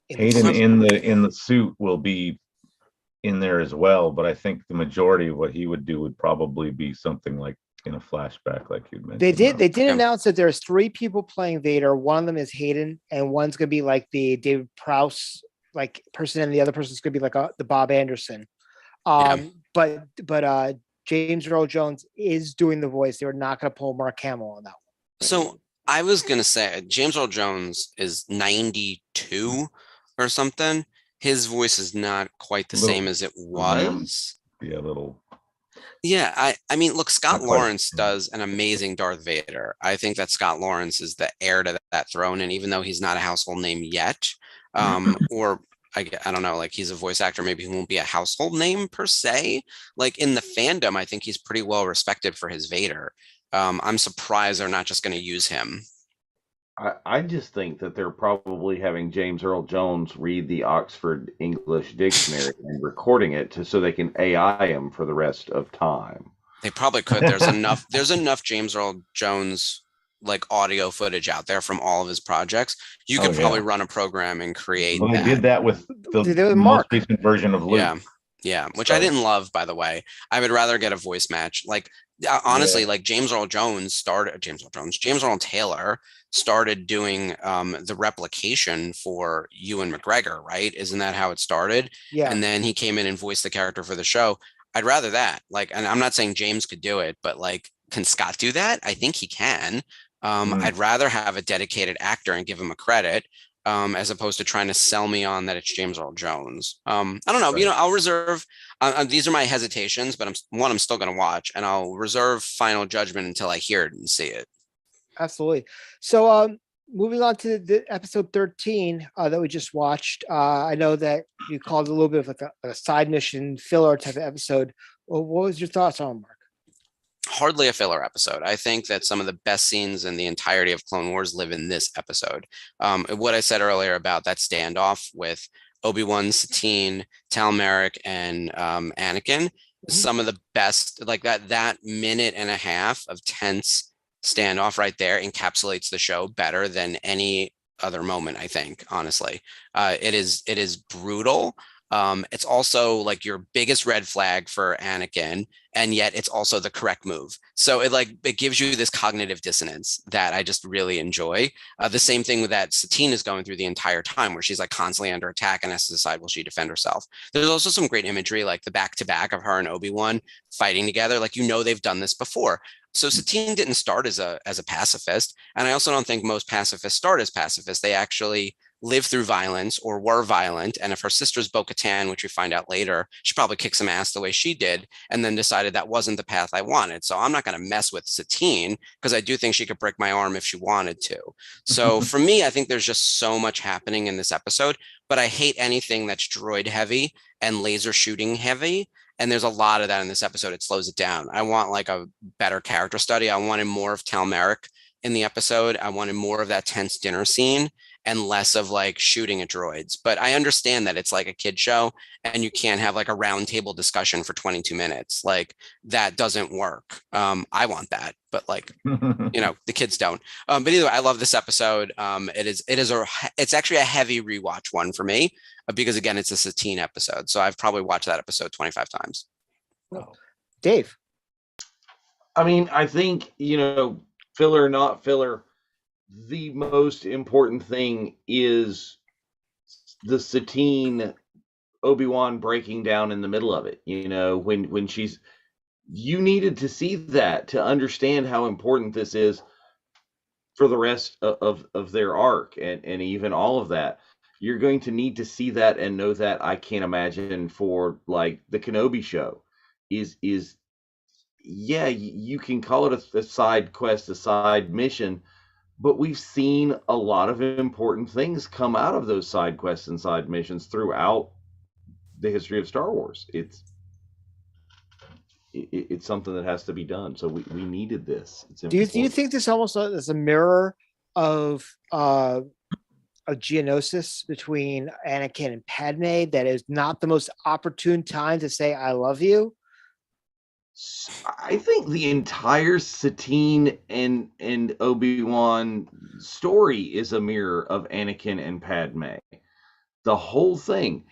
in Hayden the- in the suit will be in there as well, but I think the majority of what he would do would probably be something like in a flashback, like you'd mentioned. They did Yeah. announce that there's 3 people playing Vader. One of them is Hayden, and one's gonna be like the David Prowse like person, and the other person's gonna be like the Bob Anderson. But James Earl Jones is doing the voice. They were not gonna pull Mark Hamill on that one. So I was gonna say James Earl Jones is 92 or something. His voice is not quite the Little same as it ram. was. Be a little. Yeah, I mean, look, Scott Not quite. Lawrence does an amazing Darth Vader. I think that Scott Lawrence is the heir to that throne, and even though he's not a household name yet, or I don't know, like he's a voice actor, maybe he won't be a household name per se. Like in the fandom, I think he's pretty well respected for his Vader. I'm surprised they're not just going to use him. I just think that they're probably having James Earl Jones read the Oxford English Dictionary and recording it so they can AI him for the rest of time. They probably could. There's enough James Earl Jones like audio footage out there from all of his projects. You could probably run a program and create Well, they that. did that with the Mark. most recent version of Luke. Yeah, which I didn't love, by the way. I would rather get a voice match. Like honestly, like James Earl Taylor started doing the replication for Ewan McGregor, right? Isn't that how it started? Yeah. And then he came in and voiced the character for the show. I'd rather that. Like, and I'm not saying James could do it, but like, can Scott do that? I think he can. I'd rather have a dedicated actor and give him a credit. As opposed to trying to sell me on that it's James Earl Jones. I don't know. Right. I'll reserve. These are my hesitations, but I'm still going to watch, and I'll reserve final judgment until I hear it and see it. Absolutely. So, moving on to the episode 13 that we just watched. I know that you called it a little bit of like a side mission filler type of episode. Well, what was your thoughts on, Mark? Hardly a filler episode. I think that some of the best scenes in the entirety of Clone Wars live in this episode. What I said earlier about that standoff with Obi-Wan, Satine, Tal Merrick, and Anakin, some of the best, like that minute and a half of tense standoff right there encapsulates the show better than any other moment, I think, honestly. It is brutal. It's also like your biggest red flag for Anakin, and yet it's also the correct move. So it gives you this cognitive dissonance that I just really enjoy. The same thing with that Satine is going through the entire time, where she's like constantly under attack and has to decide, will she defend herself? There's also some great imagery, like the back-to-back of her and Obi-Wan fighting together. Like, they've done this before. So Satine didn't start as a pacifist, and I also don't think most pacifists start as pacifists. They actually lived through violence or were violent. And if her sister's Bo-Katan, which we find out later, she probably kicked some ass the way she did, and then decided that wasn't the path I wanted. So I'm not going to mess with Satine, because I do think she could break my arm if she wanted to. So for me, I think there's just so much happening in this episode, but I hate anything that's droid heavy and laser shooting heavy. And there's a lot of that in this episode. It slows it down. I want like a better character study. I wanted more of Tal Merrick in the episode. I wanted more of that tense dinner scene and less of like shooting at droids. But I understand that it's like a kid show and you can't have like a round table discussion for 22 minutes. Like, that doesn't work. I want that, but like, the kids don't. But either way, I love this episode. It's actually a heavy rewatch one for me, because again, it's a Satine episode. So I've probably watched that episode 25 times. Wow. Dave. I mean, I think, filler, not filler, the most important thing is the Satine Obi-Wan breaking down in the middle of it. When you needed to see that to understand how important this is for the rest of their arc and even all of that. You're going to need to see that and know that. I can't imagine for like the Kenobi show is you can call it a side quest, a side mission, but we've seen a lot of important things come out of those side quests and side missions throughout the history of Star Wars. It's something that has to be done. So we needed this. Do you think this almost is a mirror of a geonosis between Anakin and Padme, that is not the most opportune time to say I love you? I think the entire Satine and Obi-Wan story is a mirror of Anakin and Padme. The whole thing.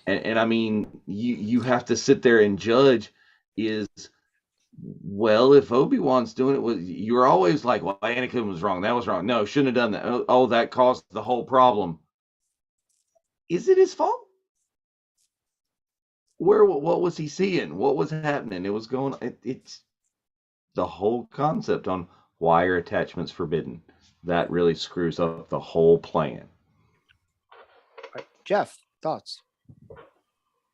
And I mean, you have to sit there and judge, is Well, if Obi-Wan's doing it, you were always like, well, Anakin was wrong. That was wrong. No, shouldn't have done that. Oh, that caused the whole problem. Is it his fault? What was he seeing? What was happening? It was going. It's the whole concept on why are attachments forbidden. That really screws up the whole plan. Right. Jeff, thoughts?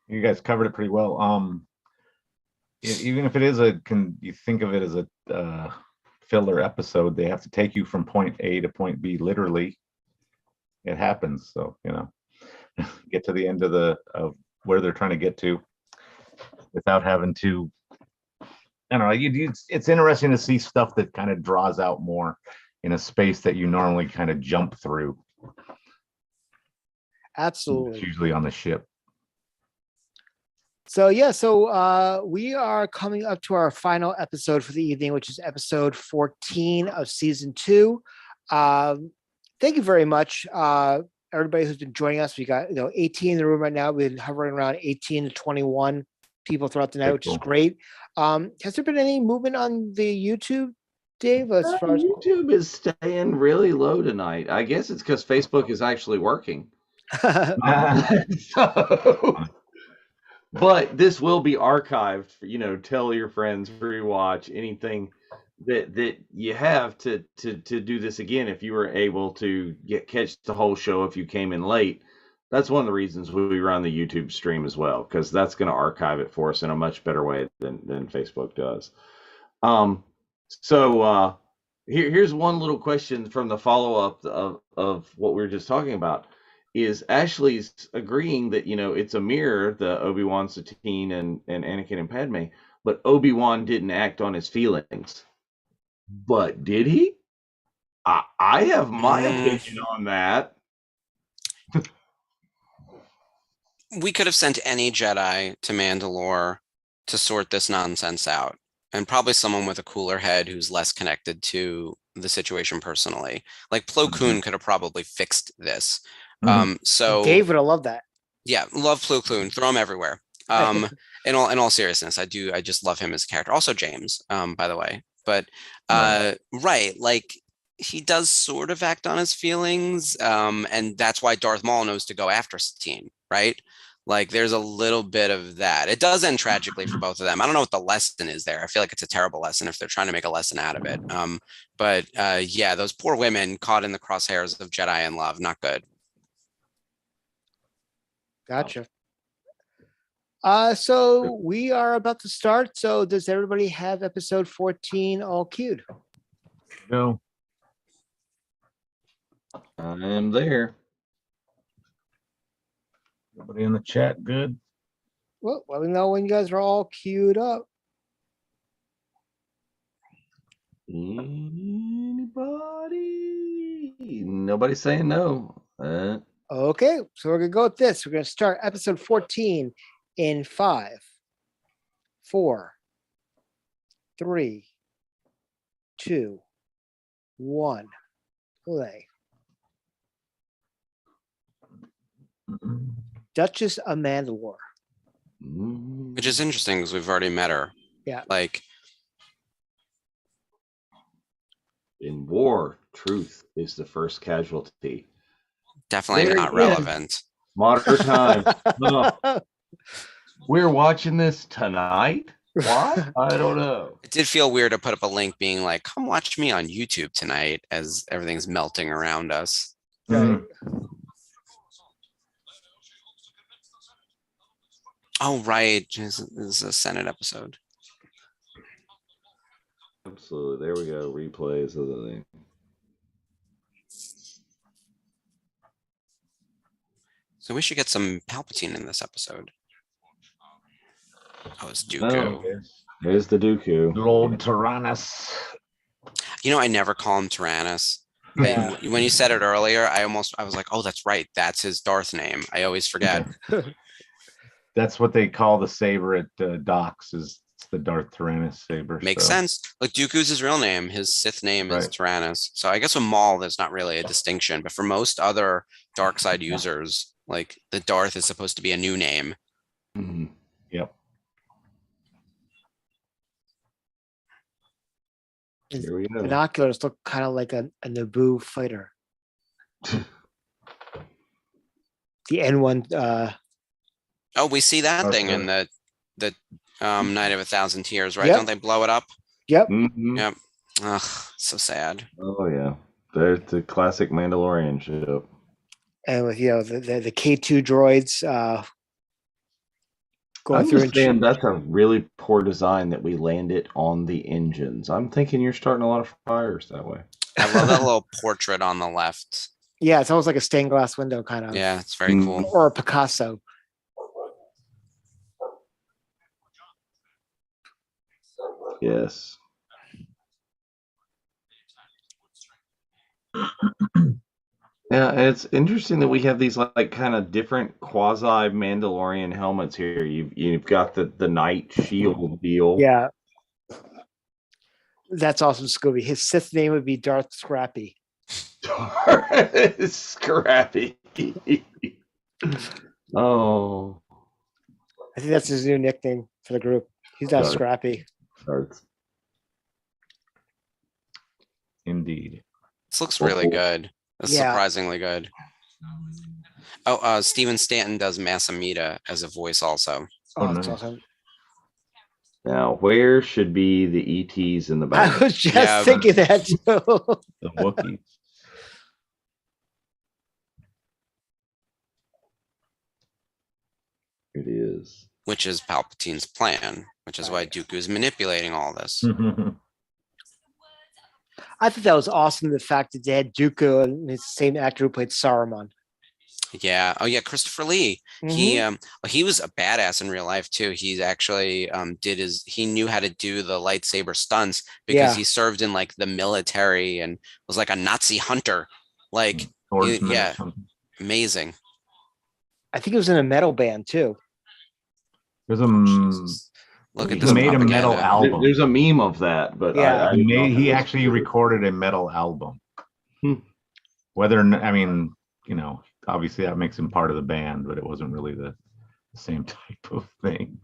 You guys covered it pretty well. Even if it is can you think of it as a filler episode? They have to take you from point A to point B literally. It happens, so get to the end of where they're trying to get to without having to. I don't know. It's interesting to see stuff that kind of draws out more in a space that you normally kind of jump through. Absolutely. It's usually on the ship. So we are coming up to our final episode for the evening, which is episode 14 of season 2. Thank you very much, everybody who's been joining us. We got 18 in the room right now. We've been hovering around 18 to 21 people throughout the night, which is great. Has there been any movement on the YouTube, Dave? As far as YouTube is staying really low tonight. I guess it's because Facebook is actually working. But this will be archived for, tell your friends, rewatch anything that you have to do this again. If you were able to catch the whole show, if you came in late, that's one of the reasons we run the YouTube stream as well, because that's going to archive it for us in a much better way than Facebook does. So here's one little question from the follow-up of what we were just talking about. Is Ashley's agreeing that it's a mirror, the Obi-Wan, Satine, and Anakin and Padme, but Obi-Wan didn't act on his feelings. But did he? I have my opinion on that. We could have sent any Jedi to Mandalore to sort this nonsense out, and probably someone with a cooler head who's less connected to the situation personally. Like Plo Koon could have probably fixed this. So Dave would have loved that. Yeah, love Plo Koon. Throw him everywhere. In all seriousness, I just love him as a character. Also James, by the way. But right, like he does sort of act on his feelings, and that's why Darth Maul knows to go after Satine, right? Like there's a little bit of that. It does end tragically for both of them. I don't know what the lesson is there. I feel like it's a terrible lesson if they're trying to make a lesson out of it. But yeah, those poor women caught in the crosshairs of Jedi and love, not good. Gotcha. So we are about to start. So does everybody have episode 14 all queued? No. I am there. Everybody in the chat good? Well, let me know when you guys are all queued up. Anybody? Nobody's saying no. Okay, so we're gonna go with this. We're gonna start episode 14 in 5, 4, 3, 2, 1. Play. Duchess of Mandalore. Which is interesting because we've already met her. Yeah. Like in war, truth is the first casualty. Definitely There not again. relevant. Modern time. We're watching this tonight. Why? I don't know. It did feel weird to put up a link being like, come watch me on YouTube tonight as everything's melting around us. Right. Oh, right. This is a Senate episode. Absolutely. There we go. Replays of the thing. So we should get some Palpatine in this episode. Oh, it's Dooku. Oh, there's the Dooku. Lord Tyrannus. I never call him Tyrannus. Yeah. When you said it earlier, I was like, oh, that's right. That's his Darth name. I always forget. That's what they call the saber at Docks, is the Darth Tyrannus saber. Makes sense. Like Dooku's his real name. His Sith name is Right. Tyrannus. So I guess with Maul, there's not really a distinction. But for most other dark side users, like the Darth is supposed to be a new name. Mhm. Yep. His Here we go. binoculars look kind of like a Naboo fighter. The N1. Oh, we see that thing in Okay. the Night of a Thousand Tears, right? Yep. Don't they blow it up? Yep. Mhm. Yep. Ugh, so sad. Oh yeah, there's the classic Mandalorian ship. And with the K2 droids going I'm through just saying that's a really poor design that we land it on the engines. I'm thinking you're starting a lot of fires that way. I love that little portrait on the left. Yeah, it's almost like a stained glass window kind of. Yeah, it's very cool. Or a Picasso. Yes. Yeah, and it's interesting that we have these like kind of different quasi Mandalorian helmets here. You've got the knight shield deal. Yeah. That's awesome, Scooby. His Sith name would be Darth Scrappy. Scrappy. Oh. I think that's his new nickname for the group. He's not Darth. Scrappy. Darth. Indeed. This looks really good. It's Yeah. surprisingly good. Oh, Steven Stanton does Masamita as a voice also. Oh, Oh, that's nice. awesome. Now, where should be the ETs in the I back? was just Yeah, thinking that too. The Wookiee. It is. Which is Palpatine's plan, which is why Dooku's manipulating all this. I thought that was awesome. The fact that they had Dooku and his same actor who played Saruman. Yeah. Oh yeah, Christopher Lee. Mhm. He was a badass in real life too. He actually he knew how to do the lightsaber stunts because Yeah. he served in like the military and was like a Nazi hunter. Like Swordsman or yeah, something. amazing. I think it was in a metal band too. There's a Jesus. Look at he this made a metal propaganda. album. There's a meme of that, but Yeah. He actually recorded a metal album. Hmm. Whether I mean, obviously that makes him part of the band, but it wasn't really the same type of thing.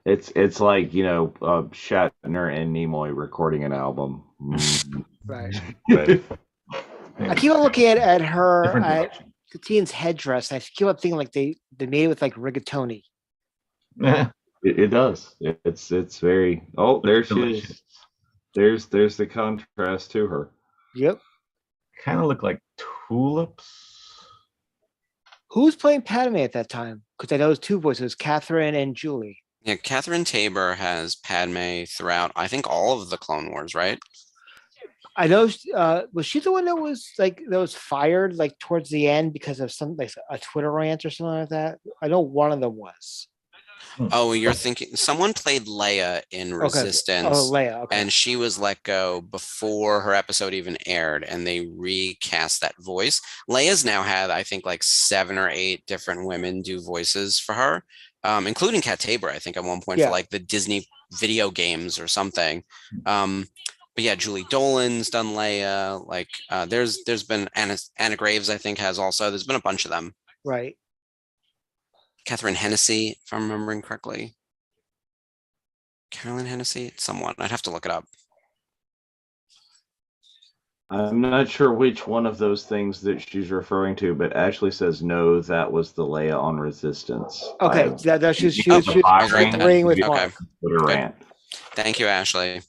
It's like Shatner and Nimoy recording an album. Right. Right. I keep on looking at her Different at direction. Katine's headdress. And I keep on thinking like they made it with like rigatoni. It does. It's very. Oh, there she is. Delicious. There's the contrast to her. Yep. Kind of look like tulips. Who was playing Padme at that time? Because I know those two voices, Catherine and Julie. Yeah, Catherine Tabor has Padme throughout, I think, all of the Clone Wars, right? I know. Was she the one that was fired like towards the end because of some like a Twitter rant or something like that? I know one of them was. Oh, you're thinking someone played Leia in Resistance. Oh, Leia. Okay. And she was let go before her episode even aired, and they recast that voice. Leia's now had, I think, like 7 or 8 different women do voices for her, including Kat Tabor, I think, at one point for like the Disney video games or something. But yeah, Julie Dolan's done Leia. Like, there's been Anna Graves, I think, has also. There's been a bunch of them. Right. Catherine Hennessy, if I'm remembering correctly. Carolyn Hennessy, someone. I'd have to look it up. I'm not sure which one of those things that she's referring to, but Ashley says no, that was the Leia on Resistance. Okay, she was right agreeing with Okay. Mark. Rant. Thank you, Ashley.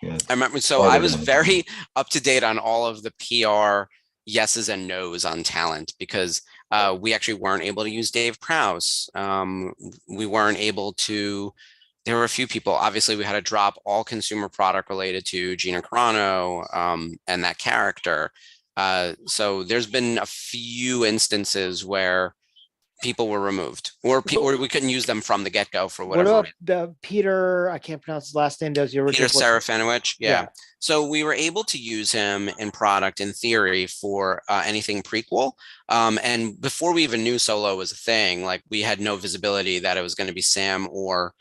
Yes. I remember, so I was very up to date on all of the PR yeses and nos on talent because we actually weren't able to use Dave Prowse. We weren't able to, there were a few people, obviously we had to drop all consumer product related to Gina Carano and that character. So there's been a few instances where people were removed or we couldn't use them from the get-go for whatever. What about the Peter, I can't pronounce his last name, does the original Peter Serafinowicz, yeah. So we were able to use him in product in theory for anything prequel. And before we even knew Solo was a thing, like we had no visibility that it was going to be Sam or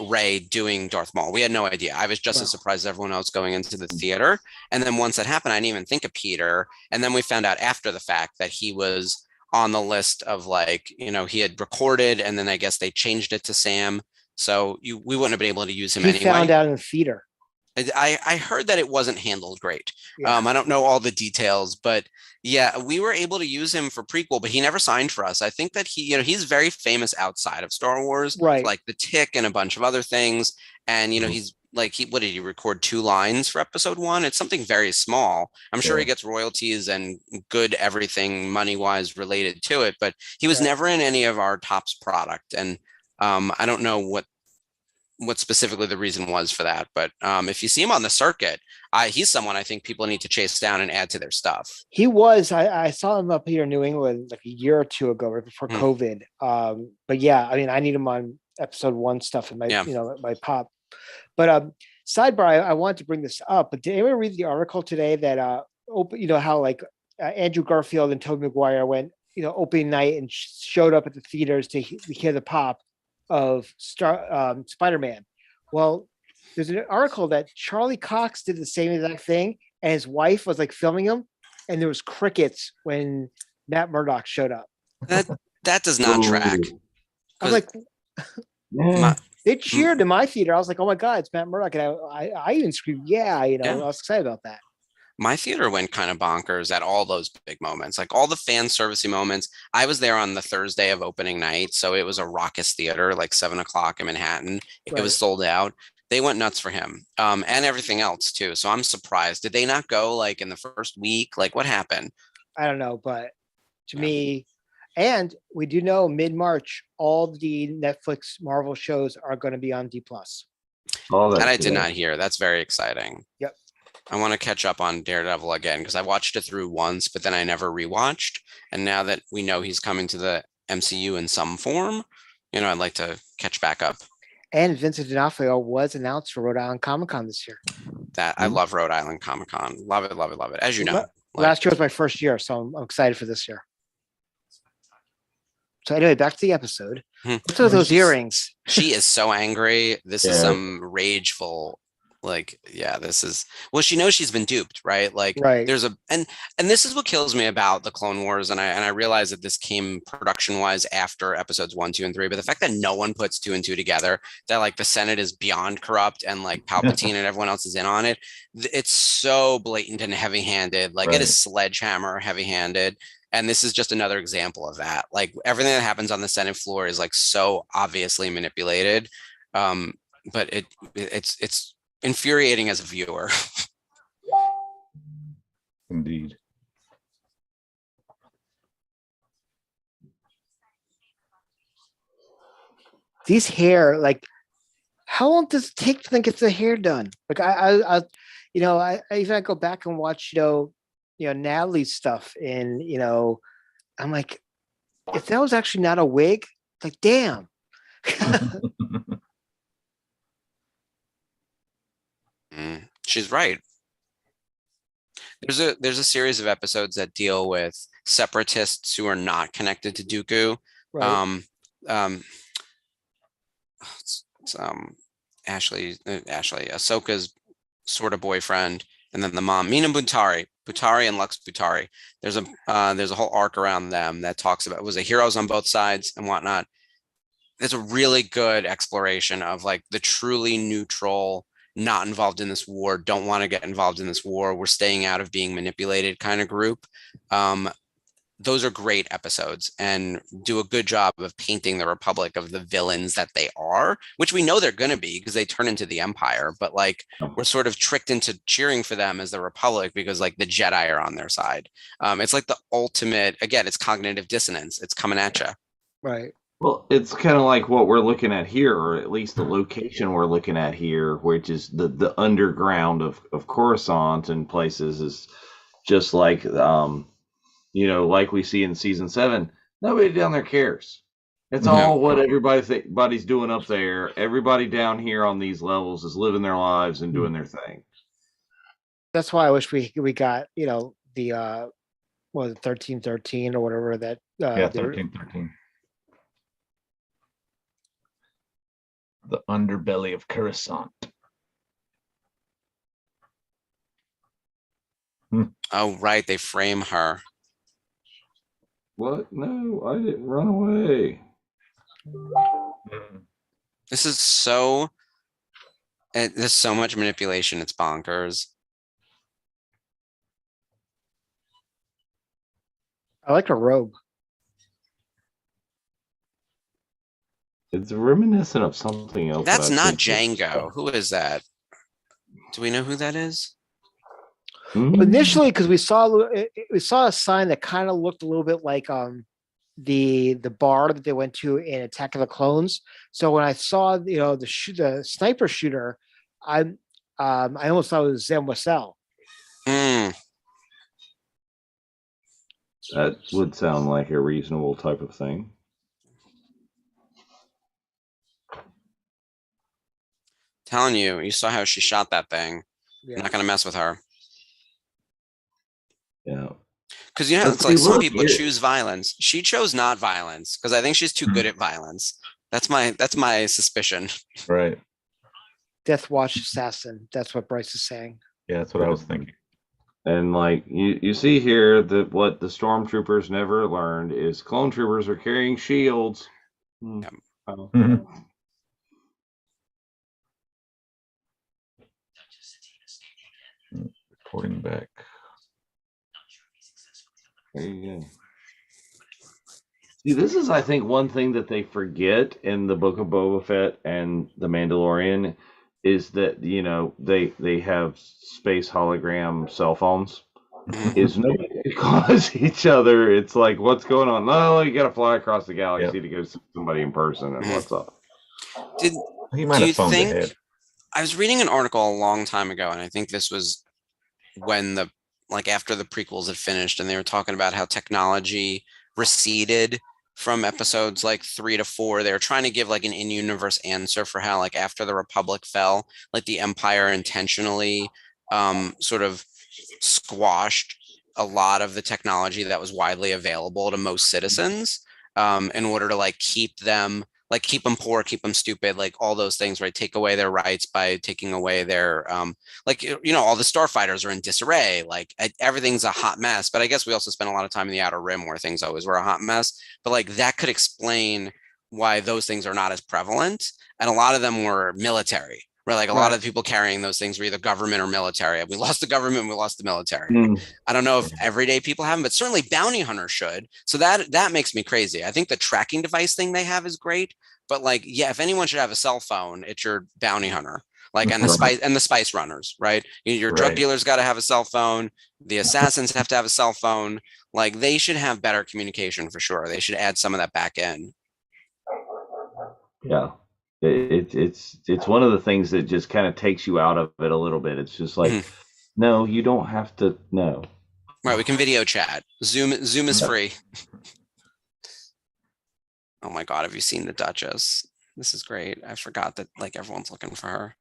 Rey doing Darth Maul. We had no idea. I was just as surprised as everyone else going into the theater. And then once that happened, I didn't even think of Peter. And then we found out after the fact that he was on the list of like, he had recorded and then I guess they changed it to Sam. So we wouldn't have been able to use him He anyway. found out in the theater. I heard that it wasn't handled great. Yeah. I don't know all the details, but yeah, we were able to use him for prequel, but he never signed for us. I think that he's very famous outside of Star Wars, Right. like The Tick and a bunch of other things. And Mhm. he's like what did he record 2 lines for episode 1? It's something very small. I'm sure he Yeah. gets royalties and good everything money wise related to it, but he was Right. never in any of our Topps product. And I don't know what specifically the reason was for that, but if you see him on the circuit, he's someone I think people need to chase down and add to their stuff. He was. I saw him up here in New England like a year or two ago, right before Hmm. COVID. But yeah, I mean, I need him on episode 1 stuff in my, Yeah. my pop. But sidebar, I wanted to bring this up. But did anyone read the article today that how like Andrew Garfield and Tobey Maguire went, opening night and showed up at the theaters to hear the pop of Spider-Man. Well, there's an article that Charlie Cox did the same exact thing, and his wife was like filming him, and there was crickets when Matt Murdock showed up. That does not track. I was like, Yeah. they cheered in my theater. I was like, oh my god, it's Matt Murdock, and I even screamed, yeah, I was excited about that. My theater went kind of bonkers at all those big moments, like all the fan servicey moments. I was there on the Thursday of opening night, so it was a raucous theater, like 7:00 in Manhattan. It was sold out. They went nuts for him, and everything else too. So I'm surprised. Did they not go like in the first week? Like what happened? I don't know, but to me, and we do know mid-March, all the Netflix Marvel shows are going to be on D+. That I did not hear. That's very exciting. Yep. I want to catch up on Daredevil again because I watched it through once, but then I never rewatched. And now that we know he's coming to the MCU in some form, I'd like to catch back up. And Vincent D'Onofrio was announced for Rhode Island Comic Con this year. I love Rhode Island Comic Con. Love it, love it, love it. As you know. Last year was my first year, so I'm excited for this year. So anyway, back to the episode. What's with those earrings? She is so angry. This is some rageful. She knows she's been duped, right? Like there's and this is what kills me about the Clone Wars. And I realize that this came production wise after episodes 1, 2, and 3, but the fact that no one puts 2 and 2 together, that like the Senate is beyond corrupt and like Palpatine and everyone else is in on it. It's so blatant and heavy handed. Like it is sledgehammer heavy handed. And this is just another example of that. Like everything that happens on the Senate floor is like so obviously manipulated. But it's infuriating as a viewer. Indeed. These hair, like, how long does it take to think it's the hair done? Like I even go back and watch, Natalie's stuff, and I'm like, if that was actually not a wig, like, damn. She's right. There's a series of episodes that deal with separatists who are not connected to Dooku. Right. Ashley, Ahsoka's sort of boyfriend, and then the mom, Mina Butari and Lux Butari. There's a whole arc around them that talks about, was it heroes on both sides and whatnot. It's a really good exploration of like the truly neutral, not involved in this war, don't want to get involved in this war, we're staying out of being manipulated kind of group. Those are great episodes and do a good job of painting the Republic of the villains that they are, which we know they're going to be because they turn into the Empire, but like we're sort of tricked into cheering for them as the Republic because like the Jedi are on their side. It's like the ultimate, again, it's cognitive dissonance. It's coming at you. Right. Well, it's kind of like what we're looking at here, or at least the location we're looking at here, which is the underground of Coruscant and places, is just like like we see in season 7. Nobody down there cares. It's all what everybody's doing up there. Everybody down here on these levels is living their lives and doing their thing. That's why I wish we got the 1313 or whatever that 1313. The underbelly of Coruscant. Oh, right. They frame her. What? No, I didn't run away. This is so. There's so much manipulation. It's bonkers. I like a robe. It's reminiscent of something else. That's that I not think Django. Who is that? Do we know who that is? Initially, because we saw a sign that kind of looked a little bit like the bar that they went to in Attack of the Clones. So when I saw the sniper shooter, I almost thought it was Zem Wassell. That would sound like a reasonable type of thing. Telling you, you saw how she shot that thing. Yeah. I'm not gonna mess with her. Yeah. Because you know, Let's it's like see, some look, people here- choose violence. She chose not violence because I think she's too good at violence. That's my suspicion. Right. Death Watch assassin. That's what Bryce is saying. Yeah, that's what I was thinking. And like you see here that what the stormtroopers never learned is clone troopers are carrying shields. Yep. Oh. Reporting back. There you go. See, this is, I think, one thing that they forget in the Book of Boba Fett and the Mandalorian is that they have space hologram cell phones. Is nobody calls each other. It's like, what's going on? No, you got to fly across the galaxy to go see somebody in person. And what's up? He might Do have you phoned think? ahead. I was reading an article a long time ago, and I think this was when after the prequels had finished, and they were talking about how technology receded from episodes like 3 to 4. They were trying to give like an in-universe answer for how like after the Republic fell, like the Empire intentionally sort of squashed a lot of the technology that was widely available to most citizens in order to keep them poor, keep them stupid, like all those things, right? Take away their rights by taking away their all the starfighters are in disarray, everything's a hot mess. But I guess we also spend a lot of time in the Outer Rim where things always were a hot mess. But that could explain why those things are not as prevalent, and a lot of them were military. Right, a lot of people carrying those things were either government or military. We lost the government, we lost the military. I don't know if everyday people have them, but certainly bounty hunters should. So that makes me crazy. I think the tracking device thing they have is great, but if anyone should have a cell phone, it's your bounty hunter. And the spice runners, right? Your drug dealers got to have a cell phone. The assassins have to have a cell phone. They should have better communication for sure. They should add some of that back in. Yeah. It's one of the things that just kind of takes you out of it a little bit. It's just like, no, you don't have to. No, right? We can video chat. Zoom is free. Oh my God, have you seen the Duchess? This is great. I forgot that everyone's looking for her.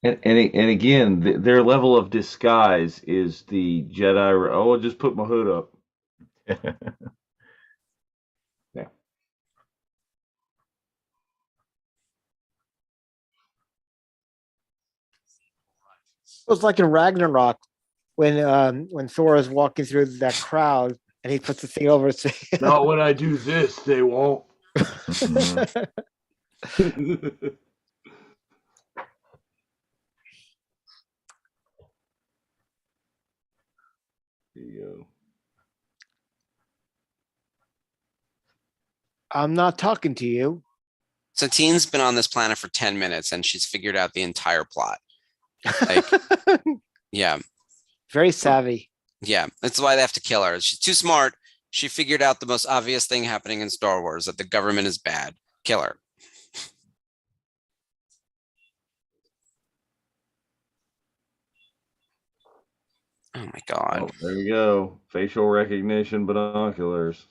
And again, their level of disguise is the Jedi. Oh, I'll just put my hood up. Yeah. It was like in Ragnarok when Thor is walking through that crowd and he puts the thing over his face. Not when I do this, they won't. There you go. I'm not talking to you. Satine's been on this planet for 10 minutes and she's figured out the entire plot. Yeah. Very savvy. Yeah. That's why they have to kill her. She's too smart. She figured out the most obvious thing happening in Star Wars, that the government is bad. Kill her. Oh my God. Oh, there you go. Facial recognition binoculars.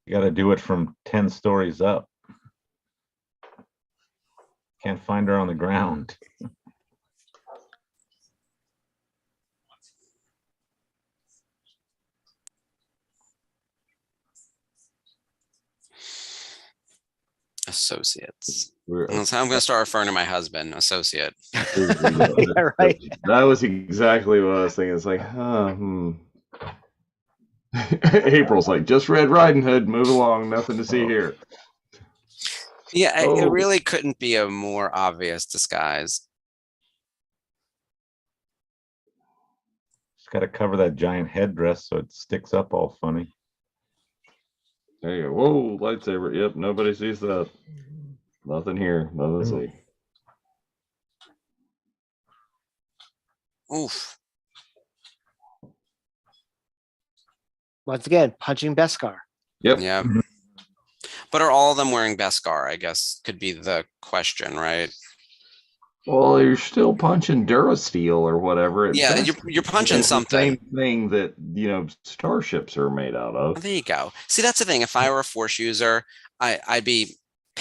You got to do it from 10 stories up. Can't find her on the ground. Associates. That's how I'm going to start referring to my husband, associate. Yeah, right. That was exactly what I was thinking. It's like, April's like, just Red Riding Hood. Move along. Nothing to see here. Yeah, it Oh. really couldn't be a more obvious disguise. Just got to cover that giant headdress so it sticks up all funny. There you go. Whoa, lightsaber. Yep, nobody sees that. Nothing here. Nothing to see. Oof. Once again, punching Beskar. Yep. Yeah. But are all of them wearing Beskar, I guess, could be the question, right? Well, you're still punching Durasteel or whatever. Yeah, you're punching It's something. the same thing that, starships are made out of. There you go. See, that's the thing. If I were a Force user, I'd be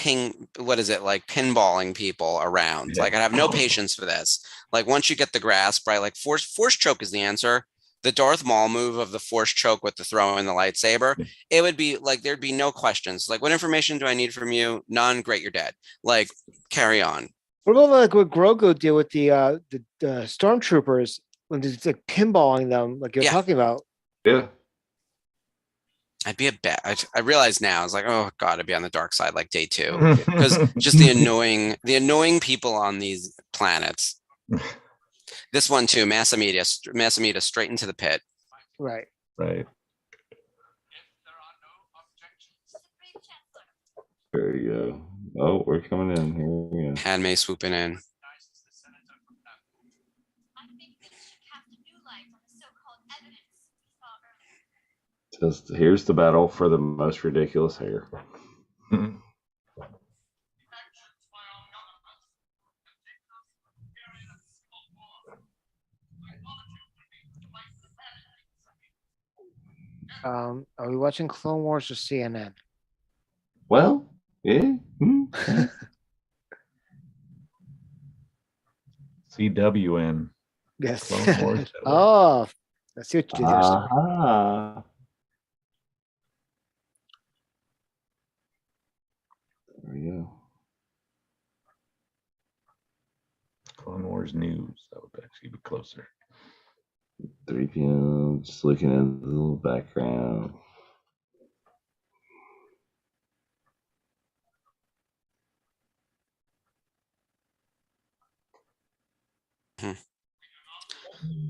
like pinballing people around. Like I'd have no patience for this. Like once you get the grasp, right? Like force choke is the answer. The Darth Maul move of the force choke with the throw in the lightsaber, it would be like there'd be no questions. Like, what information do I need from you? None. Great, you're dead. Like, carry on. What about like what Grogu did with the stormtroopers when he's like pinballing them, like you're talking about? Yeah. I'd be a bet. I realize now. I was like, oh god, I'd be on the dark side like day 2 because just the annoying people on these planets. This one too, Massamita straight into the pit. Right. Right. There you go. Oh, we're coming in. Here we go. Padme swooping in. Just here's the battle for the most ridiculous hair. Are we watching Clone Wars or CNN? Well, yeah. CWN. Yes. Clone Wars. Oh, I see what you did there. Star. There we go. Clone Wars news. That would actually be closer. 3 p.m. Just looking at the little background.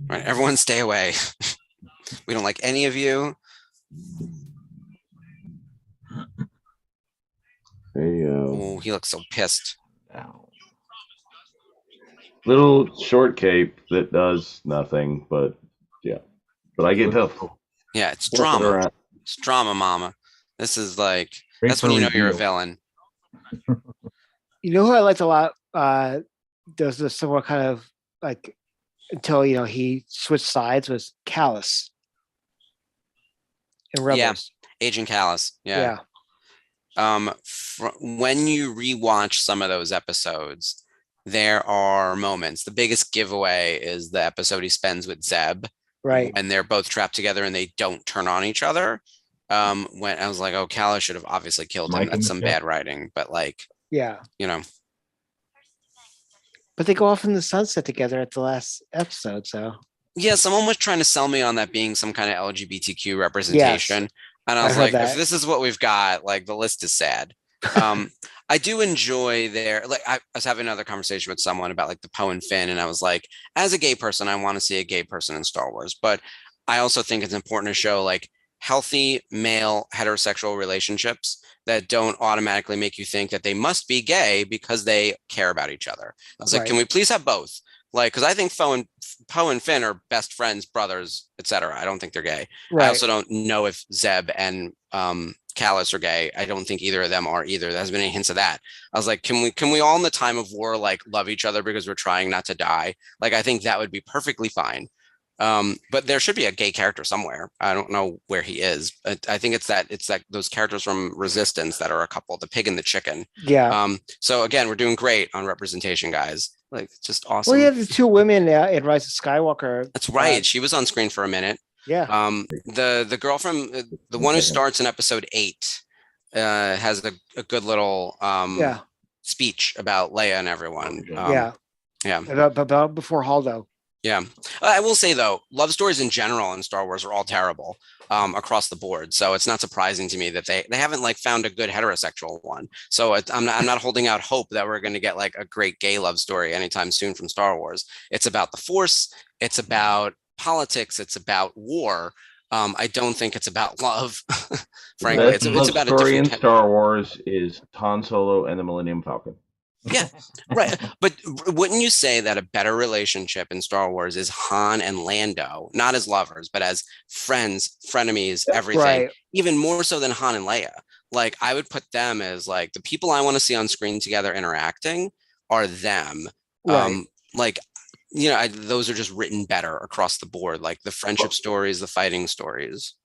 Right, everyone stay away. We don't like any of you. There you go. Oh, he looks so pissed. Ow. Little short cape that does nothing, but yeah. But I get to. Yeah, it's drama. It's drama, mama. This is like that's when you know you're a villain. You know who I liked a lot? There's a similar kind of like until he switched sides was Callus in Rebels. Yeah, Agent Callus. Yeah. When you rewatch some of those episodes, there are moments. The biggest giveaway is the episode he spends with Zeb, right? And they're both trapped together and they don't turn on each other. When I was like, oh, Callus should have obviously killed him. That's some bad writing, but like, yeah, But they go off in the sunset together at the last episode. So yeah, someone was trying to sell me on that being some kind of LGBTQ representation. Yes. And I was like, if this is what we've got, like the list is sad. I do enjoy I was having another conversation with someone about like the Poe and Finn. And I was like, as a gay person, I want to see a gay person in Star Wars. But I also think it's important to show like healthy male heterosexual relationships that don't automatically make you think that they must be gay because they care about each other. I was like, can we please have both? Like, because I think Poe and Finn are best friends, brothers, etc. I don't think they're gay. Right. I also don't know if Zeb and Callus are gay. I don't think either of them are either. There hasn't been any hints of that. I was like, can we all in the time of war like love each other because we're trying not to die? Like, I think that would be perfectly fine. But there should be a gay character somewhere. I don't know where he is. I think it's that those characters from Resistance that are a couple, the pig and the chicken. Yeah. So again, we're doing great on representation, guys. Like, it's just awesome. Well, you have the 2 women in Rise of Skywalker. That's right. She was on screen for a minute. Yeah. The girl from the one who starts in episode 8 has a good little speech about Leia and everyone. Yeah. About before Haldo. Yeah. I will say though, love stories in general in Star Wars are all terrible across the board. So it's not surprising to me that they haven't like found a good heterosexual one. So I'm not holding out hope that we're going to get like a great gay love story anytime soon from Star Wars. It's about the Force. It's about politics. It's about war. I don't think it's about love. The Frankly, best it's love about a story in different. Star Wars is Han Solo and the Millennium Falcon. Yeah, right. But wouldn't you say that a better relationship in Star Wars is Han and Lando, not as lovers, but as friends, frenemies, everything, Right. even more so than Han and Leia? Like, I would put them as like the people I want to see on screen together interacting are them. Right. Like, those are just written better across the board, like the friendship stories, the fighting stories.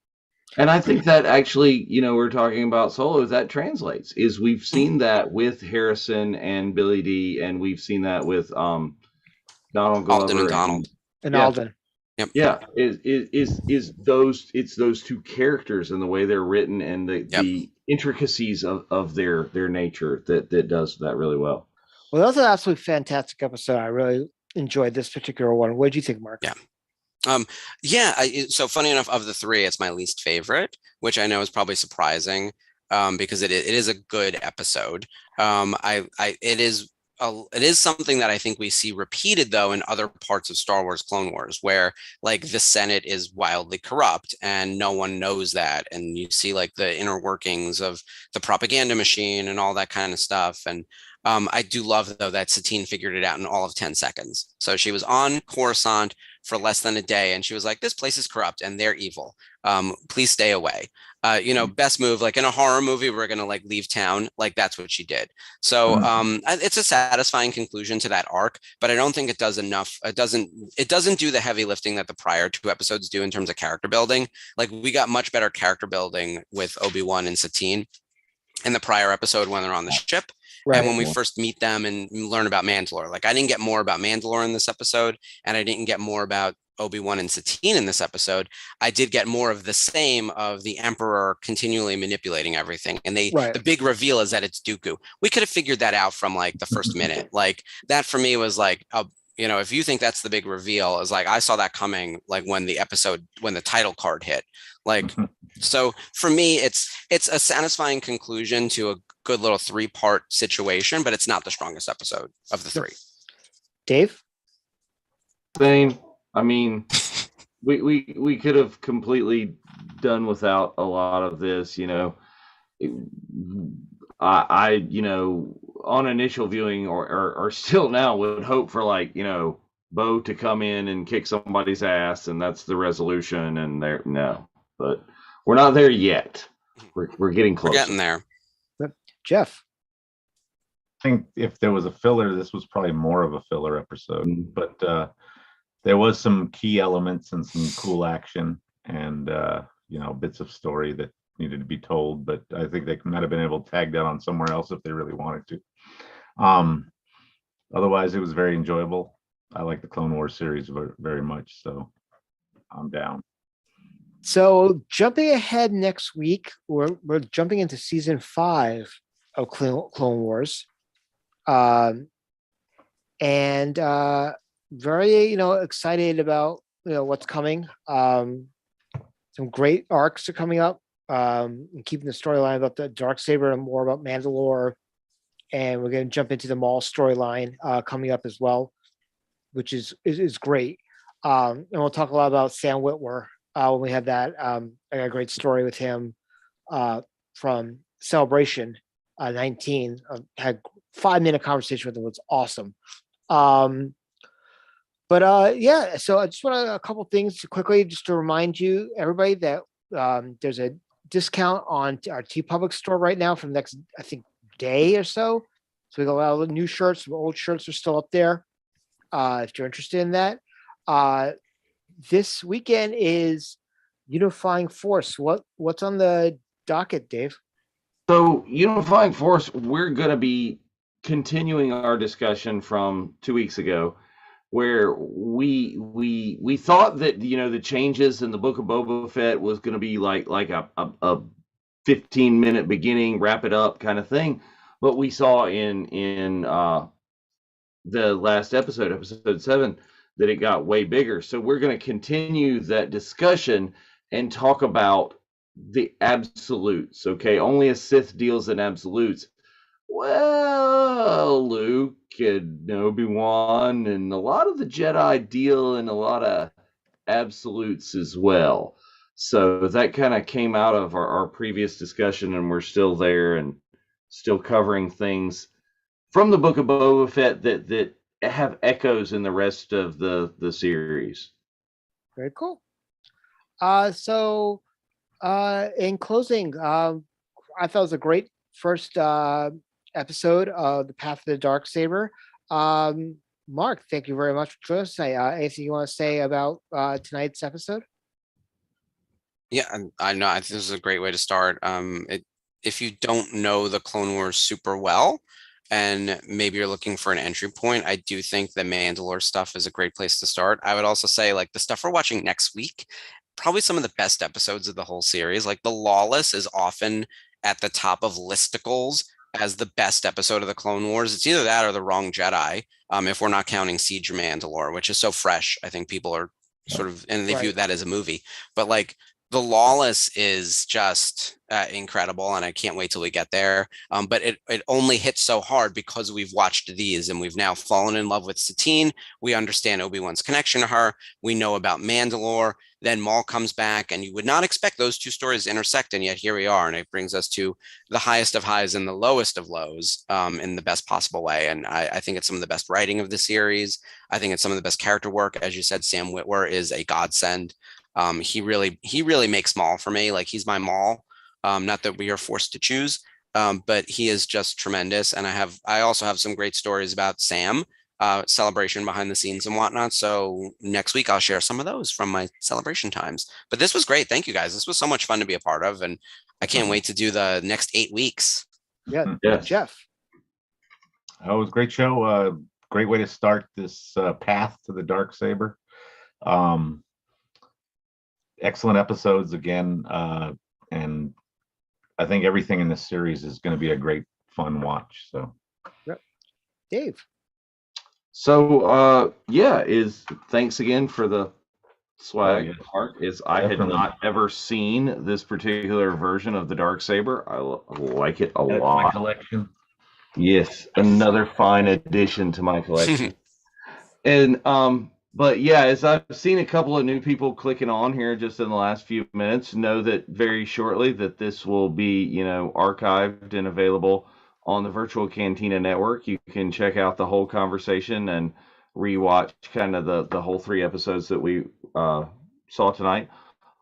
And I think that actually, we're talking about solos, that translates. Is we've seen that with Harrison and Billy D, and we've seen that with Donald Alden and Glover Donald. And yeah. Alden. Yep. Yeah, is those two characters and the way they're written and the intricacies of their nature that does that really well. Well, that was an absolutely fantastic episode. I really enjoyed this particular one. What did you think, Mark? Yeah. So funny enough, of the three, it's my least favorite, which I know is probably surprising, because it is a good episode. It is something that I think we see repeated though in other parts of Star Wars Clone Wars, where like the Senate is wildly corrupt and no one knows that, and you see like the inner workings of the propaganda machine and all that kind of stuff. And I do love though that Satine figured it out in all of 10 seconds. So she was on Coruscant for less than a day, and she was like, "This place is corrupt and they're evil. Please stay away." Best move. Like in a horror movie, we're gonna like leave town. Like that's what she did. So it's a satisfying conclusion to that arc, but I don't think it does enough. It doesn't do the heavy lifting that the prior two episodes do in terms of character building. Like we got much better character building with Obi-Wan and Satine in the prior episode when they're on the ship. Right. And when we first meet them and learn about Mandalore, like I didn't get more about Mandalore in this episode, and I didn't get more about Obi-Wan and Satine in this episode. I did get more of the same of the Emperor continually manipulating everything. And the big reveal is that it's Dooku. We could have figured that out from like the first minute. Like that for me was like, if you think that's the big reveal, is like I saw that coming like when the title card hit. Like so for me, it's a satisfying conclusion to a good little 3-part situation, but it's not the strongest episode of the 3. Dave? Same. I mean, we could have completely done without a lot of this, I on initial viewing or still now would hope for like, Bo to come in and kick somebody's ass and that's the resolution, and but we're not there yet. We're getting close. We're getting there. Jeff? I think if there was a filler, this was probably more of a filler episode, but there was some key elements and some cool action and bits of story that needed to be told, but I think they might have been able to tag that on somewhere else if they really wanted to. Otherwise it was very enjoyable. I like the Clone Wars series very much, so I'm down. So jumping ahead next week, we're jumping into season 5 of Clone Wars, and very excited about what's coming. Some great arcs are coming up, and keeping the storyline about the Darksaber and more about Mandalore, and we're going to jump into the Maul storyline coming up as well, which is great. And we'll talk a lot about Sam Witwer when we have that. I got a great story with him from Celebration 19. Had 5-minute conversation with him. It was awesome. So I just want a couple things quickly just to remind you, everybody, that there's a discount on our TeePublic store right now for the next, I think, day or so. So we got a lot of new shirts. Some old shirts are still up there. If you're interested in that. This weekend is Unifying Force. What's on the docket, Dave? So Unifying Force, we're going to be continuing our discussion from 2 weeks ago, where we thought that the changes in the Book of Boba Fett was going to be like a 15-minute beginning, wrap it up kind of thing. But we saw in the last episode 7, that it got way bigger. So we're going to continue that discussion and talk about the absolutes. Okay, only a Sith deals in absolutes. Well, Luke and Obi-Wan and a lot of the Jedi deal in a lot of absolutes as well. So that kind of came out of our previous discussion, and we're still there and still covering things from the Book of Boba Fett that have echoes in the rest of the series. Very cool. So in closing, I thought it was a great first episode of The Path of the Darksaber. Mark, thank you very much for joining us tonight. Anything you want to say about tonight's episode? Yeah, I know. This is a great way to start. If you don't know the Clone Wars super well, and maybe you're looking for an entry point, I do think the Mandalore stuff is a great place to start. I would also say, like, the stuff we're watching next week, probably some of the best episodes of the whole series. Like, The Lawless is often at the top of listicles as the best episode of the Clone Wars. It's either that or The Wrong Jedi, if we're not counting Siege of Mandalore, which is so fresh. I think people are sort of, and they view that as a movie. But like, The Lawless is just incredible, and I can't wait till we get there. But it only hits so hard because we've watched these, and we've now fallen in love with Satine. We understand Obi-Wan's connection to her. We know about Mandalore. Then Maul comes back, and you would not expect those two stories to intersect, and yet here we are. And it brings us to the highest of highs and the lowest of lows in the best possible way. And I think it's some of the best writing of the series. I think it's some of the best character work. As you said, Sam Witwer is a godsend. He really makes Maul for me. Like, he's my Maul. Not that we are forced to choose, but he is just tremendous. And I also have some great stories about Sam, celebration behind the scenes and whatnot. So next week I'll share some of those from my celebration times. But this was great. Thank you guys. This was so much fun to be a part of, and I can't wait to do the next 8 weeks. Yeah, Yes. Jeff. It was a great show. Great way to start this path to the Darksaber. Excellent episodes again, and I think everything in this series is going to be a great fun watch. So, Dave. So thanks again for the swag. yes. Mark, I had Definitely. not ever seen this particular version of the Darksaber. I like it a That's my lot. collection. Yes, another fine addition to my collection. And but yeah, as I've seen a couple of new people clicking on here just in the last few minutes, know that very shortly that this will be, archived and available on the Virtual Cantina Network. You can check out the whole conversation and rewatch kind of the whole 3 episodes that we saw tonight.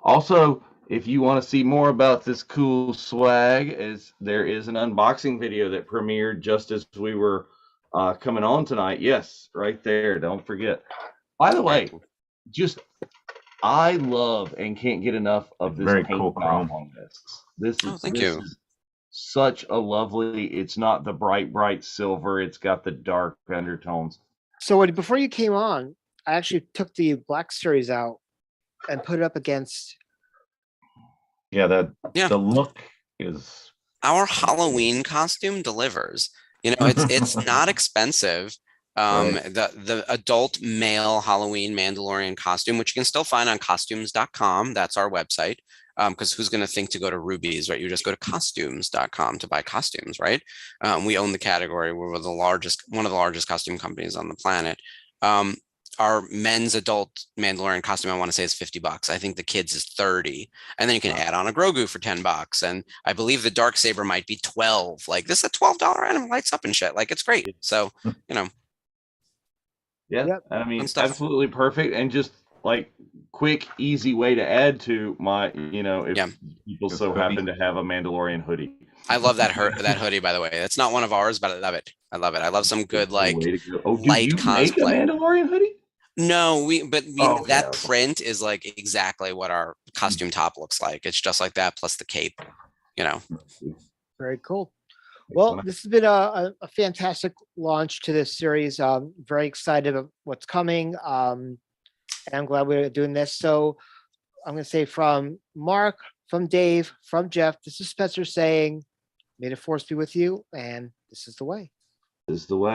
Also, if you want to see more about this cool swag, there is an unboxing video that premiered just as we were coming on tonight. Yes, right there. Don't forget. By the way, I love and can't get enough of this Very paint cool job chrome. on this. Thank you. Is such a lovely. It's not the bright silver. It's got the dark undertones. So before you came on, I actually took the Black Series out and put it up against. Yeah, the look is. Our Halloween costume delivers. It's not expensive. Right. The adult male Halloween Mandalorian costume, which you can still find on costumes.com. That's our website. Because who's going to think to go to Ruby's, right? You just go to costumes.com to buy costumes, right? We own the category. We're one of the largest costume companies on the planet. Our men's adult Mandalorian costume, I want to say, is $50. I think the kids is $30, and then you can add on a Grogu for $10. And I believe the Darksaber might be $12. Like, this is a $12 item, lights up and shit. Like, it's great. So, Yeah, Yep. I mean, Fun stuff. absolutely perfect, and just like quick, easy way to add to my, if people Just so hoodie. happen to have a Mandalorian hoodie. I love that hoodie, by the way. That's not one of ours, but I love it. I love some good, like, Way to go. Oh, do light you make a cosplay. Mandalorian hoodie? No, Oh, that okay. print is like exactly what our costume top looks like. It's just like that plus the cape, Very cool. Well, this has been a fantastic launch to this series. Very excited about what's coming. And I'm glad we're doing this. So I'm going to say from Mark, from Dave, from Jeff, this is Spencer saying, may the force be with you. And this is the way. This is the way.